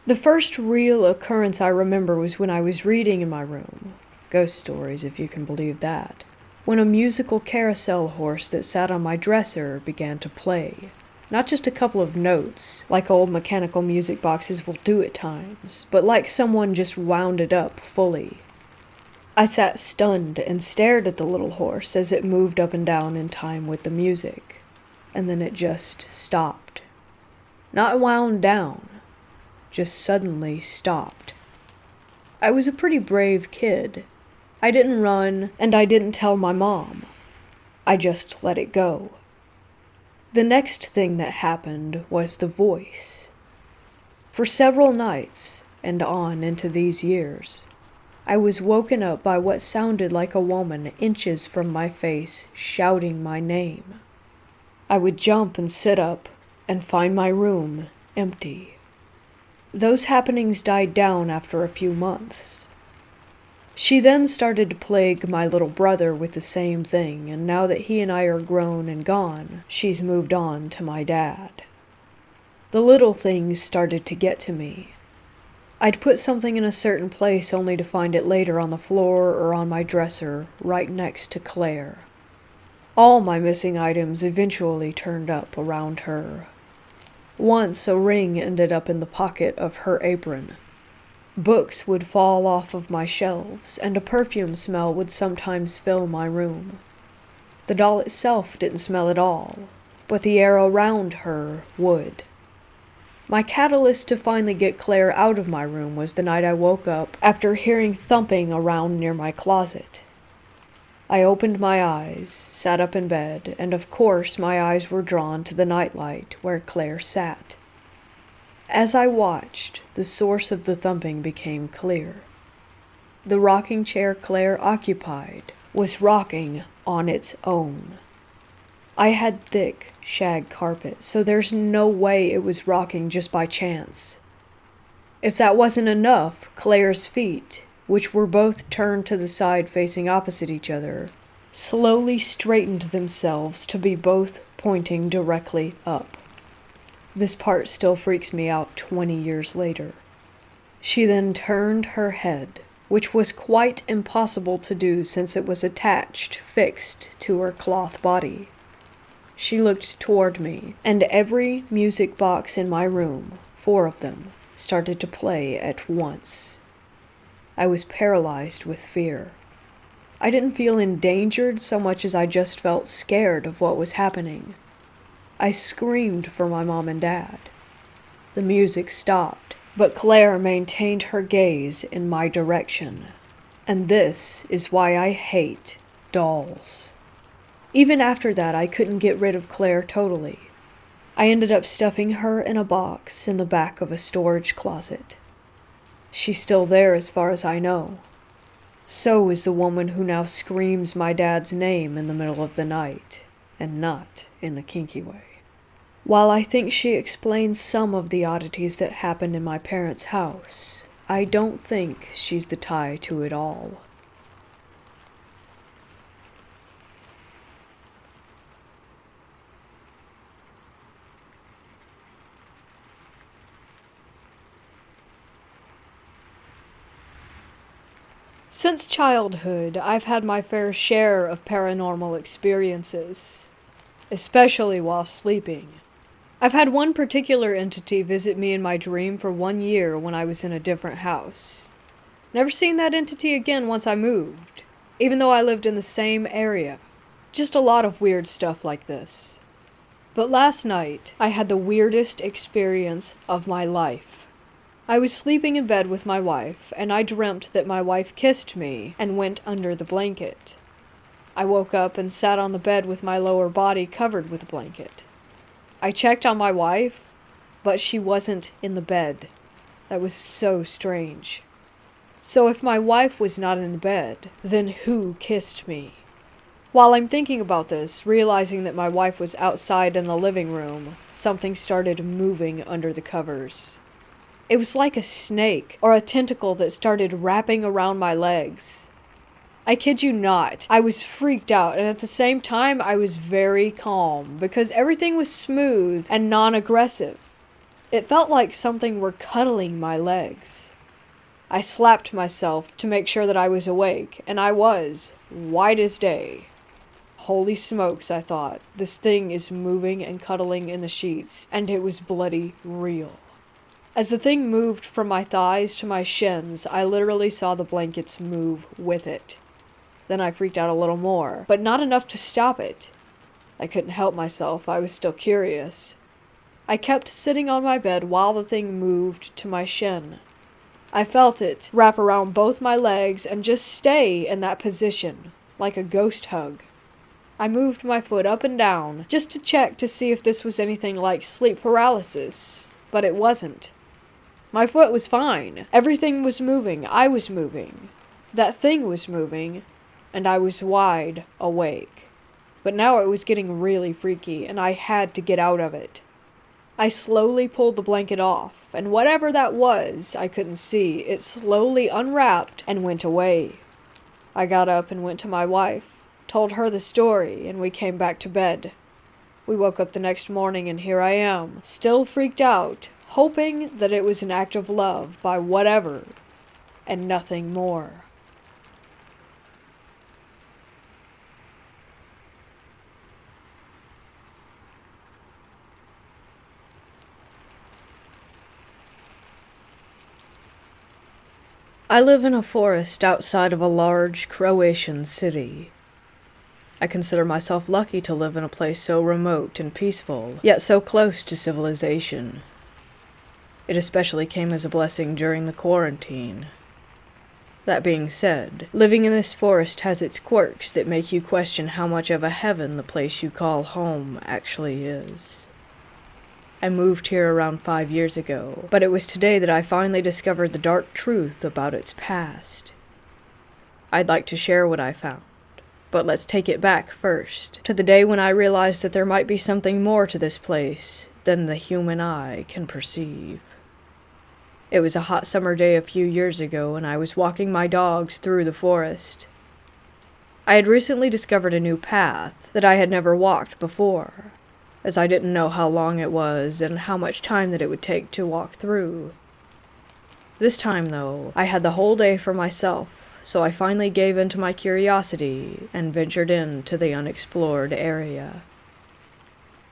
The first real occurrence I remember was when I was reading in my room. Ghost stories, if you can believe that. When a musical carousel horse that sat on my dresser began to play. Not just a couple of notes, like old mechanical music boxes will do at times, but like someone just wound it up fully. I sat stunned and stared at the little horse as it moved up and down in time with the music, and then it just stopped. Not wound down, just suddenly stopped. I was a pretty brave kid. I didn't run, and I didn't tell my mom. I just let it go. The next thing that happened was the voice. For several nights, and on into these years, I was woken up by what sounded like a woman inches from my face shouting my name. I would jump and sit up and find my room empty. Those happenings died down after a few months. She then started to plague my little brother with the same thing, and now that he and I are grown and gone, she's moved on to my dad. The little things started to get to me. I'd put something in a certain place only to find it later on the floor or on my dresser, right next to Claire. All my missing items eventually turned up around her. Once a ring ended up in the pocket of her apron. Books would fall off of my shelves, and a perfume smell would sometimes fill my room. The doll itself didn't smell at all, but the air around her would. My catalyst to finally get Claire out of my room was the night I woke up after hearing thumping around near my closet. I opened my eyes, sat up in bed, and of course my eyes were drawn to the nightlight where Claire sat. As I watched, the source of the thumping became clear. The rocking chair Claire occupied was rocking on its own. I had thick shag carpet, so there's no way it was rocking just by chance. If that wasn't enough, Claire's feet, which were both turned to the side facing opposite each other, slowly straightened themselves to be both pointing directly up. This part still freaks me out 20 years later. She then turned her head, which was quite impossible to do since it was fixed to her cloth body. She looked toward me, and every music box in my room, 4 of them, started to play at once. I was paralyzed with fear. I didn't feel endangered so much as I just felt scared of what was happening. I screamed for my mom and dad. The music stopped, but Claire maintained her gaze in my direction. And this is why I hate dolls. Even after that, I couldn't get rid of Claire totally. I ended up stuffing her in a box in the back of a storage closet. She's still there as far as I know. So is the woman who now screams my dad's name in the middle of the night, and not in the kinky way. While I think she explains some of the oddities that happened in my parents' house, I don't think she's the tie to it all. Since childhood, I've had my fair share of paranormal experiences, especially while sleeping. I've had one particular entity visit me in my dream for 1 year when I was in a different house. Never seen that entity again once I moved, even though I lived in the same area. Just a lot of weird stuff like this. But last night, I had the weirdest experience of my life. I was sleeping in bed with my wife, and I dreamt that my wife kissed me and went under the blanket. I woke up and sat on the bed with my lower body covered with a blanket. I checked on my wife, but she wasn't in the bed. That was so strange. So if my wife was not in the bed, then who kissed me? While I'm thinking about this, realizing that my wife was outside in the living room, something started moving under the covers. It was like a snake or a tentacle that started wrapping around my legs. I kid you not, I was freaked out, and at the same time I was very calm because everything was smooth and non-aggressive. It felt like something were cuddling my legs. I slapped myself to make sure that I was awake, and I was, white as day. Holy smokes, I thought, this thing is moving and cuddling in the sheets, and it was bloody real. As the thing moved from my thighs to my shins, I literally saw the blankets move with it. Then I freaked out a little more, but not enough to stop it. I couldn't help myself, I was still curious. I kept sitting on my bed while the thing moved to my shin. I felt it wrap around both my legs and just stay in that position, like a ghost hug. I moved my foot up and down, just to check to see if this was anything like sleep paralysis, but it wasn't. My foot was fine. Everything was moving. I was moving. That thing was moving, and I was wide awake. But now it was getting really freaky, and I had to get out of it. I slowly pulled the blanket off, and whatever that was, I couldn't see. It slowly unwrapped and went away. I got up and went to my wife, told her the story, and we came back to bed. We woke up the next morning, and here I am, still freaked out, hoping that it was an act of love by whatever, and nothing more. I live in a forest outside of a large Croatian city. I consider myself lucky to live in a place so remote and peaceful, yet so close to civilization. It especially came as a blessing during the quarantine. That being said, living in this forest has its quirks that make you question how much of a heaven the place you call home actually is. I moved here around 5 years ago, but it was today that I finally discovered the dark truth about its past. I'd like to share what I found, but let's take it back first, to the day when I realized that there might be something more to this place than the human eye can perceive. It was a hot summer day a few years ago, and I was walking my dogs through the forest. I had recently discovered a new path that I had never walked before, as I didn't know how long it was and how much time that it would take to walk through. This time, though, I had the whole day for myself, so I finally gave in to my curiosity and ventured into the unexplored area.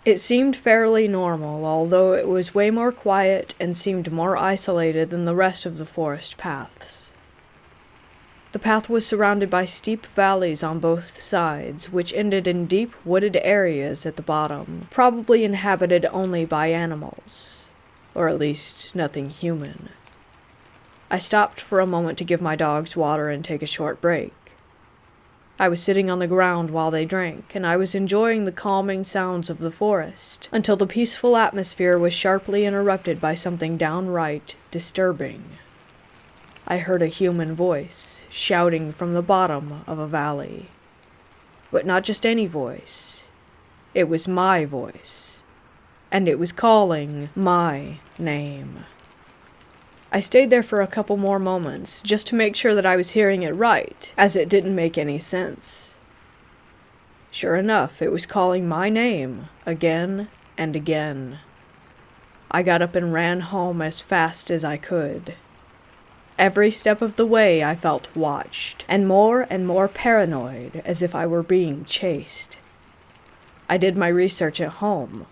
It seemed fairly normal, although it was way more quiet and seemed more isolated than the rest of the forest paths. The path was surrounded by steep valleys on both sides, which ended in deep wooded areas at the bottom, probably inhabited only by animals, or at least nothing human. I stopped for a moment to give my dogs water and take a short break. I was sitting on the ground while they drank, and I was enjoying the calming sounds of the forest, until the peaceful atmosphere was sharply interrupted by something downright disturbing. I heard a human voice shouting from the bottom of a valley. But not just any voice. It was my voice. And it was calling my name. I stayed there for a couple more moments, just to make sure that I was hearing it right, as it didn't make any sense. Sure enough, it was calling my name, again and again. I got up and ran home as fast as I could. Every step of the way I felt watched, and more paranoid, as if I were being chased. I did my research at home.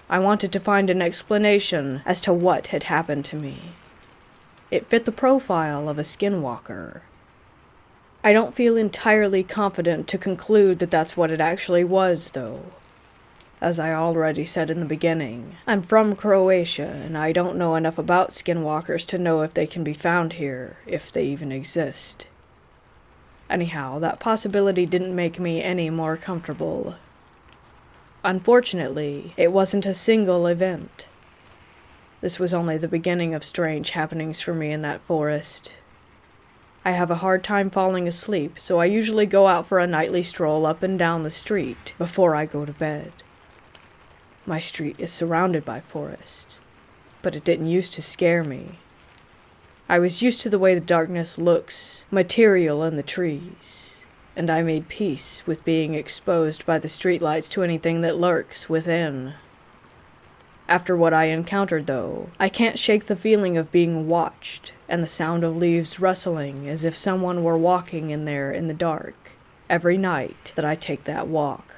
I wanted to find an explanation as to what had happened to me. It fit the profile of a skinwalker. I don't feel entirely confident to conclude that that's what it actually was, though. As I already said in the beginning, I'm from Croatia, and I don't know enough about skinwalkers to know if they can be found here, if they even exist. Anyhow, that possibility didn't make me any more comfortable. Unfortunately, it wasn't a single event. This was only the beginning of strange happenings for me in that forest. I have a hard time falling asleep, so I usually go out for a nightly stroll up and down the street before I go to bed. My street is surrounded by forests, but it didn't used to scare me. I was used to the way the darkness looks material in the trees, and I made peace with being exposed by the streetlights to anything that lurks within. After what I encountered, though, I can't shake the feeling of being watched, and the sound of leaves rustling as if someone were walking in there in the dark, every night that I take that walk.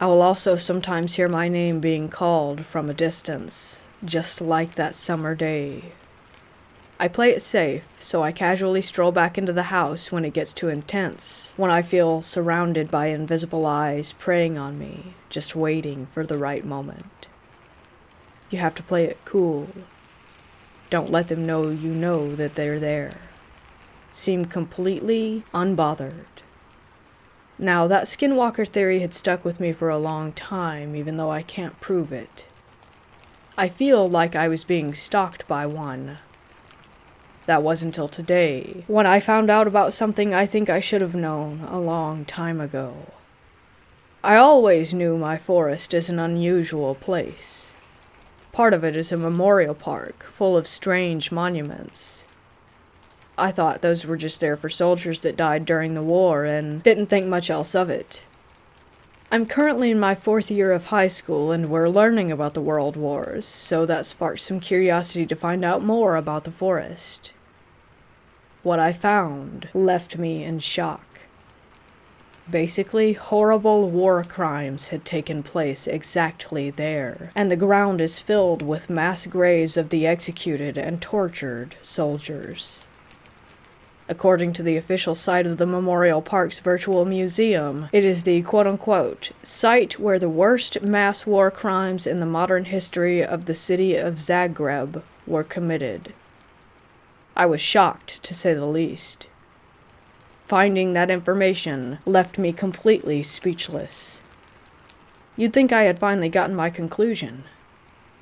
I will also sometimes hear my name being called from a distance, just like that summer day. I play it safe, so I casually stroll back into the house when it gets too intense, when I feel surrounded by invisible eyes preying on me, just waiting for the right moment. You have to play it cool. Don't let them know you know that they're there. Seem completely unbothered. Now, that skinwalker theory had stuck with me for a long time, even though I can't prove it. I feel like I was being stalked by one. That wasn't until today, when I found out about something I think I should have known a long time ago. I always knew my forest is an unusual place. Part of it is a memorial park, full of strange monuments. I thought those were just there for soldiers that died during the war, and didn't think much else of it. I'm currently in my 4th year of high school, and we're learning about the World Wars, so that sparked some curiosity to find out more about the forest. What I found left me in shock. Basically, horrible war crimes had taken place exactly there, and the ground is filled with mass graves of the executed and tortured soldiers. According to the official site of the Memorial Park's virtual museum, it is the quote-unquote site where the worst mass war crimes in the modern history of the city of Zagreb were committed. I was shocked, to say the least. Finding that information left me completely speechless. You'd think I had finally gotten my conclusion,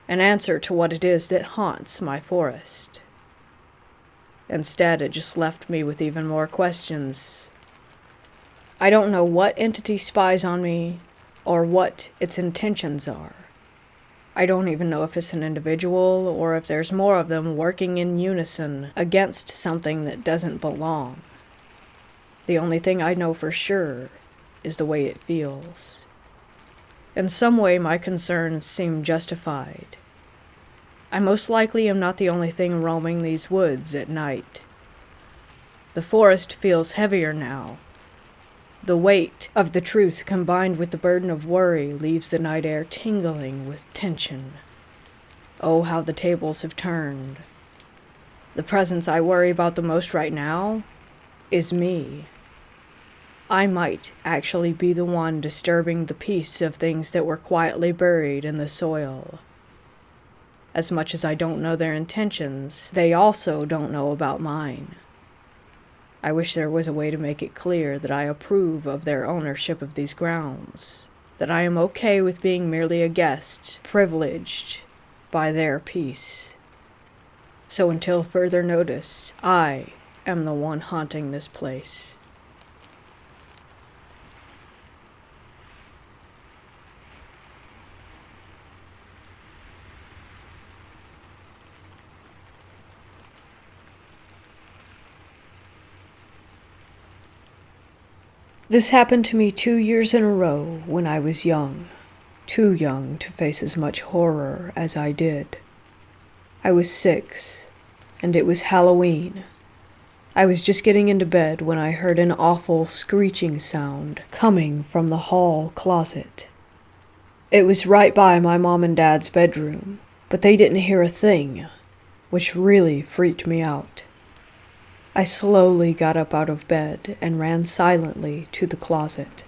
an answer to what it is that haunts my forest. Instead, it just left me with even more questions. I don't know what entity spies on me, or what its intentions are. I don't even know if it's an individual, or if there's more of them working in unison against something that doesn't belong. The only thing I know for sure is the way it feels. In some way, my concerns seem justified. I most likely am not the only thing roaming these woods at night. The forest feels heavier now. The weight of the truth combined with the burden of worry leaves the night air tingling with tension. Oh, how the tables have turned. The presence I worry about the most right now is me. I might actually be the one disturbing the peace of things that were quietly buried in the soil. As much as I don't know their intentions, they also don't know about mine. I wish there was a way to make it clear that I approve of their ownership of these grounds, that I am okay with being merely a guest, privileged by their peace. So until further notice, I am the one haunting this place. This happened to me 2 years in a row when I was young, too young to face as much horror as I did. I was 6, and it was Halloween. I was just getting into bed when I heard an awful screeching sound coming from the hall closet. It was right by my mom and dad's bedroom, but they didn't hear a thing, which really freaked me out. I slowly got up out of bed and ran silently to the closet.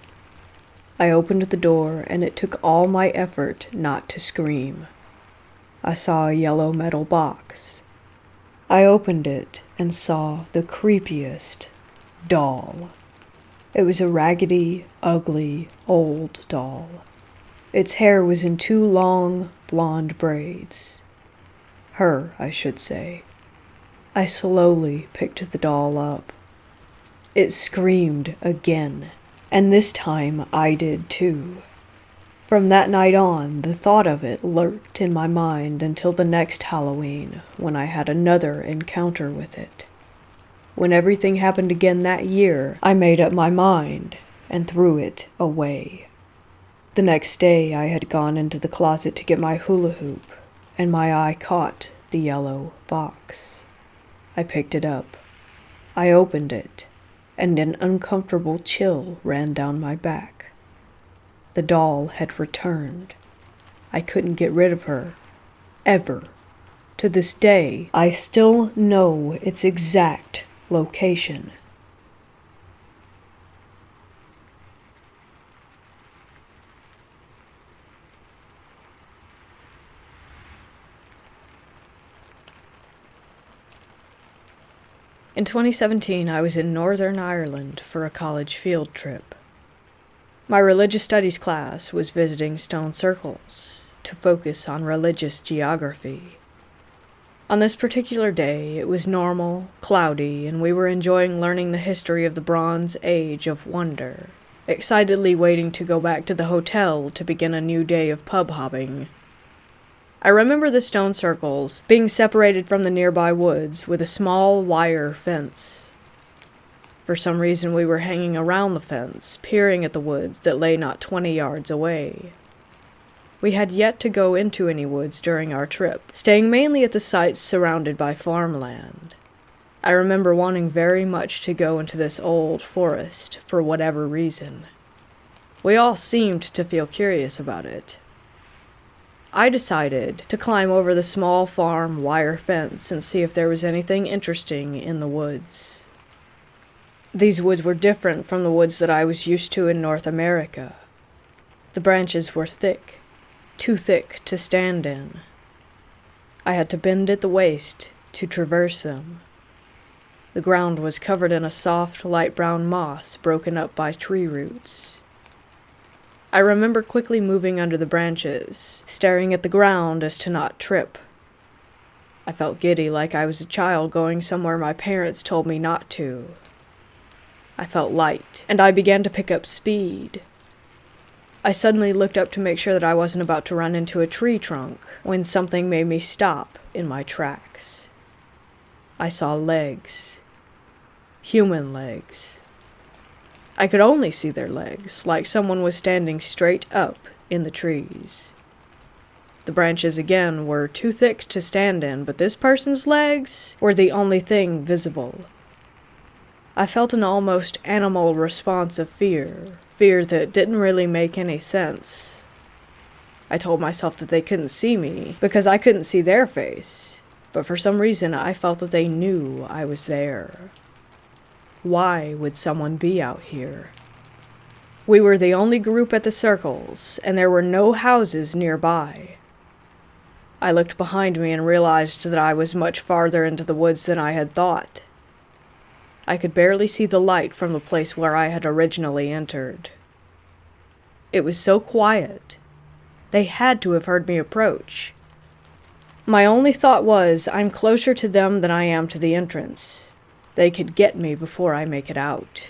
I opened the door, and it took all my effort not to scream. I saw a yellow metal box. I opened it and saw the creepiest doll. It was a raggedy, ugly, old doll. Its hair was in 2 long, blonde braids. Her, I should say. I slowly picked the doll up. It screamed again, and this time I did too. From that night on, the thought of it lurked in my mind until the next Halloween, when I had another encounter with it. When everything happened again that year, I made up my mind and threw it away. The next day, I had gone into the closet to get my hula hoop, and my eye caught the yellow box. I picked it up. I opened it, and an uncomfortable chill ran down my back. The doll had returned. I couldn't get rid of her. Ever. To this day, I still know its exact location. In 2017, I was in Northern Ireland for a college field trip. My religious studies class was visiting stone circles to focus on religious geography. On this particular day, it was normal, cloudy, and we were enjoying learning the history of the Bronze Age of Wonder, excitedly waiting to go back to the hotel to begin a new day of pub hopping. I remember the stone circles being separated from the nearby woods with a small wire fence. For some reason, we were hanging around the fence, peering at the woods that lay not 20 yards away. We had yet to go into any woods during our trip, staying mainly at the sites surrounded by farmland. I remember wanting very much to go into this old forest for whatever reason. We all seemed to feel curious about it. I decided to climb over the small farm wire fence and see if there was anything interesting in the woods. These woods were different from the woods that I was used to in North America. The branches were thick, too thick to stand in. I had to bend at the waist to traverse them. The ground was covered in a soft, light brown moss broken up by tree roots. I remember quickly moving under the branches, staring at the ground as to not trip. I felt giddy, like I was a child going somewhere my parents told me not to. I felt light, and I began to pick up speed. I suddenly looked up to make sure that I wasn't about to run into a tree trunk, when something made me stop in my tracks. I saw legs. Human legs. I could only see their legs, like someone was standing straight up in the trees. The branches again were too thick to stand in, but this person's legs were the only thing visible. I felt an almost animal response of fear that didn't really make any sense. I told myself that they couldn't see me because I couldn't see their face, but for some reason I felt that they knew I was there. Why would someone be out here? We were the only group at the circles, and there were no houses nearby. I looked behind me and realized that I was much farther into the woods than I had thought. I could barely see the light from the place where I had originally entered. It was so quiet. They had to have heard me approach. My only thought was, I'm closer to them than I am to the entrance. They could get me before I make it out.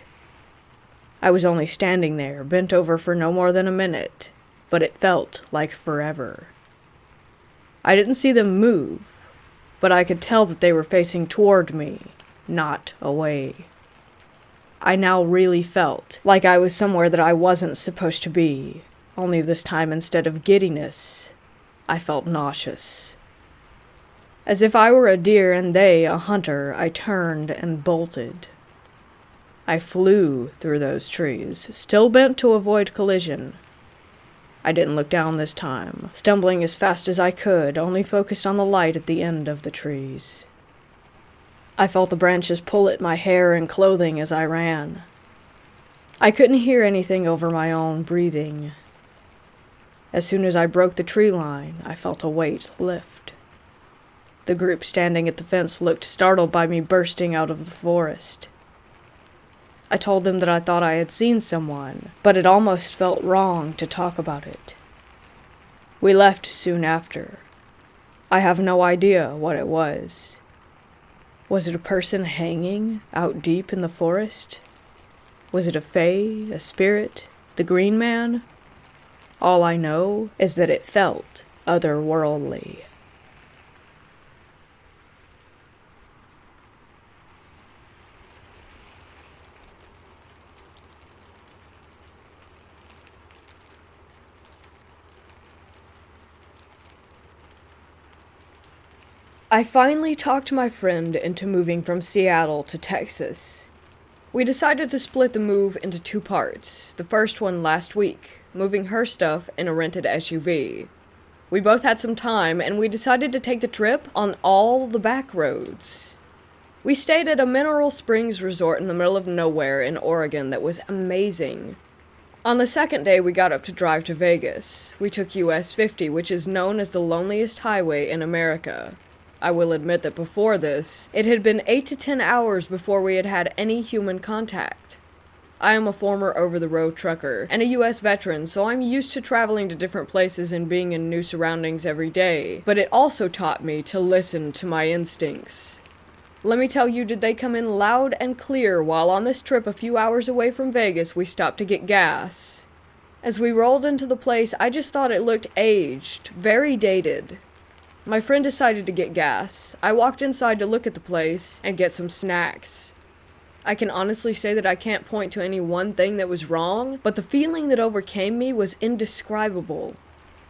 I was only standing there, bent over for no more than a minute, but it felt like forever. I didn't see them move, but I could tell that they were facing toward me, not away. I now really felt like I was somewhere that I wasn't supposed to be, only this time instead of giddiness, I felt nauseous. As if I were a deer and they a hunter, I turned and bolted. I flew through those trees, still bent to avoid collision. I didn't look down this time, stumbling as fast as I could, only focused on the light at the end of the trees. I felt the branches pull at my hair and clothing as I ran. I couldn't hear anything over my own breathing. As soon as I broke the tree line, I felt a weight lift. The group standing at the fence looked startled by me bursting out of the forest. I told them that I thought I had seen someone, but it almost felt wrong to talk about it. We left soon after. I have no idea what it was. Was it a person hanging out deep in the forest? Was it a fae, a spirit, the green man? All I know is that it felt otherworldly. I finally talked my friend into moving from Seattle to Texas. We decided to split the move into 2 parts, the first one last week, moving her stuff in a rented SUV. We both had some time, and we decided to take the trip on all the back roads. We stayed at a mineral springs resort in the middle of nowhere in Oregon that was amazing. On the second day, we got up to drive to Vegas. We took US 50, which is known as the loneliest highway in America. I will admit that before this, it had been 8 to 10 hours before we had had any human contact. I am a former over-the-road trucker and a US veteran, so I'm used to traveling to different places and being in new surroundings every day, but it also taught me to listen to my instincts. Let me tell you, did they come in loud and clear while on this trip a few hours away from Vegas we stopped to get gas. As we rolled into the place, I just thought it looked aged, very dated. My friend decided to get gas. I walked inside to look at the place and get some snacks. I can honestly say that I can't point to any one thing that was wrong, but the feeling that overcame me was indescribable.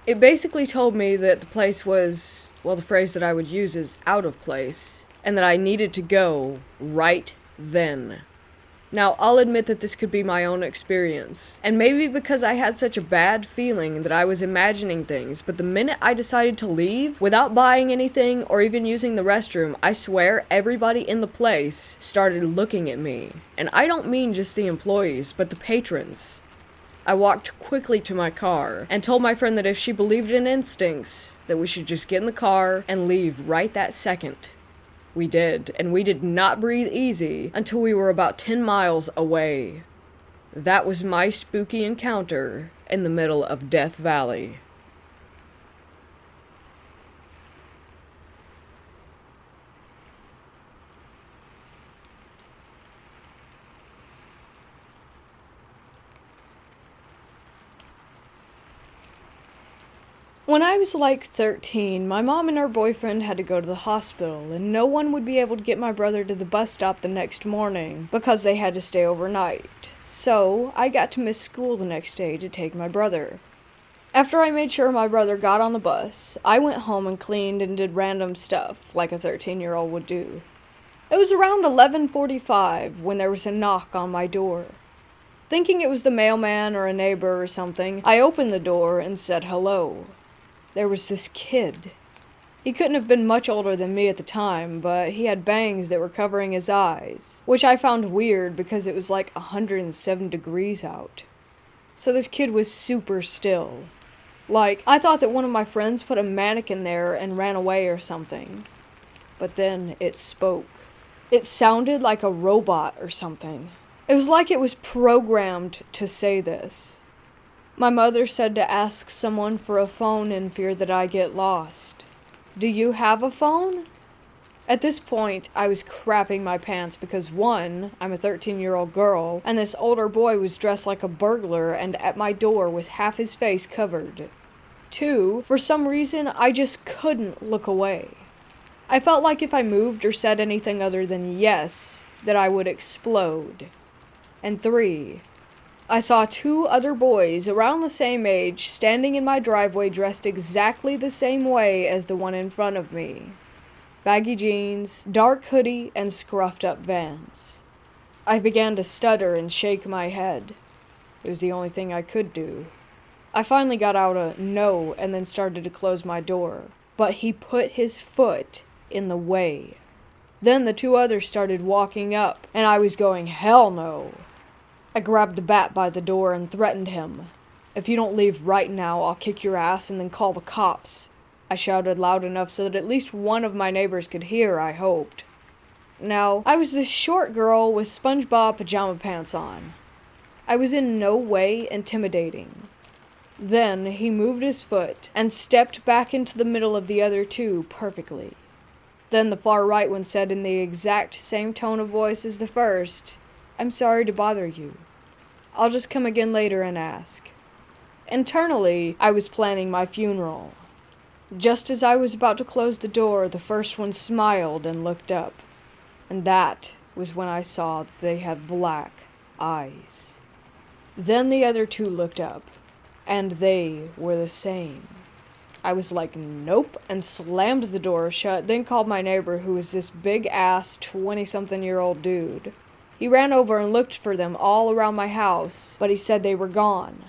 It basically told me that the place was, well, the phrase that I would use is out of place, and that I needed to go right then. Now, I'll admit that this could be my own experience, and maybe because I had such a bad feeling that I was imagining things, but the minute I decided to leave, without buying anything or even using the restroom, I swear everybody in the place started looking at me. And I don't mean just the employees, but the patrons. I walked quickly to my car and told my friend that if she believed in instincts, that we should just get in the car and leave right that second. We did, and we did not breathe easy until we were about 10 miles away. That was my spooky encounter in the middle of Death Valley. When I was like 13, my mom and her boyfriend had to go to the hospital, and no one would be able to get my brother to the bus stop the next morning because they had to stay overnight. So, I got to miss school the next day to take my brother. After I made sure my brother got on the bus, I went home and cleaned and did random stuff like a 13-year-old would do. It was around 11:45 when there was a knock on my door. Thinking it was the mailman or a neighbor or something, I opened the door and said hello. There was this kid. He couldn't have been much older than me at the time, but he had bangs that were covering his eyes, which I found weird because it was like 107 degrees out. So this kid was super still. Like, I thought that one of my friends put a mannequin there and ran away or something. But then it spoke. It sounded like a robot or something. It was like it was programmed to say this. My mother said to ask someone for a phone in fear that I get lost. Do you have a phone? At this point, I was crapping my pants because 1, I'm a 13-year-old girl, and this older boy was dressed like a burglar and at my door with half his face covered. 2, for some reason, I just couldn't look away. I felt like if I moved or said anything other than yes, that I would explode. And 3, I saw 2 other boys around the same age standing in my driveway dressed exactly the same way as the one in front of me. Baggy jeans, dark hoodie, and scruffed up Vans. I began to stutter and shake my head. It was the only thing I could do. I finally got out a no and then started to close my door, but he put his foot in the way. Then the 2 others started walking up, and I was going, hell no. I grabbed the bat by the door and threatened him. If you don't leave right now, I'll kick your ass and then call the cops. I shouted loud enough so that at least one of my neighbors could hear, I hoped. Now, I was this short girl with SpongeBob pajama pants on. I was in no way intimidating. Then he moved his foot and stepped back into the middle of the other 2 perfectly. Then the far right one said in the exact same tone of voice as the first, I'm sorry to bother you. I'll just come again later and ask. Internally, I was planning my funeral. Just as I was about to close the door, the first one smiled and looked up. And that was when I saw that they had black eyes. Then the other 2 looked up, and they were the same. I was like, nope, and slammed the door shut, then called my neighbor, who was this big-ass 20-something-year-old dude. He ran over and looked for them all around my house, but he said they were gone.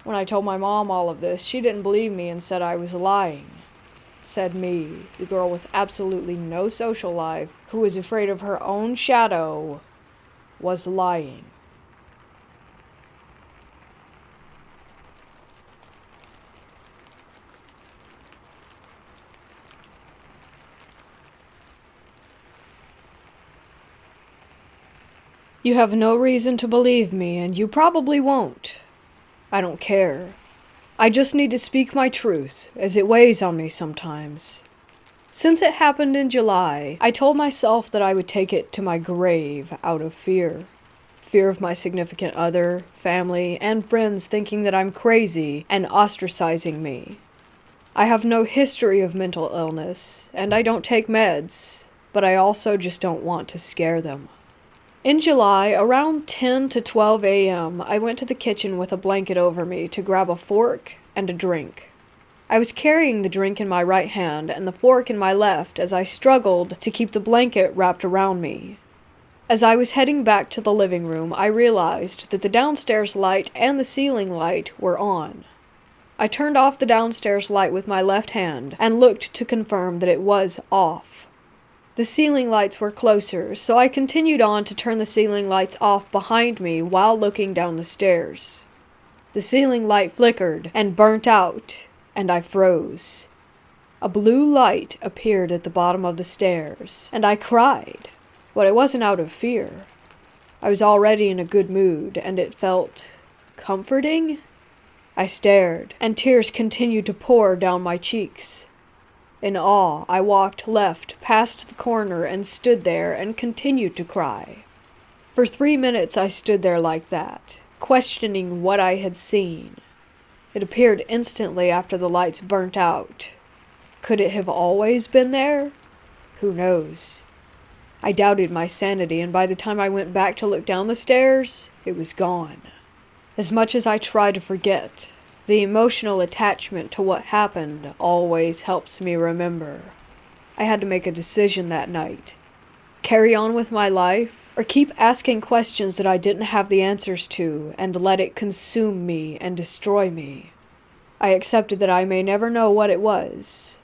When I told my mom all of this, she didn't believe me and said I was lying. Said me, the girl with absolutely no social life, who was afraid of her own shadow, was lying. You have no reason to believe me, and you probably won't. I don't care. I just need to speak my truth, as it weighs on me sometimes. Since it happened in July, I told myself that I would take it to my grave out of fear. Fear of my significant other, family, and friends thinking that I'm crazy and ostracizing me. I have no history of mental illness, and I don't take meds, but I also just don't want to scare them. In July, around 10 to 12 a.m., I went to the kitchen with a blanket over me to grab a fork and a drink. I was carrying the drink in my right hand and the fork in my left as I struggled to keep the blanket wrapped around me. As I was heading back to the living room, I realized that the downstairs light and the ceiling light were on. I turned off the downstairs light with my left hand and looked to confirm that it was off. The ceiling lights were closer, so I continued on to turn the ceiling lights off behind me while looking down the stairs. The ceiling light flickered and burnt out, and I froze. A blue light appeared at the bottom of the stairs, and I cried. But it wasn't out of fear. I was already in a good mood, and it felt comforting. I stared, and tears continued to pour down my cheeks. In awe, I walked left past the corner and stood there and continued to cry. For 3 minutes I stood there like that, questioning what I had seen. It appeared instantly after the lights burnt out. Could it have always been there? Who knows? I doubted my sanity, and by the time I went back to look down the stairs, it was gone. As much as I try to forget, the emotional attachment to what happened always helps me remember. I had to make a decision that night. Carry on with my life, or keep asking questions that I didn't have the answers to and let it consume me and destroy me. I accepted that I may never know what it was,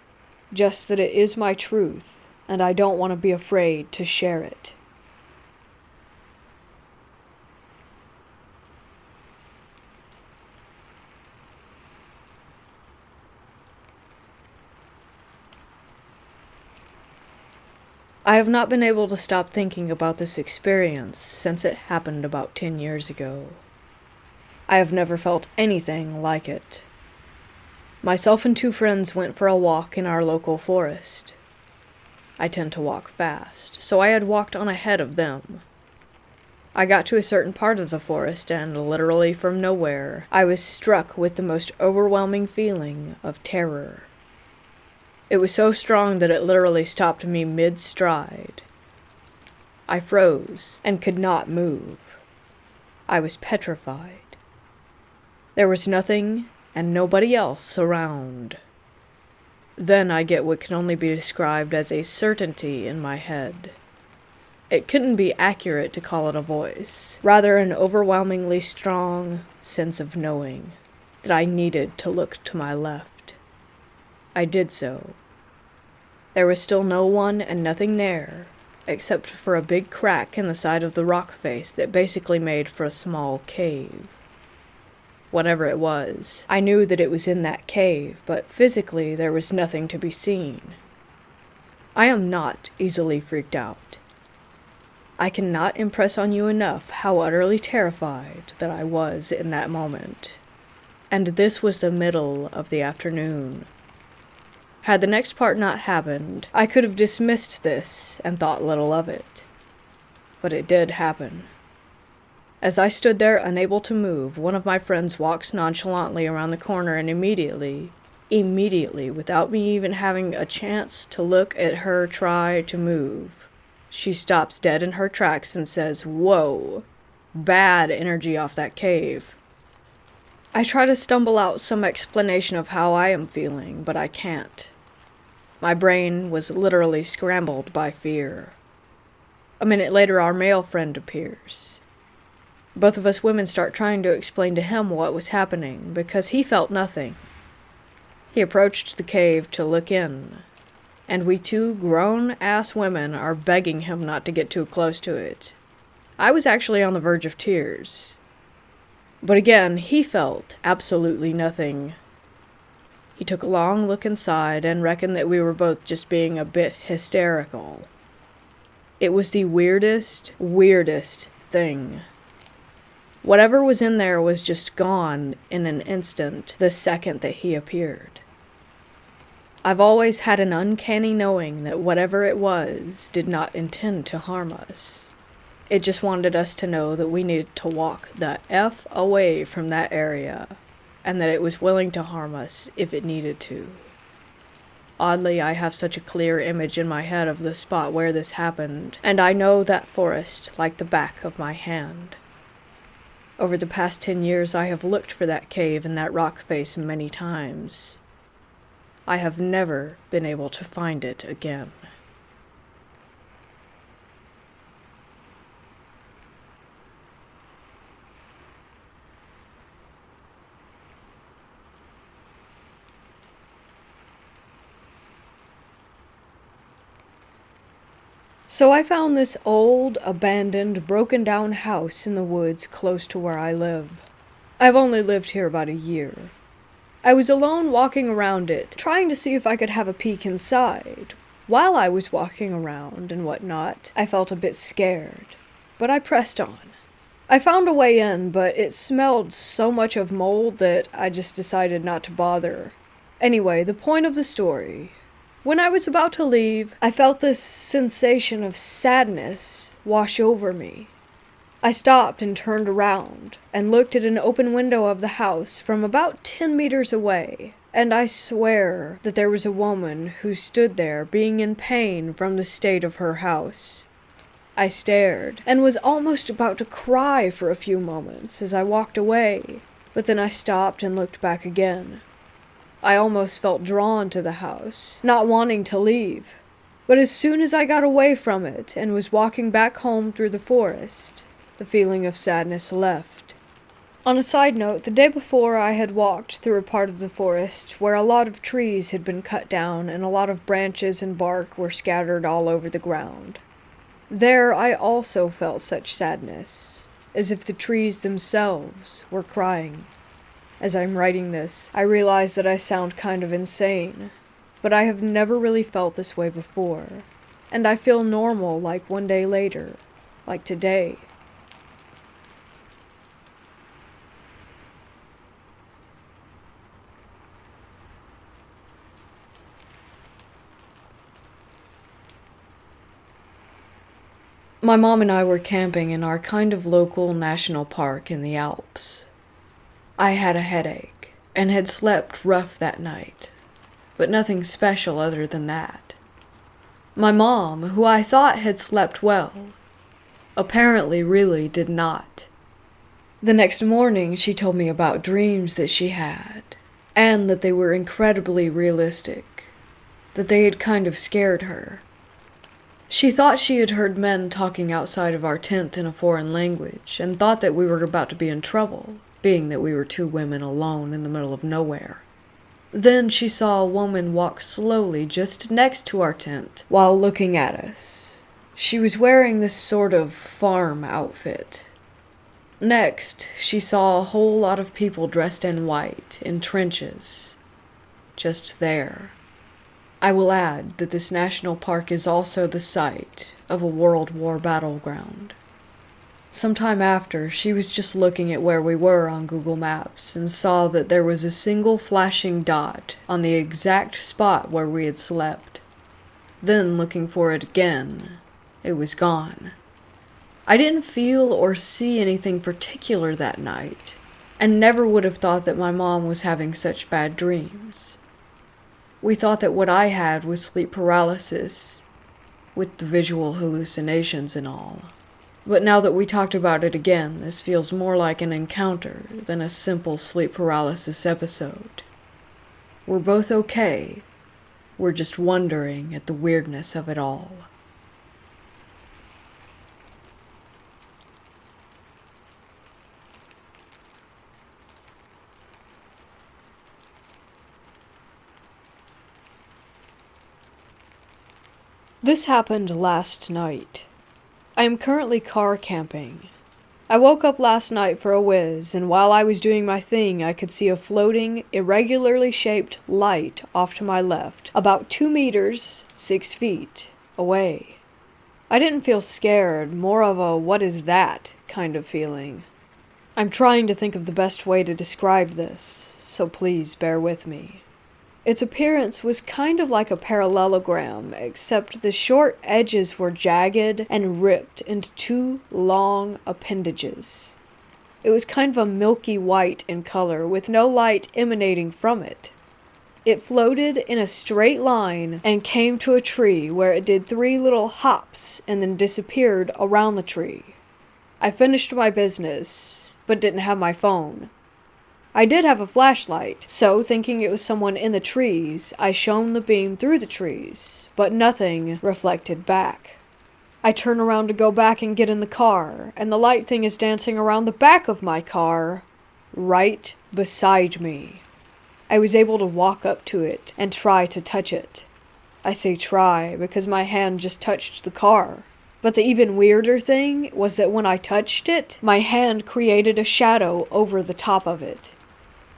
just that it is my truth, and I don't want to be afraid to share it. I have not been able to stop thinking about this experience since it happened about 10 years ago. I have never felt anything like it. Myself and 2 friends went for a walk in our local forest. I tend to walk fast, so I had walked on ahead of them. I got to a certain part of the forest, and literally from nowhere, I was struck with the most overwhelming feeling of terror. It was so strong that it literally stopped me mid-stride. I froze and could not move. I was petrified. There was nothing and nobody else around. Then I get what can only be described as a certainty in my head. It couldn't be accurate to call it a voice, rather an overwhelmingly strong sense of knowing that I needed to look to my left. I did so. There was still no one and nothing there, except for a big crack in the side of the rock face that basically made for a small cave. Whatever it was, I knew that it was in that cave, but physically there was nothing to be seen. I am not easily freaked out. I cannot impress on you enough how utterly terrified that I was in that moment. And this was the middle of the afternoon. Had the next part not happened, I could have dismissed this and thought little of it. But it did happen. As I stood there unable to move, one of my friends walks nonchalantly around the corner and immediately, without me even having a chance to look at her try to move, she stops dead in her tracks and says, "Whoa, bad energy off that cave." I try to stumble out some explanation of how I am feeling, but I can't. My brain was literally scrambled by fear. A minute later, our male friend appears. Both of us women start trying to explain to him what was happening, because he felt nothing. He approached the cave to look in, and we 2 grown-ass women are begging him not to get too close to it. I was actually on the verge of tears. But again, he felt absolutely nothing. He took a long look inside and reckoned that we were both just being a bit hysterical. It was the weirdest thing. Whatever was in there was just gone in an instant the second that he appeared. I've always had an uncanny knowing that whatever it was did not intend to harm us. It just wanted us to know that we needed to walk the F away from that area, and that it was willing to harm us if it needed to. Oddly, I have such a clear image in my head of the spot where this happened, and I know that forest like the back of my hand. Over the past 10 years, I have looked for that cave and that rock face many times. I have never been able to find it again. So I found this old, abandoned, broken-down house in the woods close to where I live. I've only lived here about a year. I was alone walking around it, trying to see if I could have a peek inside. While I was walking around and whatnot, I felt a bit scared, but I pressed on. I found a way in, but it smelled so much of mold that I just decided not to bother. Anyway, the point of the story. When I was about to leave, I felt this sensation of sadness wash over me. I stopped and turned around and looked at an open window of the house from about 10 meters away, and I swear that there was a woman who stood there being in pain from the state of her house. I stared and was almost about to cry for a few moments as I walked away, but then I stopped and looked back again. I almost felt drawn to the house, not wanting to leave, but as soon as I got away from it and was walking back home through the forest, the feeling of sadness left. On a side note, the day before I had walked through a part of the forest where a lot of trees had been cut down and a lot of branches and bark were scattered all over the ground. There I also felt such sadness, as if the trees themselves were crying. As I'm writing this, I realize that I sound kind of insane, but I have never really felt this way before, and I feel normal like one day later, like today. My mom and I were camping in our kind of local national park in the Alps. I had a headache and had slept rough that night, but nothing special other than that. My mom, who I thought had slept well, apparently really did not. The next morning she told me about dreams that she had, and that they were incredibly realistic, that they had kind of scared her. She thought she had heard men talking outside of our tent in a foreign language, and thought that we were about to be in trouble, being that we were two women alone in the middle of nowhere. Then she saw a woman walk slowly just next to our tent while looking at us. She was wearing this sort of farm outfit. Next, she saw a whole lot of people dressed in white, in trenches, just there. I will add that this national park is also the site of a World War battleground. Sometime after, she was just looking at where we were on Google Maps and saw that there was a single flashing dot on the exact spot where we had slept. Then, looking for it again, it was gone. I didn't feel or see anything particular that night, and never would have thought that my mom was having such bad dreams. We thought that what I had was sleep paralysis, with the visual hallucinations and all. But now that we talked about it again, this feels more like an encounter than a simple sleep paralysis episode. We're both okay. We're just wondering at the weirdness of it all. This happened last night. I am currently car camping. I woke up last night for a whiz, and while I was doing my thing, I could see a floating, irregularly shaped light off to my left, about 2 meters, 6 feet, away. I didn't feel scared, more of a what is that kind of feeling. I'm trying to think of the best way to describe this, so please bear with me. Its appearance was kind of like a parallelogram, except the short edges were jagged and ripped into 2 long appendages. It was kind of a milky white in color, with no light emanating from it. It floated in a straight line and came to a tree where it did 3 little hops and then disappeared around the tree. I finished my business, but didn't have my phone. I did have a flashlight, so thinking it was someone in the trees, I shone the beam through the trees, but nothing reflected back. I turn around to go back and get in the car, and the light thing is dancing around the back of my car, right beside me. I was able to walk up to it and try to touch it. I say try because my hand just touched the car. But the even weirder thing was that when I touched it, my hand created a shadow over the top of it.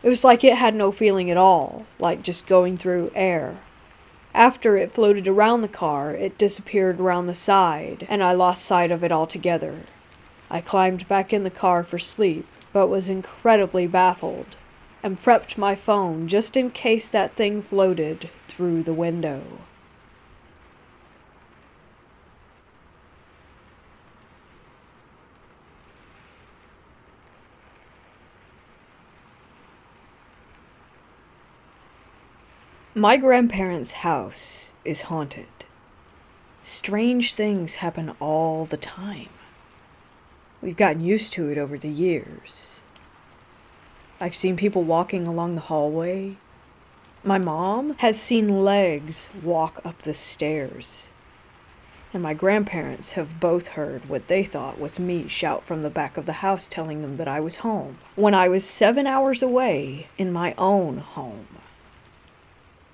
It was like it had no feeling at all, like just going through air. After it floated around the car, it disappeared around the side, and I lost sight of it altogether. I climbed back in the car for sleep, but was incredibly baffled, and prepped my phone just in case that thing floated through the window. My grandparents' house is haunted. Strange things happen all the time. We've gotten used to it over the years. I've seen people walking along the hallway. My mom has seen legs walk up the stairs. And my grandparents have both heard what they thought was me shout from the back of the house telling them that I was home, when I was 7 hours away in my own home.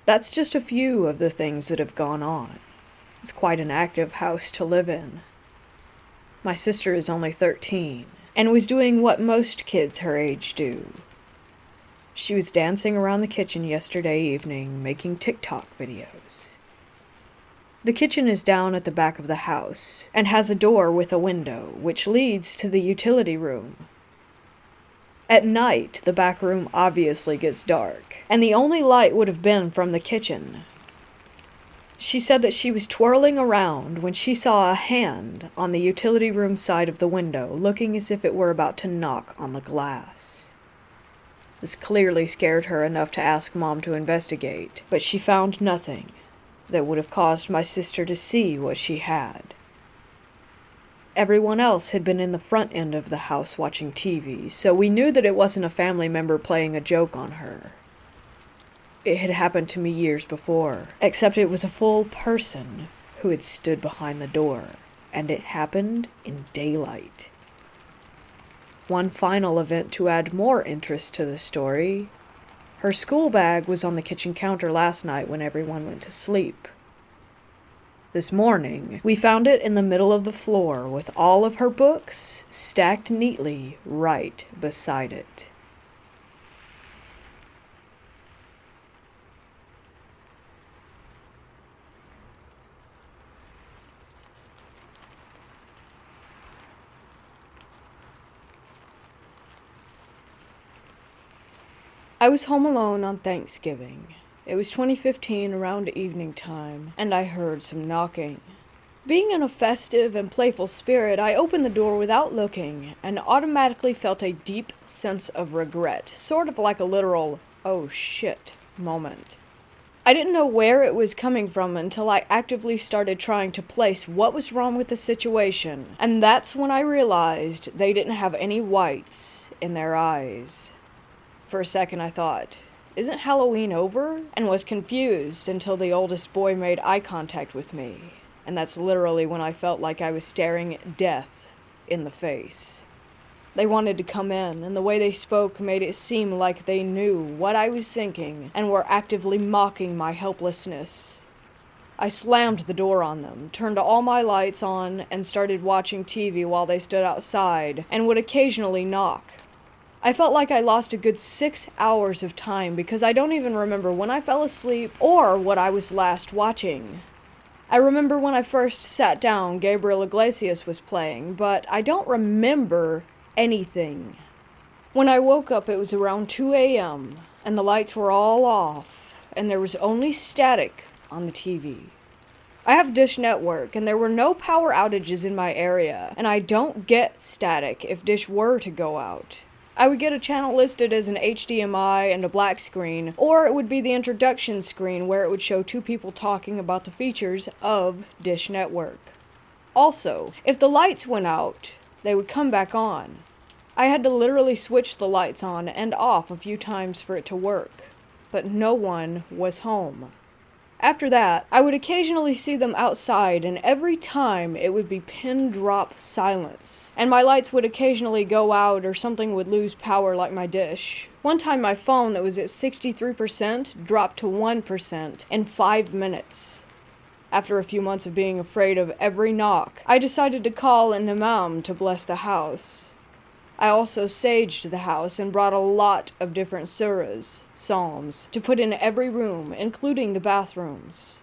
That's just a few of the things that have gone on. It's quite an active house to live in. My sister is only 13, and was doing what most kids her age do. She was dancing around the kitchen yesterday evening, making TikTok videos. The kitchen is down at the back of the house, and has a door with a window, which leads to the utility room. At night, the back room obviously gets dark, and the only light would have been from the kitchen. She said that she was twirling around when she saw a hand on the utility room side of the window, looking as if it were about to knock on the glass. This clearly scared her enough to ask Mom to investigate, but she found nothing that would have caused my sister to see what she had. Everyone else had been in the front end of the house watching TV, so we knew that it wasn't a family member playing a joke on her. It had happened to me years before, except it was a full person who had stood behind the door, and it happened in daylight. One final event to add more interest to the story. Her school bag was on the kitchen counter last night when everyone went to sleep. This morning, we found it in the middle of the floor with all of her books stacked neatly right beside it. I was home alone on Thanksgiving. It was 2015 around evening time, and I heard some knocking. Being in a festive and playful spirit, I opened the door without looking, and automatically felt a deep sense of regret, sort of like a literal, oh shit, moment. I didn't know where it was coming from until I actively started trying to place what was wrong with the situation, and that's when I realized they didn't have any whites in their eyes. For a second I thought, isn't Halloween over? And was confused until the oldest boy made eye contact with me. And that's literally when I felt like I was staring death in the face. They wanted to come in, and the way they spoke made it seem like they knew what I was thinking and were actively mocking my helplessness. I slammed the door on them, turned all my lights on, and started watching TV while they stood outside and would occasionally knock. I felt like I lost a good 6 hours of time because I don't even remember when I fell asleep or what I was last watching. I remember when I first sat down, Gabriel Iglesias was playing, but I don't remember anything. When I woke up, it was around 2 a.m., and the lights were all off, and there was only static on the TV. I have Dish Network, and there were no power outages in my area, and I don't get static if Dish were to go out. I would get a channel listed as an HDMI and a black screen, or it would be the introduction screen where it would show two people talking about the features of Dish Network. Also, if the lights went out, they would come back on. I had to literally switch the lights on and off a few times for it to work, but no one was home. After that, I would occasionally see them outside, and every time it would be pin drop silence, and my lights would occasionally go out or something would lose power like my dish. One time my phone that was at 63% dropped to 1% in 5 minutes. After a few months of being afraid of every knock, I decided to call an imam to bless the house. I also saged the house and brought a lot of different surahs, psalms, to put in every room, including the bathrooms.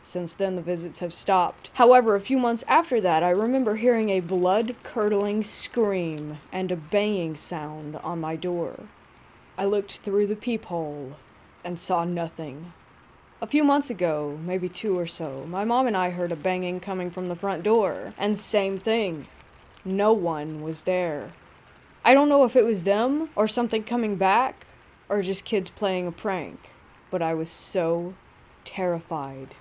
Since then, the visits have stopped. However, a few months after that, I remember hearing a blood-curdling scream and a banging sound on my door. I looked through the peephole and saw nothing. A few months ago, maybe 2 or so, my mom and I heard a banging coming from the front door, and same thing. No one was there. I don't know if it was them, or something coming back, or just kids playing a prank, but I was so terrified.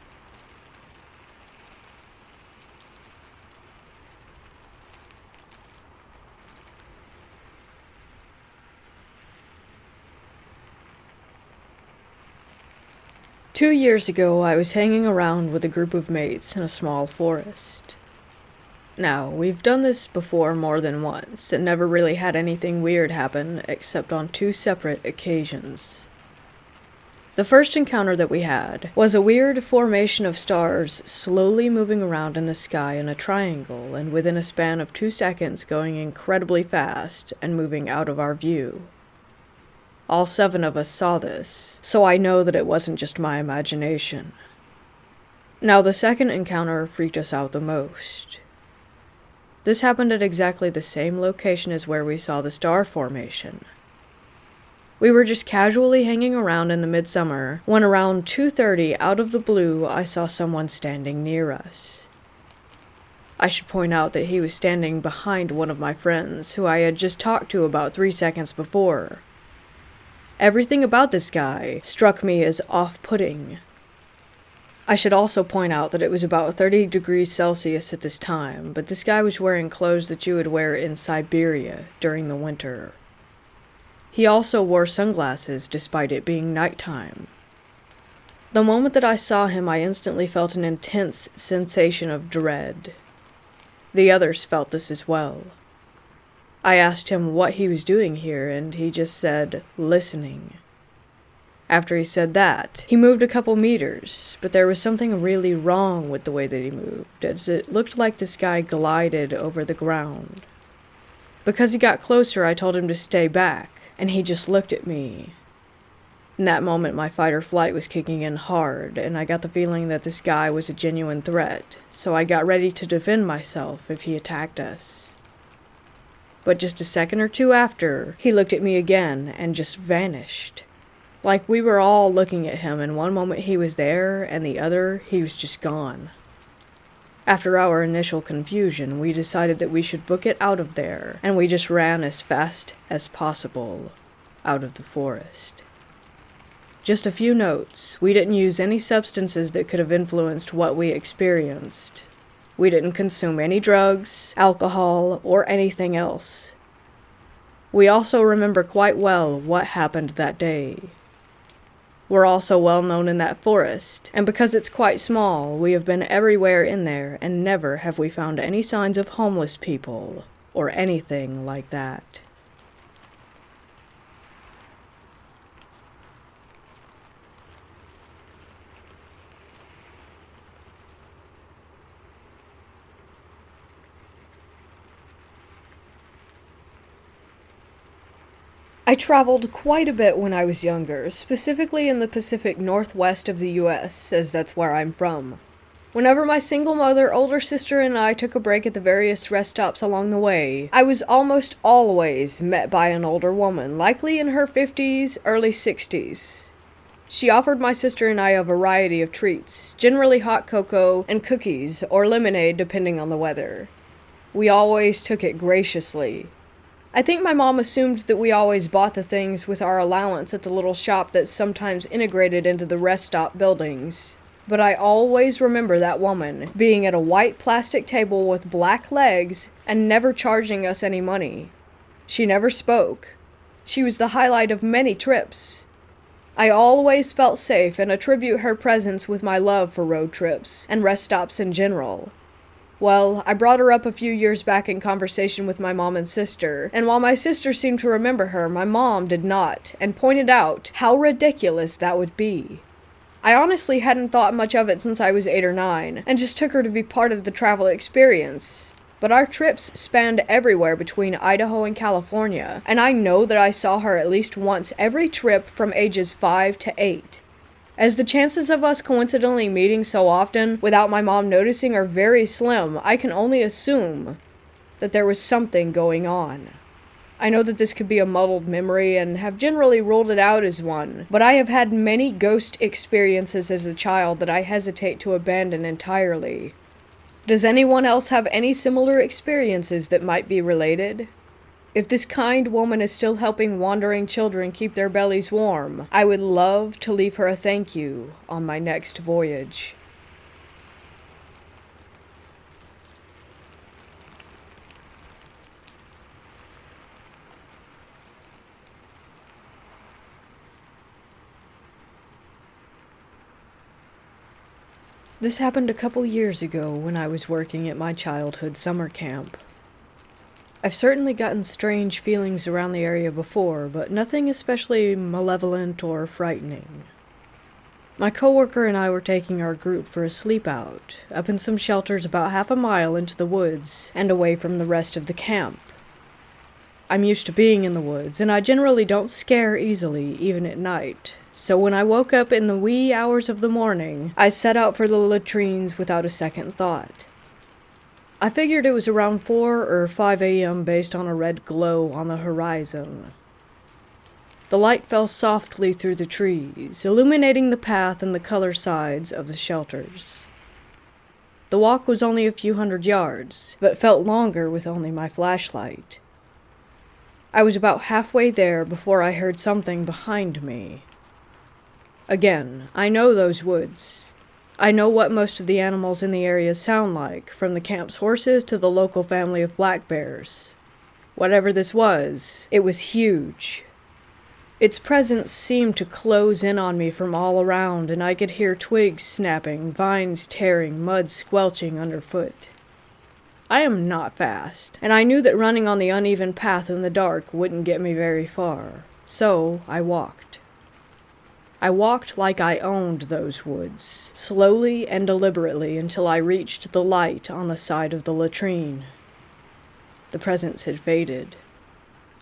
Two years ago, I was hanging around with a group of mates in a small forest. Now, we've done this before more than once, and never really had anything weird happen, except on 2 separate occasions. The first encounter that we had was a weird formation of stars slowly moving around in the sky in a triangle, and within a span of 2 seconds going incredibly fast and moving out of our view. All 7 of us saw this, so I know that it wasn't just my imagination. Now, the second encounter freaked us out the most. This happened at exactly the same location as where we saw the star formation. We were just casually hanging around in the midsummer, when around 2:30 out of the blue I saw someone standing near us. I should point out that he was standing behind one of my friends, who I had just talked to about 3 seconds before. Everything about this guy struck me as off-putting. I should also point out that it was about 30 degrees Celsius at this time, but this guy was wearing clothes that you would wear in Siberia during the winter. He also wore sunglasses despite it being nighttime. The moment that I saw him, I instantly felt an intense sensation of dread. The others felt this as well. I asked him what he was doing here, and he just said, listening. After he said that, he moved a couple meters, but there was something really wrong with the way that he moved, as it looked like this guy glided over the ground. Because he got closer, I told him to stay back, and he just looked at me. In that moment, my fight or flight was kicking in hard, and I got the feeling that this guy was a genuine threat, so I got ready to defend myself if he attacked us. But just a second or 2 after, he looked at me again and just vanished. Like we were all looking at him, and one moment he was there, and the other, he was just gone. After our initial confusion, we decided that we should book it out of there, and we just ran as fast as possible out of the forest. Just a few notes. We didn't use any substances that could have influenced what we experienced. We didn't consume any drugs, alcohol, or anything else. We also remember quite well what happened that day. We're also well known in that forest, and because it's quite small, we have been everywhere in there, and never have we found any signs of homeless people, or anything like that. I traveled quite a bit when I was younger, specifically in the Pacific Northwest of the US, as that's where I'm from. Whenever my single mother, older sister, and I took a break at the various rest stops along the way, I was almost always met by an older woman, likely in her 50s, early 60s. She offered my sister and I a variety of treats, generally hot cocoa and cookies, or lemonade depending on the weather. We always took it graciously. I think my mom assumed that we always bought the things with our allowance at the little shop that's sometimes integrated into the rest stop buildings. But I always remember that woman being at a white plastic table with black legs and never charging us any money. She never spoke. She was the highlight of many trips. I always felt safe and attribute her presence with my love for road trips and rest stops in general. Well, I brought her up a few years back in conversation with my mom and sister, and while my sister seemed to remember her, my mom did not, and pointed out how ridiculous that would be. I honestly hadn't thought much of it since I was 8 or 9, and just took her to be part of the travel experience. But our trips spanned everywhere between Idaho and California, and I know that I saw her at least once every trip from ages 5 to 8. As the chances of us coincidentally meeting so often without my mom noticing are very slim, I can only assume that there was something going on. I know that this could be a muddled memory and have generally ruled it out as one, but I have had many ghost experiences as a child that I hesitate to abandon entirely. Does anyone else have any similar experiences that might be related? If this kind woman is still helping wandering children keep their bellies warm, I would love to leave her a thank you on my next voyage. This happened a couple years ago when I was working at my childhood summer camp. I've certainly gotten strange feelings around the area before, but nothing especially malevolent or frightening. My coworker and I were taking our group for a sleep out, up in some shelters about half a mile into the woods and away from the rest of the camp. I'm used to being in the woods, and I generally don't scare easily, even at night. So when I woke up in the wee hours of the morning, I set out for the latrines without a second thought. I figured it was around 4 or 5 a.m. based on a red glow on the horizon. The light fell softly through the trees, illuminating the path and the color sides of the shelters. The walk was only a few hundred yards, but felt longer with only my flashlight. I was about halfway there before I heard something behind me. Again, I know those woods. I know what most of the animals in the area sound like, from the camp's horses to the local family of black bears. Whatever this was, it was huge. Its presence seemed to close in on me from all around, and I could hear twigs snapping, vines tearing, mud squelching underfoot. I am not fast, and I knew that running on the uneven path in the dark wouldn't get me very far, so I walked. I walked like I owned those woods, slowly and deliberately until I reached the light on the side of the latrine. The presence had faded.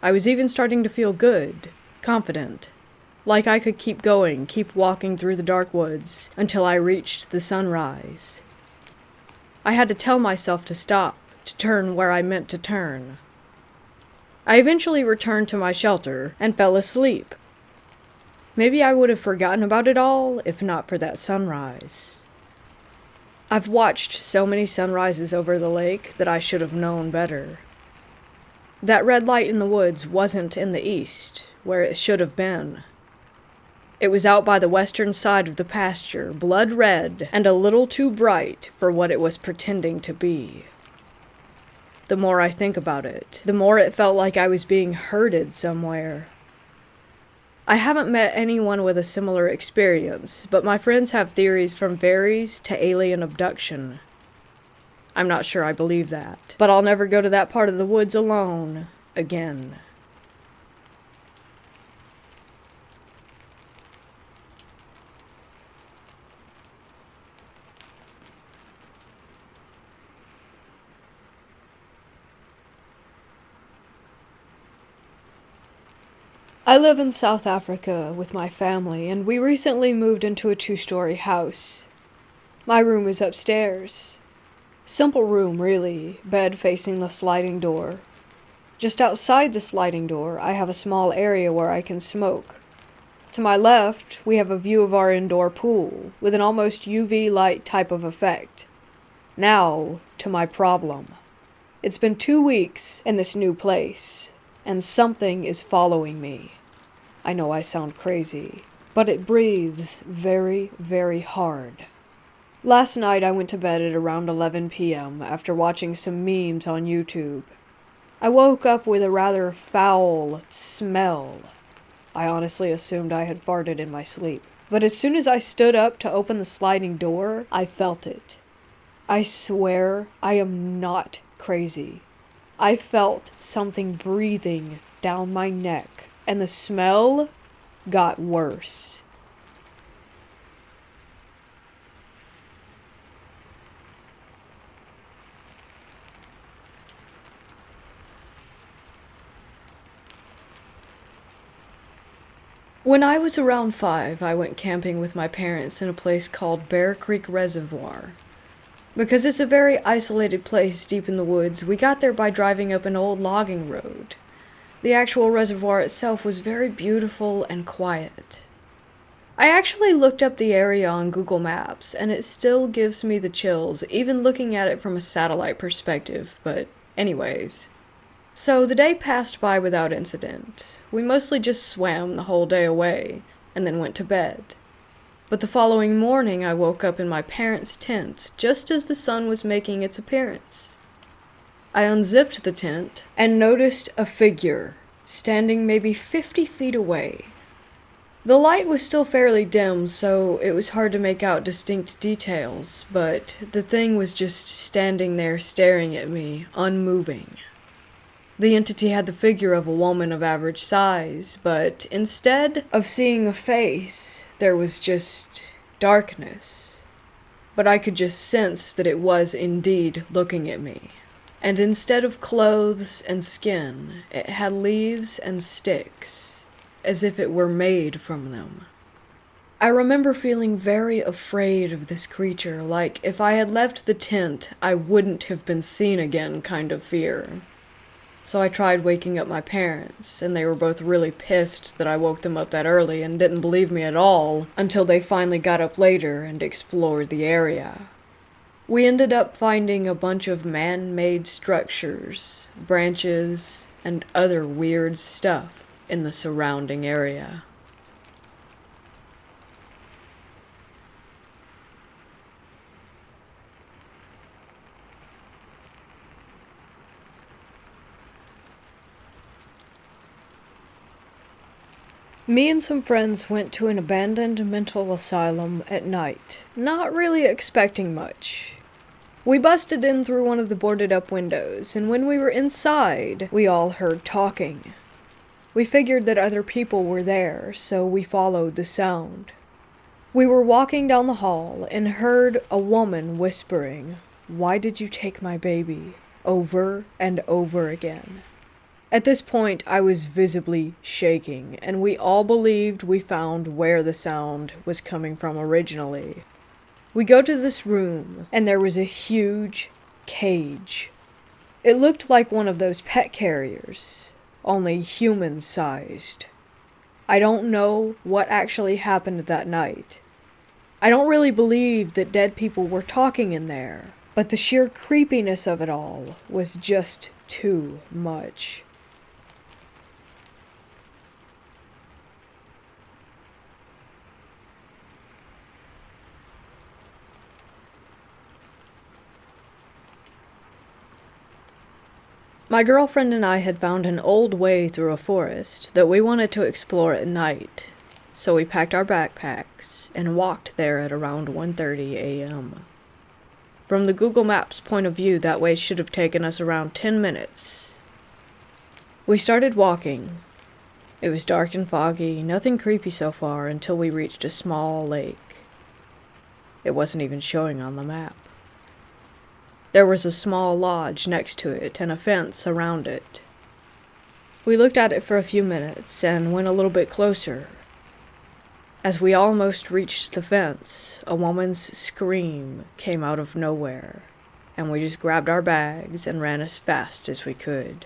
I was even starting to feel good, confident, like I could keep going, keep walking through the dark woods until I reached the sunrise. I had to tell myself to stop, to turn where I meant to turn. I eventually returned to my shelter and fell asleep. Maybe I would have forgotten about it all if not for that sunrise. I've watched so many sunrises over the lake that I should have known better. That red light in the woods wasn't in the east, where it should have been. It was out by the western side of the pasture, blood red and a little too bright for what it was pretending to be. The more I think about it, the more it felt like I was being herded somewhere. I haven't met anyone with a similar experience, but my friends have theories from fairies to alien abduction. I'm not sure I believe that, but I'll never go to that part of the woods alone again. I live in South Africa with my family, and we recently moved into a 2-story house. My room is upstairs. Simple room, really, bed facing the sliding door. Just outside the sliding door, I have a small area where I can smoke. To my left, we have a view of our indoor pool, with an almost UV light type of effect. Now, to my problem. It's been 2 weeks in this new place, and something is following me. I know I sound crazy, but it breathes very, very hard. Last night I went to bed at around 11 p.m. after watching some memes on YouTube. I woke up with a rather foul smell. I honestly assumed I had farted in my sleep. But as soon as I stood up to open the sliding door, I felt it. I swear I am not crazy. I felt something breathing down my neck, and the smell got worse. When I was around 5, I went camping with my parents in a place called Bear Creek Reservoir. Because it's a very isolated place deep in the woods, we got there by driving up an old logging road. The actual reservoir itself was very beautiful and quiet. I actually looked up the area on Google Maps, and it still gives me the chills, even looking at it from a satellite perspective, but anyways. So the day passed by without incident. We mostly just swam the whole day away, and then went to bed. But the following morning I woke up in my parents' tent, just as the sun was making its appearance. I unzipped the tent, and noticed a figure, standing maybe 50 feet away. The light was still fairly dim, so it was hard to make out distinct details, but the thing was just standing there staring at me, unmoving. The entity had the figure of a woman of average size, but instead of seeing a face, there was just darkness. But I could just sense that it was indeed looking at me. And instead of clothes and skin, it had leaves and sticks, as if it were made from them. I remember feeling very afraid of this creature, like if I had left the tent, I wouldn't have been seen again kind of fear. So I tried waking up my parents, and they were both really pissed that I woke them up that early and didn't believe me at all until they finally got up later and explored the area. We ended up finding a bunch of man-made structures, branches, and other weird stuff in the surrounding area. Me and some friends went to an abandoned mental asylum at night, not really expecting much. We busted in through one of the boarded up windows, and when we were inside, we all heard talking. We figured that other people were there, so we followed the sound. We were walking down the hall and heard a woman whispering, "Why did you take my baby?" over and over again. At this point, I was visibly shaking, and we all believed we found where the sound was coming from originally. We go to this room, and there was a huge cage. It looked like one of those pet carriers, only human-sized. I don't know what actually happened that night. I don't really believe that dead people were talking in there, but the sheer creepiness of it all was just too much. My girlfriend and I had found an old way through a forest that we wanted to explore at night, so we packed our backpacks and walked there at around 1:30 a.m. From the Google Maps point of view, that way should have taken us around 10 minutes. We started walking. It was dark and foggy, nothing creepy so far, until we reached a small lake. It wasn't even showing on the map. There was a small lodge next to it and a fence around it. We looked at it for a few minutes and went a little bit closer. As we almost reached the fence, a woman's scream came out of nowhere, and we just grabbed our bags and ran as fast as we could.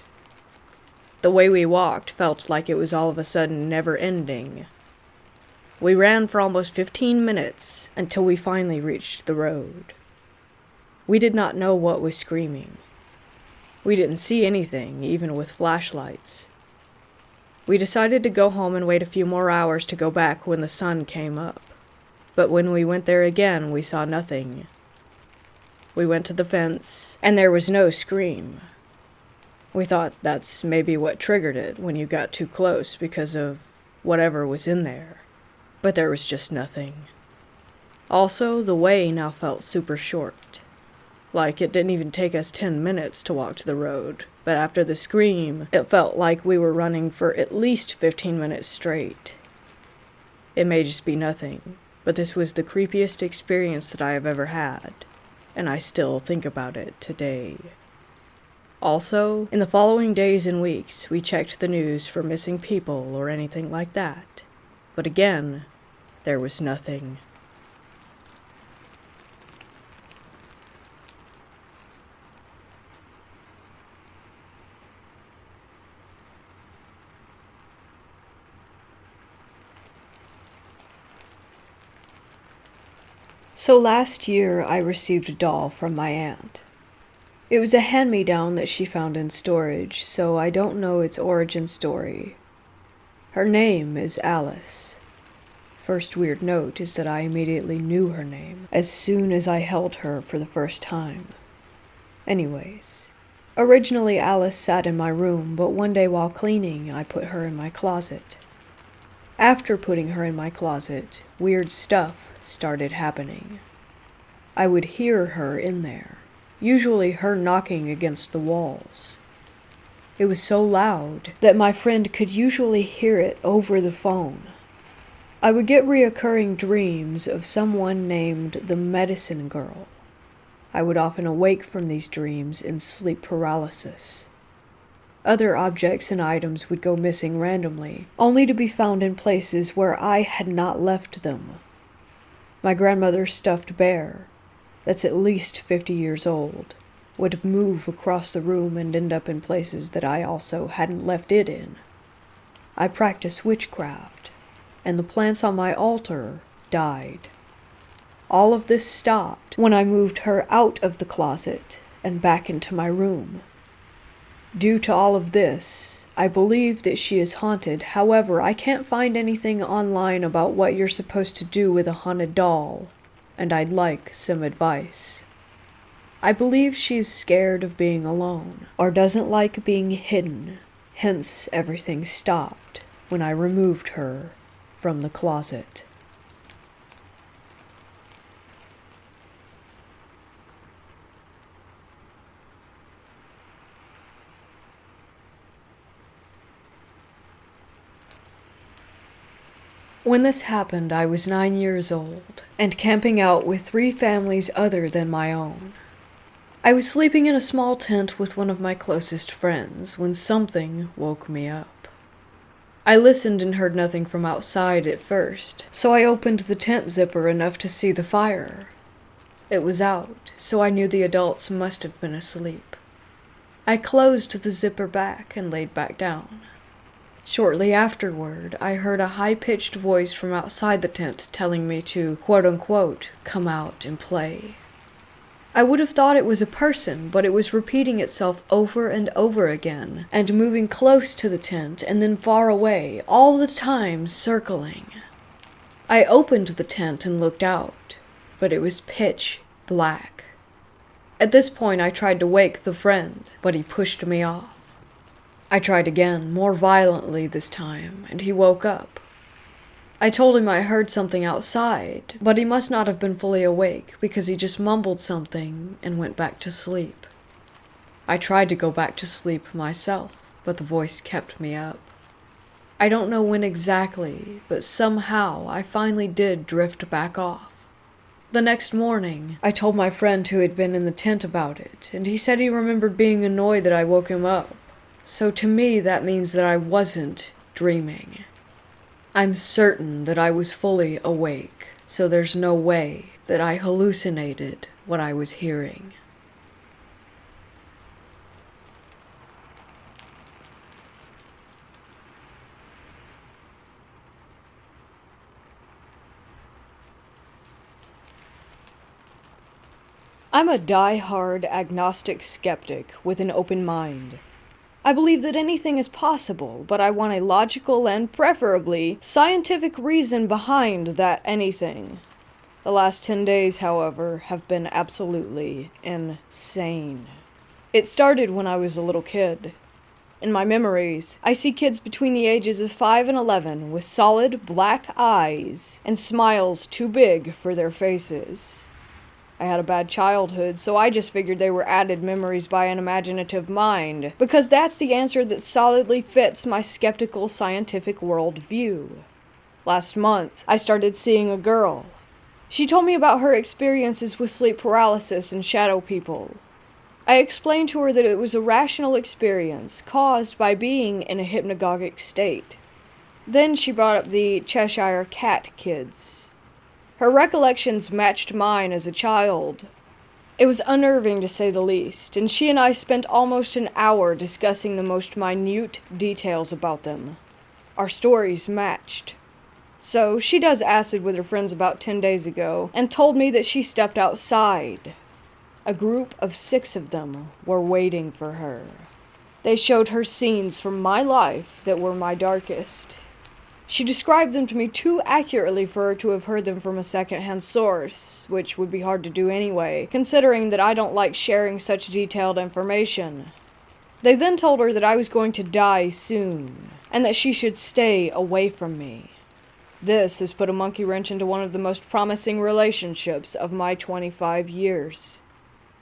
The way we walked felt like it was all of a sudden never ending. We ran for almost 15 minutes until we finally reached the road. We did not know what was screaming. We didn't see anything, even with flashlights. We decided to go home and wait a few more hours to go back when the sun came up. But when we went there again, we saw nothing. We went to the fence, and there was no scream. We thought that's maybe what triggered it when you got too close because of whatever was in there. But there was just nothing. Also, the way now felt super short. Like it didn't even take us 10 minutes to walk to the road, but after the scream, it felt like we were running for at least 15 minutes straight. It may just be nothing, but this was the creepiest experience that I have ever had, and I still think about it today. Also, in the following days and weeks, we checked the news for missing people or anything like that. But again, there was nothing. So last year, I received a doll from my aunt. It was a hand-me-down that she found in storage, so I don't know its origin story. Her name is Alice. First weird note is that I immediately knew her name as soon as I held her for the first time. Anyways, originally Alice sat in my room, but one day while cleaning, I put her in my closet. After putting her in my closet, weird stuff started happening. I would hear her in there, usually her knocking against the walls. It was so loud that my friend could usually hear it over the phone. I would get reoccurring dreams of someone named the Medicine Girl. I would often awake from these dreams in sleep paralysis. Other objects and items would go missing randomly, only to be found in places where I had not left them. My grandmother's stuffed bear, that's at least 50 years old, would move across the room and end up in places that I also hadn't left it in. I practiced witchcraft, and the plants on my altar died. All of this stopped when I moved her out of the closet and back into my room. Due to all of this, I believe that she is haunted. However, I can't find anything online about what you're supposed to do with a haunted doll, and I'd like some advice. I believe she's scared of being alone, or doesn't like being hidden, hence everything stopped when I removed her from the closet. When this happened, I was 9 years old, and camping out with 3 families other than my own. I was sleeping in a small tent with one of my closest friends when something woke me up. I listened and heard nothing from outside at first, so I opened the tent zipper enough to see the fire. It was out, so I knew the adults must have been asleep. I closed the zipper back and laid back down. Shortly afterward, I heard a high-pitched voice from outside the tent telling me to, quote-unquote, come out and play. I would have thought it was a person, but it was repeating itself over and over again, and moving close to the tent and then far away, all the time circling. I opened the tent and looked out, but it was pitch black. At this point, I tried to wake the friend, but he pushed me off. I tried again, more violently this time, and he woke up. I told him I heard something outside, but he must not have been fully awake because he just mumbled something and went back to sleep. I tried to go back to sleep myself, but the voice kept me up. I don't know when exactly, but somehow I finally did drift back off. The next morning, I told my friend who had been in the tent about it, and he said he remembered being annoyed that I woke him up. So to me, that means that I wasn't dreaming. I'm certain that I was fully awake, so there's no way that I hallucinated what I was hearing. I'm a die-hard agnostic skeptic with an open mind. I believe that anything is possible, but I want a logical and, preferably, scientific reason behind that anything. The last 10 days, however, have been absolutely insane. It started when I was a little kid. In my memories, I see kids between the ages of 5 and 11 with solid black eyes and smiles too big for their faces. I had a bad childhood, so I just figured they were added memories by an imaginative mind, because that's the answer that solidly fits my skeptical scientific worldview. Last month, I started seeing a girl. She told me about her experiences with sleep paralysis and shadow people. I explained to her that it was a rational experience caused by being in a hypnagogic state. Then she brought up the Cheshire Cat kids. Her recollections matched mine as a child. It was unnerving to say the least, and she and I spent almost an hour discussing the most minute details about them. Our stories matched. So, she does acid with her friends about 10 days ago, and told me that she stepped outside. A group of 6 of them were waiting for her. They showed her scenes from my life that were my darkest. She described them to me too accurately for her to have heard them from a second-hand source, which would be hard to do anyway, considering that I don't like sharing such detailed information. They then told her that I was going to die soon, and that she should stay away from me. This has put a monkey wrench into one of the most promising relationships of my 25 years.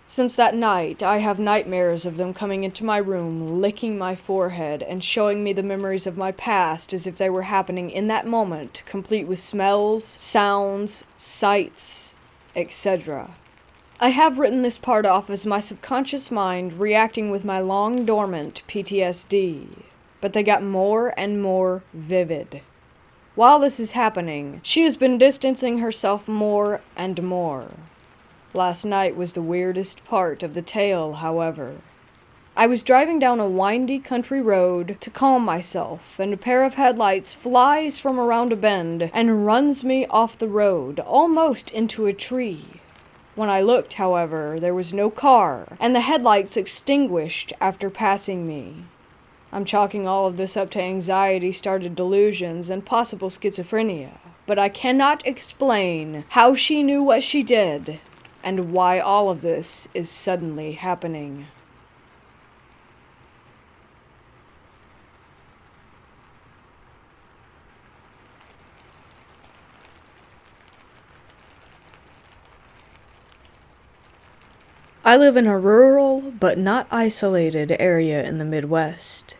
Since that night, I have nightmares of them coming into my room, licking my forehead, and showing me the memories of my past as if they were happening in that moment, complete with smells, sounds, sights, etc. I have written this part off as my subconscious mind reacting with my long-dormant PTSD, but they got more and more vivid. While this is happening, she has been distancing herself more and more. Last night was the weirdest part of the tale, however. I was driving down a windy country road to calm myself, and a pair of headlights flies from around a bend and runs me off the road, almost into a tree. When I looked, however, there was no car, and the headlights extinguished after passing me. I'm chalking all of this up to anxiety-started delusions and possible schizophrenia, but I cannot explain how she knew what she did, and why all of this is suddenly happening. I live in a rural, but not isolated area in the Midwest.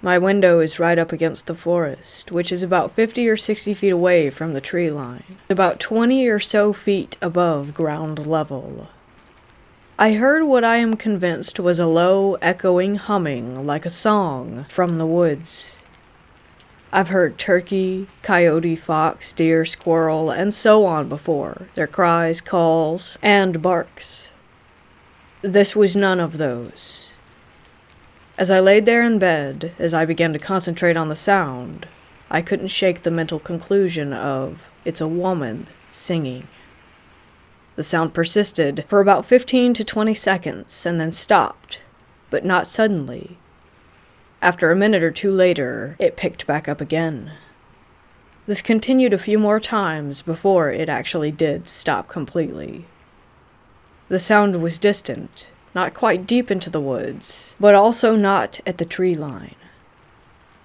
My window is right up against the forest, which is about 50 or 60 feet away from the tree line, about 20 or so feet above ground level. I heard what I am convinced was a low, echoing humming like a song from the woods. I've heard turkey, coyote, fox, deer, squirrel, and so on before, their cries, calls, and barks. This was none of those. As I laid there in bed, as I began to concentrate on the sound, I couldn't shake the mental conclusion of, it's a woman singing. The sound persisted for about 15 to 20 seconds and then stopped, but not suddenly. After a minute or two later, it picked back up again. This continued a few more times before it actually did stop completely. The sound was distant, not quite deep into the woods, but also not at the tree line.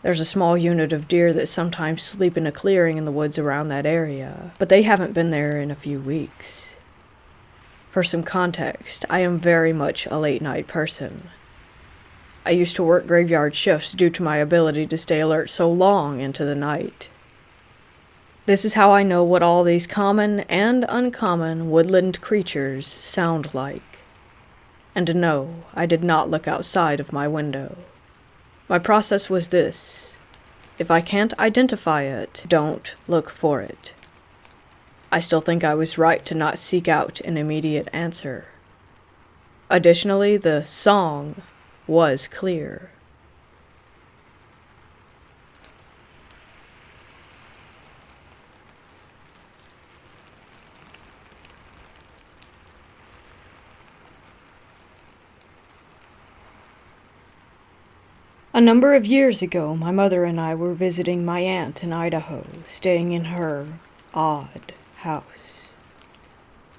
There's a small unit of deer that sometimes sleep in a clearing in the woods around that area, but they haven't been there in a few weeks. For some context, I am very much a late-night person. I used to work graveyard shifts due to my ability to stay alert so long into the night. This is how I know what all these common and uncommon woodland creatures sound like. And no, I did not look outside of my window. My process was this: if I can't identify it, don't look for it. I still think I was right to not seek out an immediate answer. Additionally, the song was clear. A number of years ago, my mother and I were visiting my aunt in Idaho, staying in her odd house.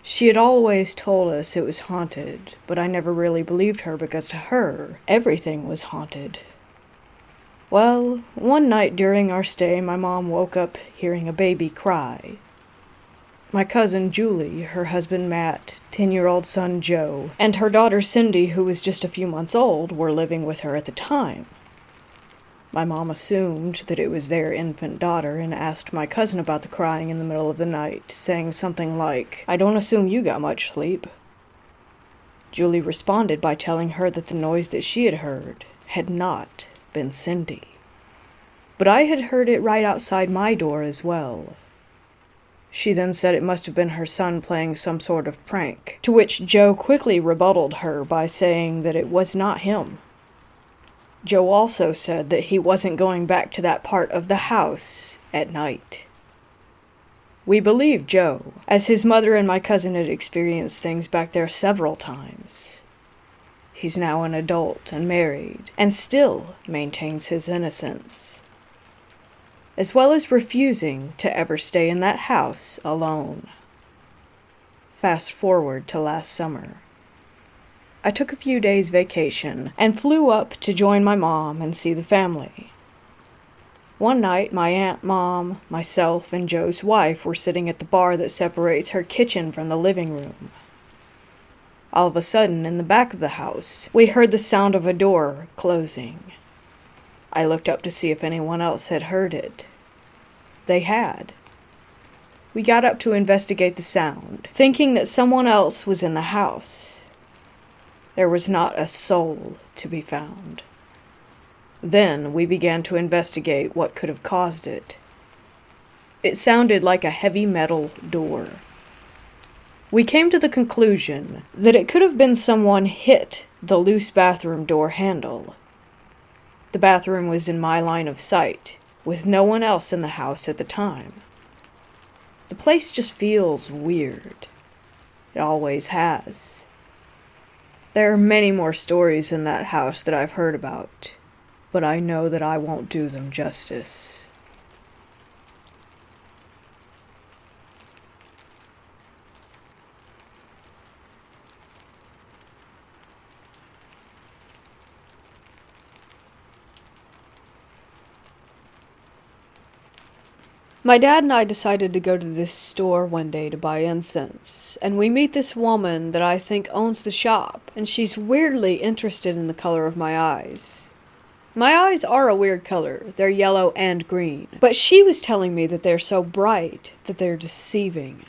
She had always told us it was haunted, but I never really believed her because to her, everything was haunted. Well, one night during our stay, my mom woke up hearing a baby cry. My cousin Julie, her husband Matt, 10-year-old son Joe, and her daughter Cindy, who was just a few months old, were living with her at the time. My mom assumed that it was their infant daughter and asked my cousin about the crying in the middle of the night, saying something like, "I don't assume you got much sleep." Julie responded by telling her that the noise that she had heard had not been Cindy. but I had heard it right outside my door as well. She then said it must have been her son playing some sort of prank, to which Joe quickly rebutted her by saying that it was not him. Joe also said that he wasn't going back to that part of the house at night. We believed Joe, as his mother and my cousin had experienced things back there several times. He's now an adult and married, and still maintains his innocence, as well as refusing to ever stay in that house alone. Fast forward to last summer. I took a few days vacation and flew up to join my mom and see the family. One night, my aunt, mom, myself, and Joe's wife were sitting at the bar that separates her kitchen from the living room. All of a sudden, in the back of the house, we heard the sound of a door closing. I looked up to see if anyone else had heard it. They had. We got up to investigate the sound, thinking that someone else was in the house. There was not a soul to be found. Then we began to investigate what could have caused it. It sounded like a heavy metal door. We came to the conclusion that it could have been someone hit the loose bathroom door handle. The bathroom was in my line of sight, with no one else in the house at the time. The place just feels weird. It always has. There are many more stories in that house that I've heard about, but I know that I won't do them justice. My dad and I decided to go to this store one day to buy incense, and we meet this woman that I think owns the shop, and she's weirdly interested in the color of my eyes. My eyes are a weird color. They're yellow and green. But she was telling me that they're so bright that they're deceiving.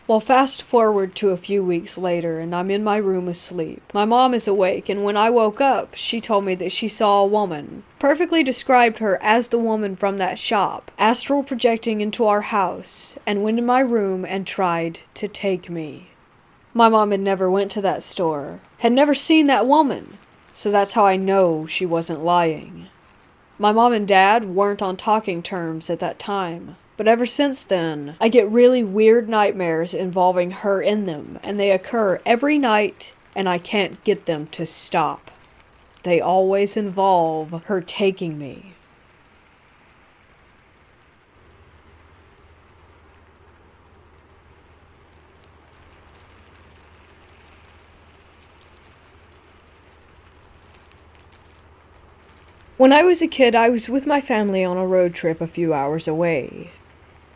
Well, fast forward to a few weeks later, and I'm in my room asleep. My mom is awake, and when I woke up, she told me that she saw a woman, perfectly described her as the woman from that shop, astral projecting into our house, and went in my room and tried to take me. My mom had never went to that store, had never seen that woman. So that's how I know she wasn't lying. My mom and dad weren't on talking terms at that time, but ever since then, I get really weird nightmares involving her in them, and they occur every night, and I can't get them to stop. They always involve her taking me. When I was a kid, I was with my family on a road trip a few hours away.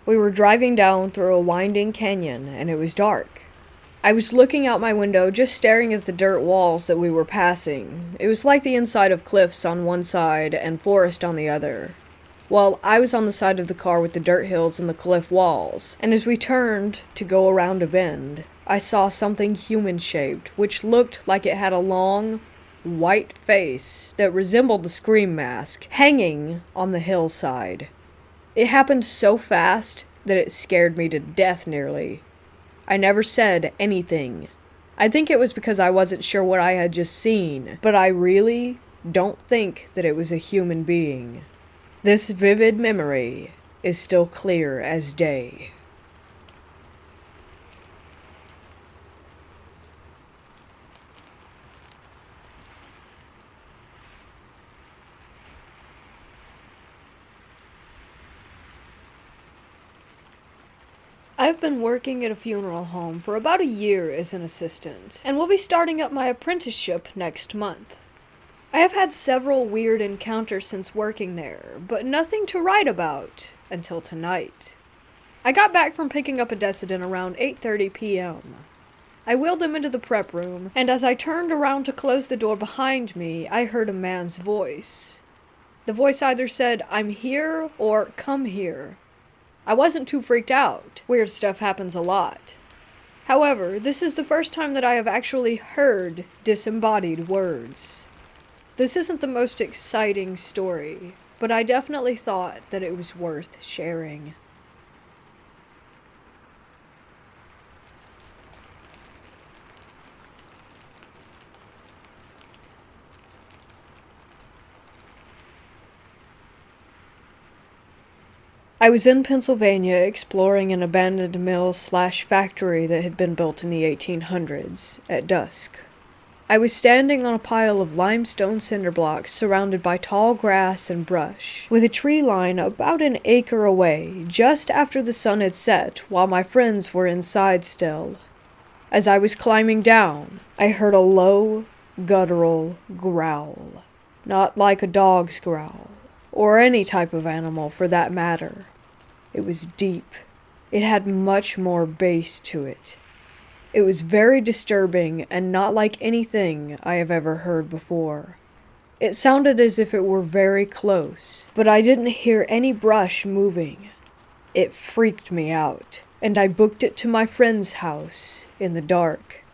We were driving down through a winding canyon, and it was dark. I was looking out my window, just staring at the dirt walls that we were passing. It was like the inside of cliffs on one side and forest on the other. Well, I was on the side of the car with the dirt hills and the cliff walls, and as we turned to go around a bend, I saw something human-shaped, which looked like it had a long, white face that resembled the Scream mask, hanging on the hillside. It happened so fast that it scared me to death nearly. I never said anything. I think it was because I wasn't sure what I had just seen, but I really don't think that it was a human being. This vivid memory is still clear as day. I've been working at a funeral home for about a year as an assistant, and will be starting up my apprenticeship next month. I have had several weird encounters since working there, but nothing to write about until tonight. I got back from picking up a decedent around 8:30 p.m. I wheeled them into the prep room, and as I turned around to close the door behind me, I heard a man's voice. The voice either said, "I'm here," or "Come here." I wasn't too freaked out. Weird stuff happens a lot. However, this is the first time that I have actually heard disembodied words. This isn't the most exciting story. but I definitely thought that it was worth sharing. I was in Pennsylvania exploring an abandoned mill/factory that had been built in the 1800s, at dusk. I was standing on a pile of limestone cinder blocks surrounded by tall grass and brush, with a tree line about an acre away, just after the sun had set while my friends were inside still. As I was climbing down, I heard a low, guttural growl. Not like a dog's growl, or any type of animal for that matter. It was deep. It had much more bass to it. It was very disturbing and not like anything I have ever heard before. It sounded as if it were very close, but I didn't hear any brush moving. It freaked me out, and I booked it to my friend's house in the dark.